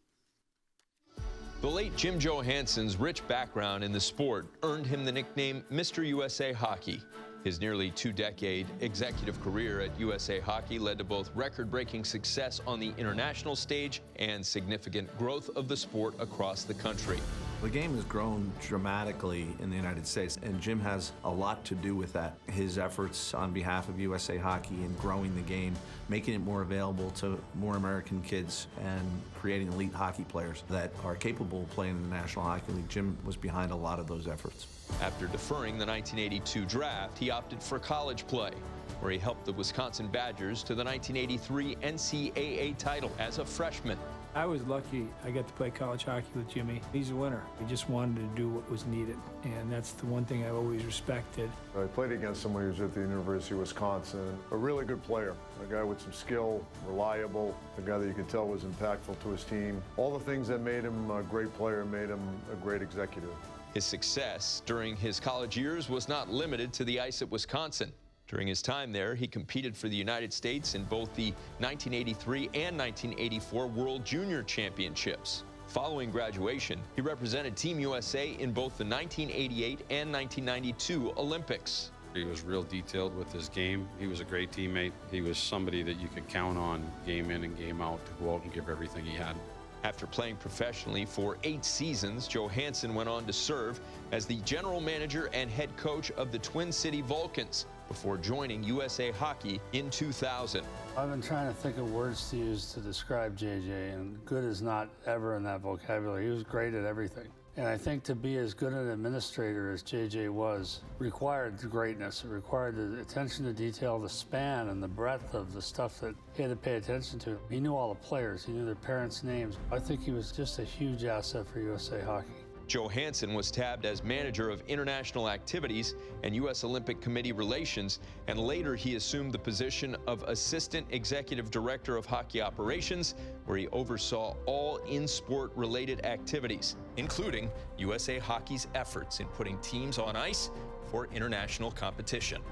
The late Jim Johansson's rich background in the sport earned him the nickname Mr. USA Hockey. His nearly 2-decade executive career at USA Hockey led to both record-breaking success on the international stage and significant growth of the sport across the country. The game has grown dramatically in the United States, and Jim has a lot to do with that. His efforts on behalf of USA Hockey in growing the game, making it more available to more American kids, and creating elite hockey players that are capable of playing in the National Hockey League. Jim was behind a lot of those efforts. After deferring the 1982 draft, he opted for college play, where he helped the Wisconsin Badgers to the 1983 NCAA title as a freshman. I was lucky I got to play college hockey with Jimmy. He's a winner. He just wanted to do what was needed, and that's the one thing I've always respected. I played against someone who was at the University of Wisconsin, a really good player, a guy with some skill, reliable, a guy that you could tell was impactful to his team. All the things that made him a great player made him a great executive. His success during his college years was not limited to the ice at Wisconsin. During his time there, he competed for the United States in both the 1983 and 1984 World Junior Championships. Following graduation, he represented Team USA in both the 1988 and 1992 Olympics. He was real detailed with his game. He was a great teammate. He was somebody that you could count on game in and game out to go out and give everything he had. After playing professionally for 8 seasons, Johannson went on to serve as the general manager and head coach of the Twin City Vulcans before joining USA Hockey in 2000. I've been trying to think of words to use to describe JJ, and good is not ever in that vocabulary. He was great at everything. And I think to be as good an administrator as JJ was required the greatness. It required the attention to detail, the span and the breadth of the stuff that he had to pay attention to. He knew all the players. He knew their parents' names. I think he was just a huge asset for USA Hockey. Johannson was tabbed as manager of international activities and U.S. Olympic Committee relations, and later he assumed the position of assistant executive director of hockey operations, where he oversaw all in-sport related activities, including USA Hockey's efforts in putting teams on ice for international competition.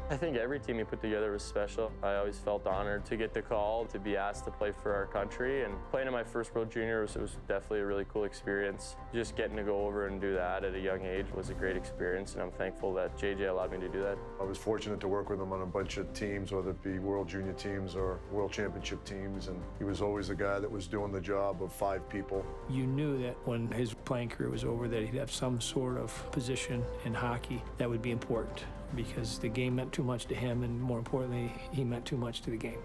I think every team he put together was special. I always felt honored to get the call, to be asked to play for our country. And playing in my first World Juniors, it was definitely a really cool experience. Just getting to go over and do that at a young age was a great experience, and I'm thankful that JJ allowed me to do that. I was fortunate to work with him on a bunch of teams, whether it be World Junior teams or World Championship teams, and he was always the guy that was doing the job of 5 people. You knew that when his playing career was over that he'd have some sort of position in hockey that would be important, because the game meant too much to him, and more importantly, he meant too much to the game.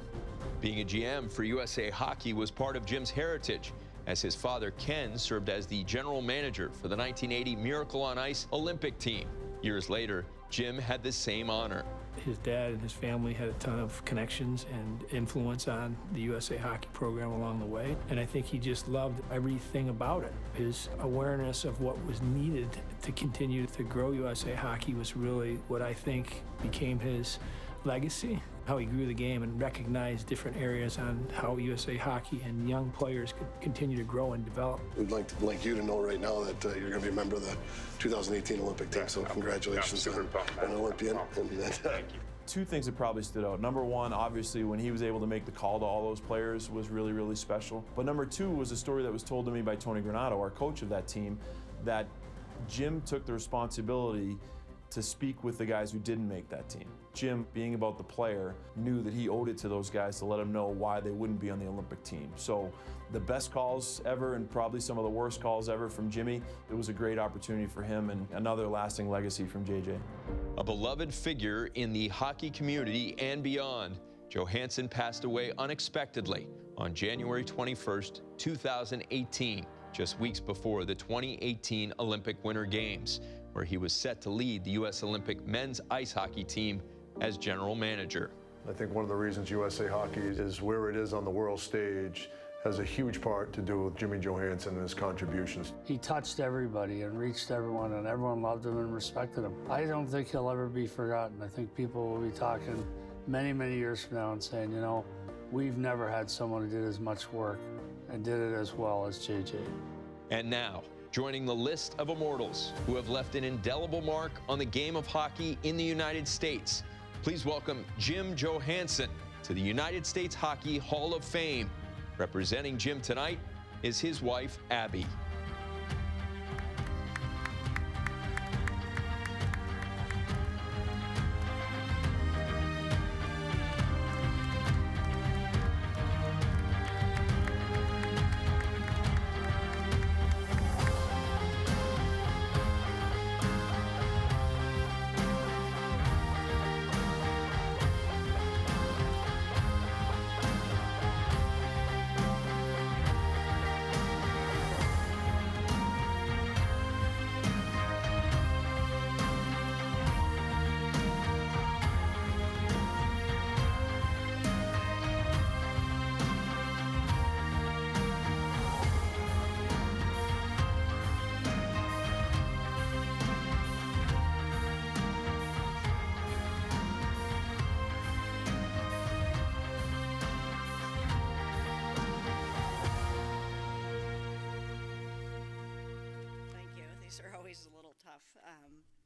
Being a GM for USA Hockey was part of Jim's heritage, as his father, Ken, served as the general manager for the 1980 Miracle on Ice Olympic team. Years later, Jim had the same honor. His dad and his family had a ton of connections and influence on the USA Hockey program along the way, and I think he just loved everything about it. His awareness of what was needed to continue to grow USA Hockey was really what I think became his legacy, how he grew the game and recognized different areas on how USA Hockey and young players could continue to grow and develop. We'd like you to know right now that you're going to be a member of the 2018 Olympic team, so congratulations on an Olympian. Thank you. 2 things that probably stood out. Number 1, obviously, when he was able to make the call to all those players was really, really special. But number 2 was a story that was told to me by Tony Granato, our coach of that team, that Jim took the responsibility to speak with the guys who didn't make that team. Jim, being about the player, knew that he owed it to those guys to let them know why they wouldn't be on the Olympic team. So the best calls ever and probably some of the worst calls ever from Jimmy, it was a great opportunity for him and another lasting legacy from JJ. A beloved figure in the hockey community and beyond, Johannson passed away unexpectedly on January 21st, 2018, just weeks before the 2018 Olympic Winter Games, where he was set to lead the U.S. Olympic men's ice hockey team as general manager. I think one of the reasons USA Hockey is where it is on the world stage has a huge part to do with Jimmy Johannson and his contributions. He touched everybody and reached everyone, and everyone loved him and respected him. I don't think he'll ever be forgotten. I think people will be talking many, many years from now and saying, you know, we've never had someone who did as much work and did it as well as JJ. And now, joining the list of immortals who have left an indelible mark on the game of hockey in the United States, please welcome Jim Johannson to the United States Hockey Hall of Fame. Representing Jim tonight is his wife, Abby.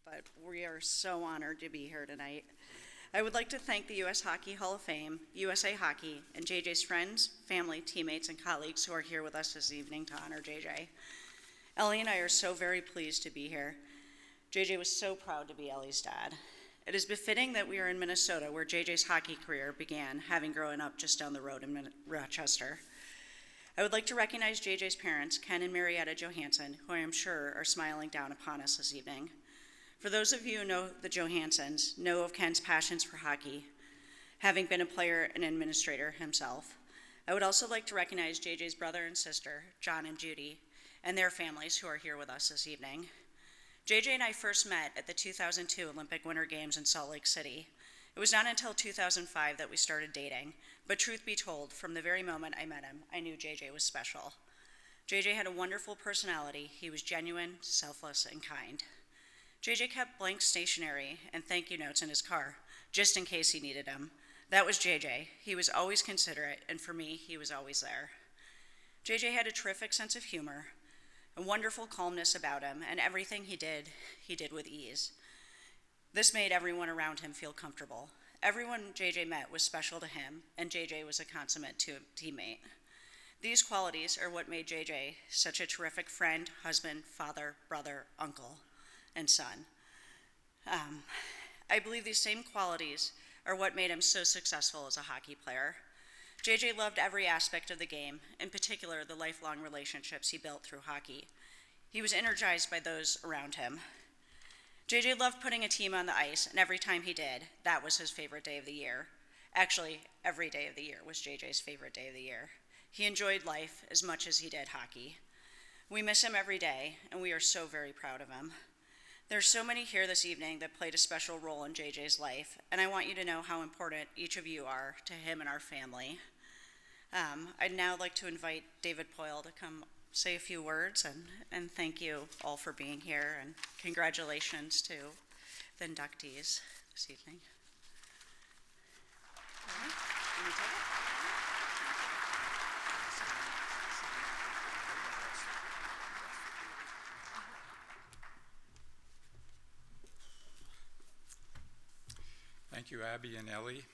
but we are so honored to be here tonight. I would like to thank the U.S. Hockey Hall of Fame, USA Hockey, and JJ's friends, family, teammates, and colleagues who are here with us this evening to honor JJ. Ellie and I are so very pleased to be here. JJ was so proud to be Ellie's dad. It is befitting that we are in Minnesota, where JJ's hockey career began, having grown up just down the road in Rochester. I would like to recognize JJ's parents, Ken and Marietta Johannson, who I am sure are smiling down upon us this evening. For those of you who know the Johanssons, know of Ken's passions for hockey, having been a player and administrator himself. I would also like to recognize JJ's brother and sister, John and Judy, and their families who are here with us this evening. JJ and I first met at the 2002 Olympic Winter Games in Salt Lake City. It was not until 2005 that we started dating, but truth be told, from the very moment I met him, I knew JJ was special. JJ had a wonderful personality. He was genuine, selfless, and kind. JJ kept blank stationery and thank you notes in his car, just in case he needed them. That was JJ. He was always considerate, and for me, he was always there. JJ had a terrific sense of humor, a wonderful calmness about him, and everything he did with ease. This made everyone around him feel comfortable. Everyone JJ met was special to him, and JJ was a consummate teammate. These qualities are what made JJ such a terrific friend, husband, father, brother, uncle, and son. I believe these same qualities are what made him so successful as a hockey player. JJ loved every aspect of the game, in particular the lifelong relationships he built through hockey. He was energized by those around him. JJ loved putting a team on the ice, and every time he did, that was his favorite day of the year. Actually, every day of the year was JJ's favorite day of the year. He enjoyed life as much as he did hockey. We miss him every day, and we are so very proud of him. There are so many here this evening that played a special role in JJ's life, and I want you to know how important each of you are to him and our family. I'd now like to invite David Poyle to come say a few words, and thank you all for being here, and congratulations to the inductees this evening. All right, can you take it? Thank you, Abby and Ellie.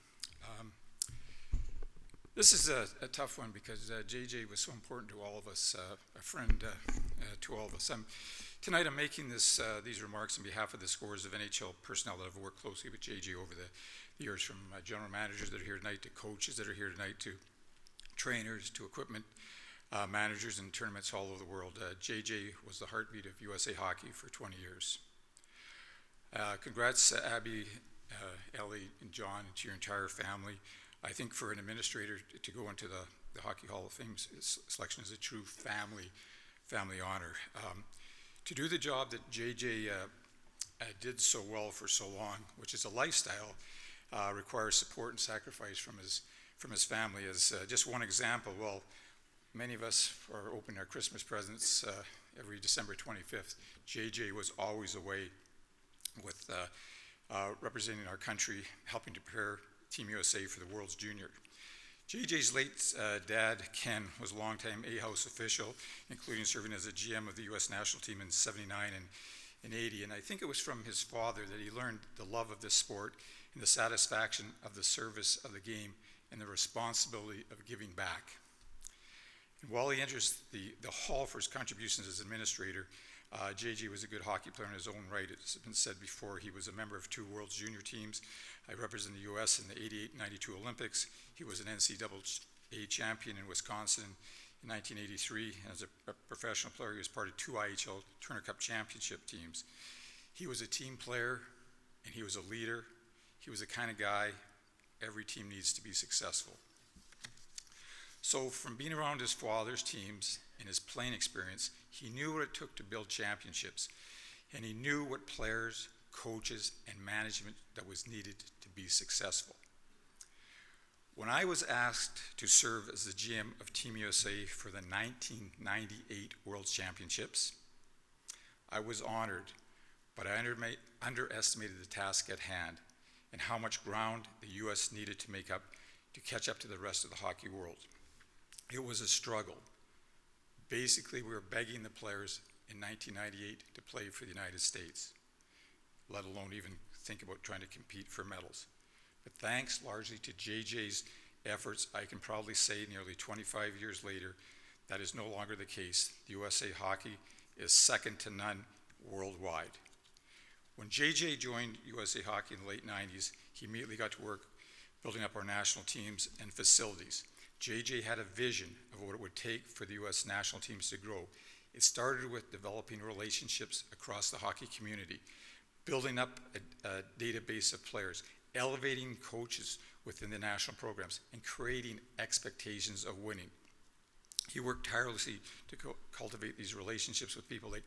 This is a tough one because JJ was so important to all of us, a friend to all of us. Tonight I'm making these remarks on behalf of the scores of NHL personnel that have worked closely with JJ over the years, from general managers that are here tonight to coaches that are here tonight to trainers to equipment managers in tournaments all over the world. JJ was the heartbeat of USA Hockey for 20 years. Congrats, Abby, Ellie, and John, and to your entire family. I think for an administrator to go into the Hockey Hall of Fame selection is a true family honor. To do the job that JJ did so well for so long, which is a lifestyle, requires support and sacrifice from his family. As just one example, well, many of us are opening our Christmas presents every December 25th. JJ was always away with representing our country, helping to prepare Team USA for the World's Junior. JJ's late dad, Ken, was a longtime A-House official, including serving as a GM of the U.S. national team in '79 and '80. And I think it was from his father that he learned the love of this sport and the satisfaction of the service of the game and the responsibility of giving back. And while he enters the hall for his contributions as administrator, JJ was a good hockey player in his own right. It's been said before, he was a member of 2 World Junior teams. I represented the U.S. in the '88-92 Olympics. He was an NCAA champion in Wisconsin in 1983. And as a professional player, he was part of 2 IHL Turner Cup championship teams. He was a team player, and he was a leader. He was the kind of guy every team needs to be successful. So from being around his father's teams and his playing experience, he knew what it took to build championships, and he knew what players, coaches, and management that was needed to be successful. When I was asked to serve as the GM of Team USA for the 1998 World Championships, I was honored, but I underestimated the task at hand and how much ground the U.S. needed to catch up to the rest of the hockey world. It was a struggle. Basically, we were begging the players in 1998 to play for the United States. let alone even think about trying to compete for medals. But thanks largely to JJ's efforts, I can proudly say nearly 25 years later, that is no longer the case. The USA Hockey is second to none worldwide. When JJ joined USA Hockey in the late 90s, he immediately got to work building up our national teams and facilities. JJ had a vision of what it would take for the US national teams to grow. It started with developing relationships across the hockey community, building up a database of players, elevating coaches within the national programs, and creating expectations of winning. He worked tirelessly to cultivate these relationships with people like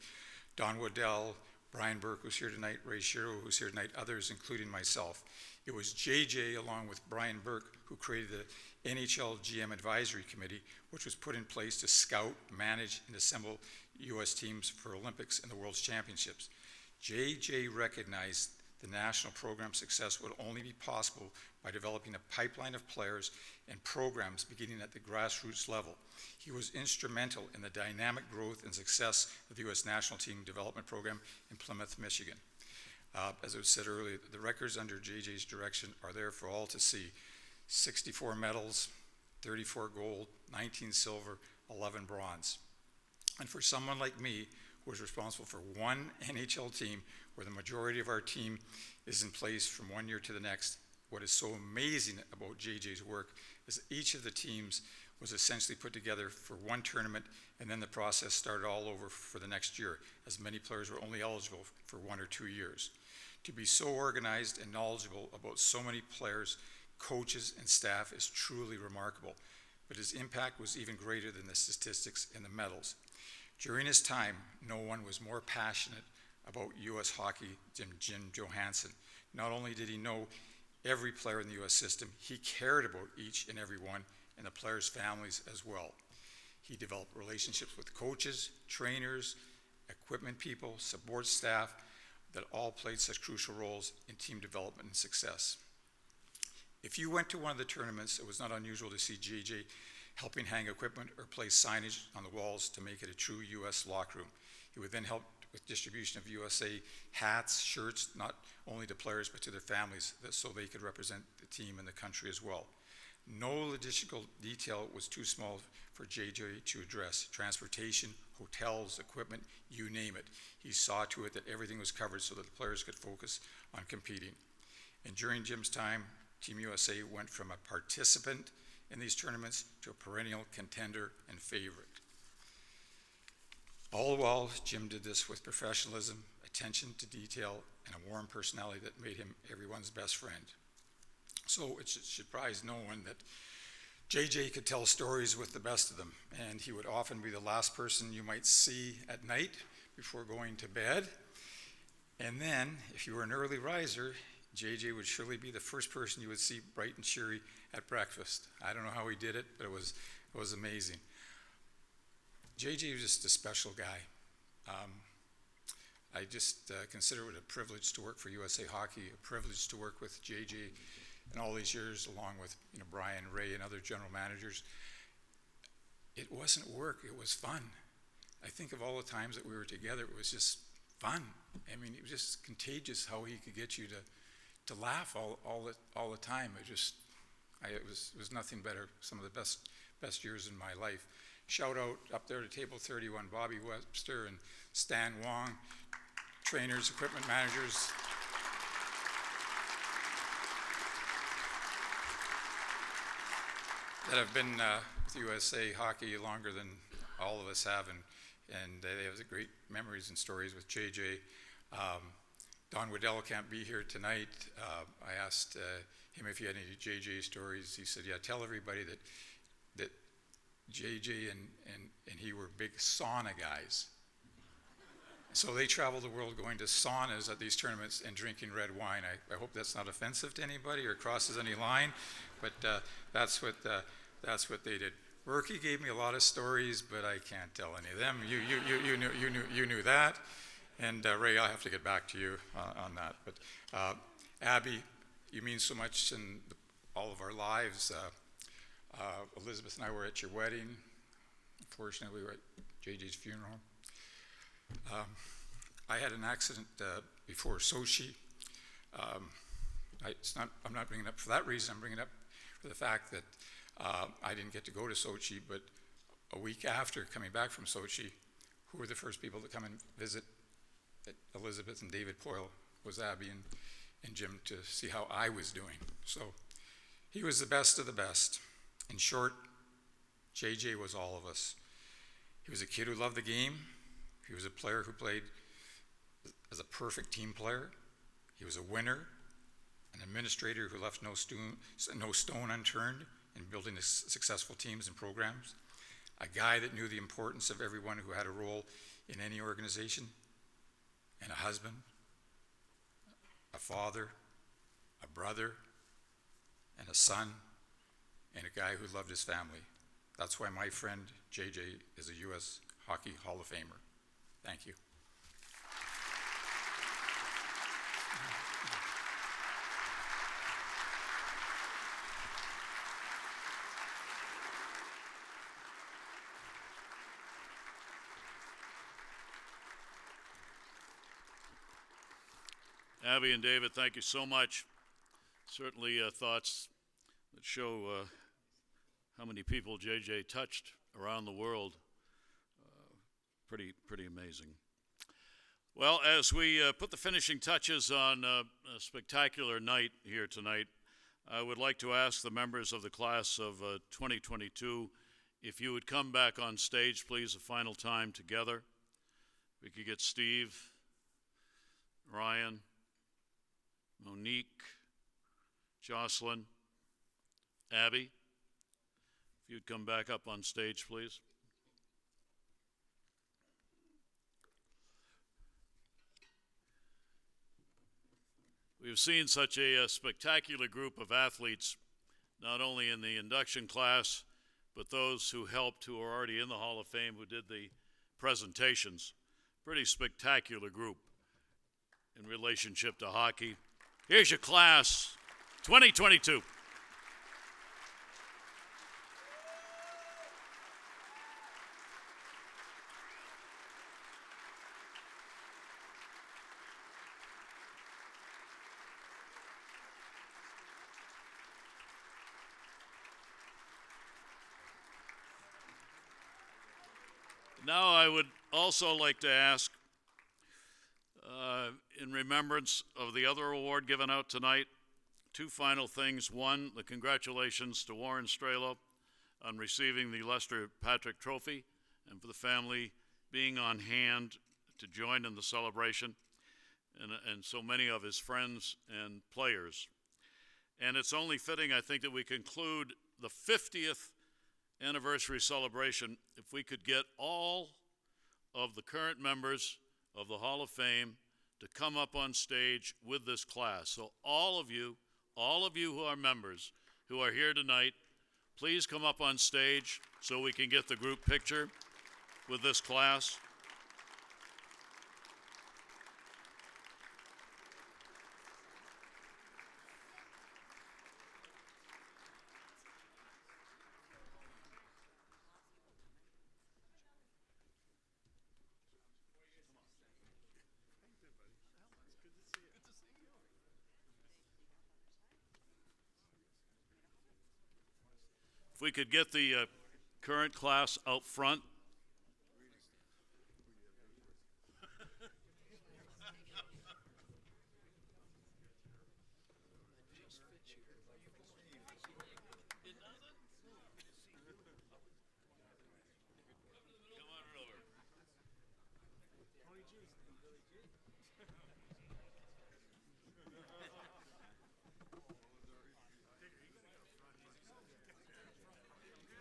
Don Waddell, Brian Burke, who's here tonight, Ray Shiro, who's here tonight, others, including myself. It was JJ, along with Brian Burke, who created the NHL GM Advisory Committee, which was put in place to scout, manage, and assemble U.S. teams for Olympics and the World Championships. JJ recognized the national program success would only be possible by developing a pipeline of players and programs beginning at the grassroots level. He was instrumental in the dynamic growth and success of the U.S. national team development program in Plymouth, Michigan. As I said earlier, the records under JJ's direction are there for all to see. 64 medals, 34 gold, 19 silver, 11 bronze. And for someone like me, who was responsible for one NHL team where the majority of our team is in place from one year to the next, what is so amazing about JJ's work is that each of the teams was essentially put together for one tournament, and then the process started all over for the next year, as many players were only eligible for 1 or 2 years. To be so organized and knowledgeable about so many players, coaches, and staff is truly remarkable, but his impact was even greater than the statistics and the medals. During his time, no one was more passionate about U.S. hockey than Jim Johannson. Not only did he know every player in the U.S. system, he cared about each and every one, and the players' families as well. He developed relationships with coaches, trainers, equipment people, support staff that all played such crucial roles in team development and success. If you went to one of the tournaments, it was not unusual to see JJ helping hang equipment or place signage on the walls to make it a true U.S. locker room. He would then help with distribution of USA hats, shirts, not only to players but to their families, so they could represent the team and the country as well. No logistical detail was too small for JJ to address. Transportation, hotels, equipment, you name it. He saw to it that everything was covered so that the players could focus on competing. And during Jim's time, Team USA went from a participant in these tournaments to a perennial contender and favorite. All the while, Jim did this with professionalism, attention to detail, and a warm personality that made him everyone's best friend. So it should surprise no one that JJ could tell stories with the best of them, and he would often be the last person you might see at night before going to bed. And then, if you were an early riser, JJ would surely be the first person you would see bright and cheery at breakfast. I don't know how he did it, but it was amazing. JJ was just a special guy. I just consider it a privilege to work for USA Hockey, a privilege to work with JJ in all these years, along with Brian, Ray, and other general managers. It wasn't work, it was fun. I think of all the times that we were together, it was just fun. I mean, it was just contagious how he could get you to laugh all the time. It was nothing better. Some of the best years in my life. Shout out up there to table 31, Bobby Webster and Stan Wong, trainers, equipment managers. That have been with USA Hockey longer than all of us have, and they have great memories and stories with JJ. Don Waddell can't be here tonight. I asked him if he had any JJ stories. He said, yeah, tell everybody that JJ and he were big sauna guys. So they travel the world going to saunas at these tournaments and drinking red wine. I hope that's not offensive to anybody or crosses any line, but that's what they did. Berkey gave me a lot of stories, but I can't tell any of them. You knew that, and Ray, I'll have to get back to you on that. But Abby, you mean so much in all of our lives. Elizabeth and I were at your wedding. Unfortunately, we were at JJ's funeral. I had an accident before Sochi. I'm not bringing it up for that reason. I'm bringing it up for the fact that I didn't get to go to Sochi, but a week after coming back from Sochi, who were the first people to come and visit Elizabeth and David Poyle was Abby and Jim, to see how I was doing. So he was the best of the best. In short, JJ was all of us. He was a kid who loved the game. He was a player who played as a perfect team player. He was a winner, an administrator who left no stone unturned in building successful teams and programs, a guy that knew the importance of everyone who had a role in any organization, and a husband, a father, a brother, and a son, and a guy who loved his family. That's why my friend JJ is a U.S. Hockey Hall of Famer. Thank you. Abby and David, thank you so much. Certainly thoughts that show how many people JJ touched around the world. Pretty amazing. Well, as we put the finishing touches on a spectacular night here tonight, I would like to ask the members of the class of 2022 if you would come back on stage, please, a final time together. We could get Steve, Ryan, Monique, Jocelyne, Abby. If you'd come back up on stage, please. We've seen such a spectacular group of athletes, not only in the induction class, but those who helped, who are already in the Hall of Fame, who did the presentations. Pretty spectacular group in relationship to hockey. Here's your class 2022. Now I would also like to ask, in remembrance of the other award given out tonight, two final things. One, the congratulations to Warren Strelow on receiving the Lester Patrick Trophy, and for the family being on hand to join in the celebration, and so many of his friends and players. And it's only fitting, I think, that we conclude the 50th anniversary celebration if we could get all of the current members of the Hall of Fame to come up on stage with this class. So all of you who are members who are here tonight, please come up on stage so we can get the group picture with this class. If we could get the current class out front.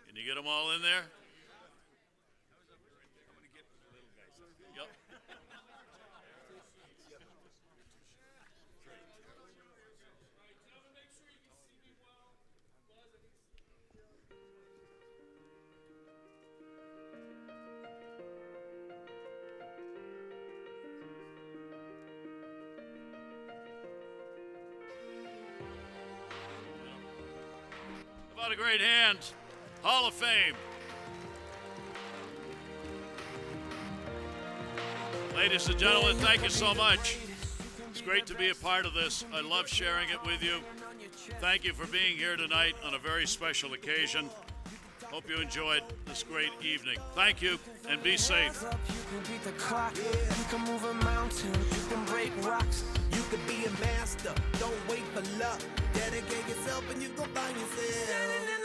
Can you get them all in there? Yep. How about a great hand? Hall of Fame. Ladies and gentlemen, thank you so much. It's great to be a part of this. I love sharing it with you. Thank you for being here tonight on a very special occasion. Hope you enjoyed this great evening. Thank you, and be safe. You can beat the clock, you can move a mountain, you can break rocks, you can be a master. Don't wait for luck. Dedicate yourself and you go find yourself.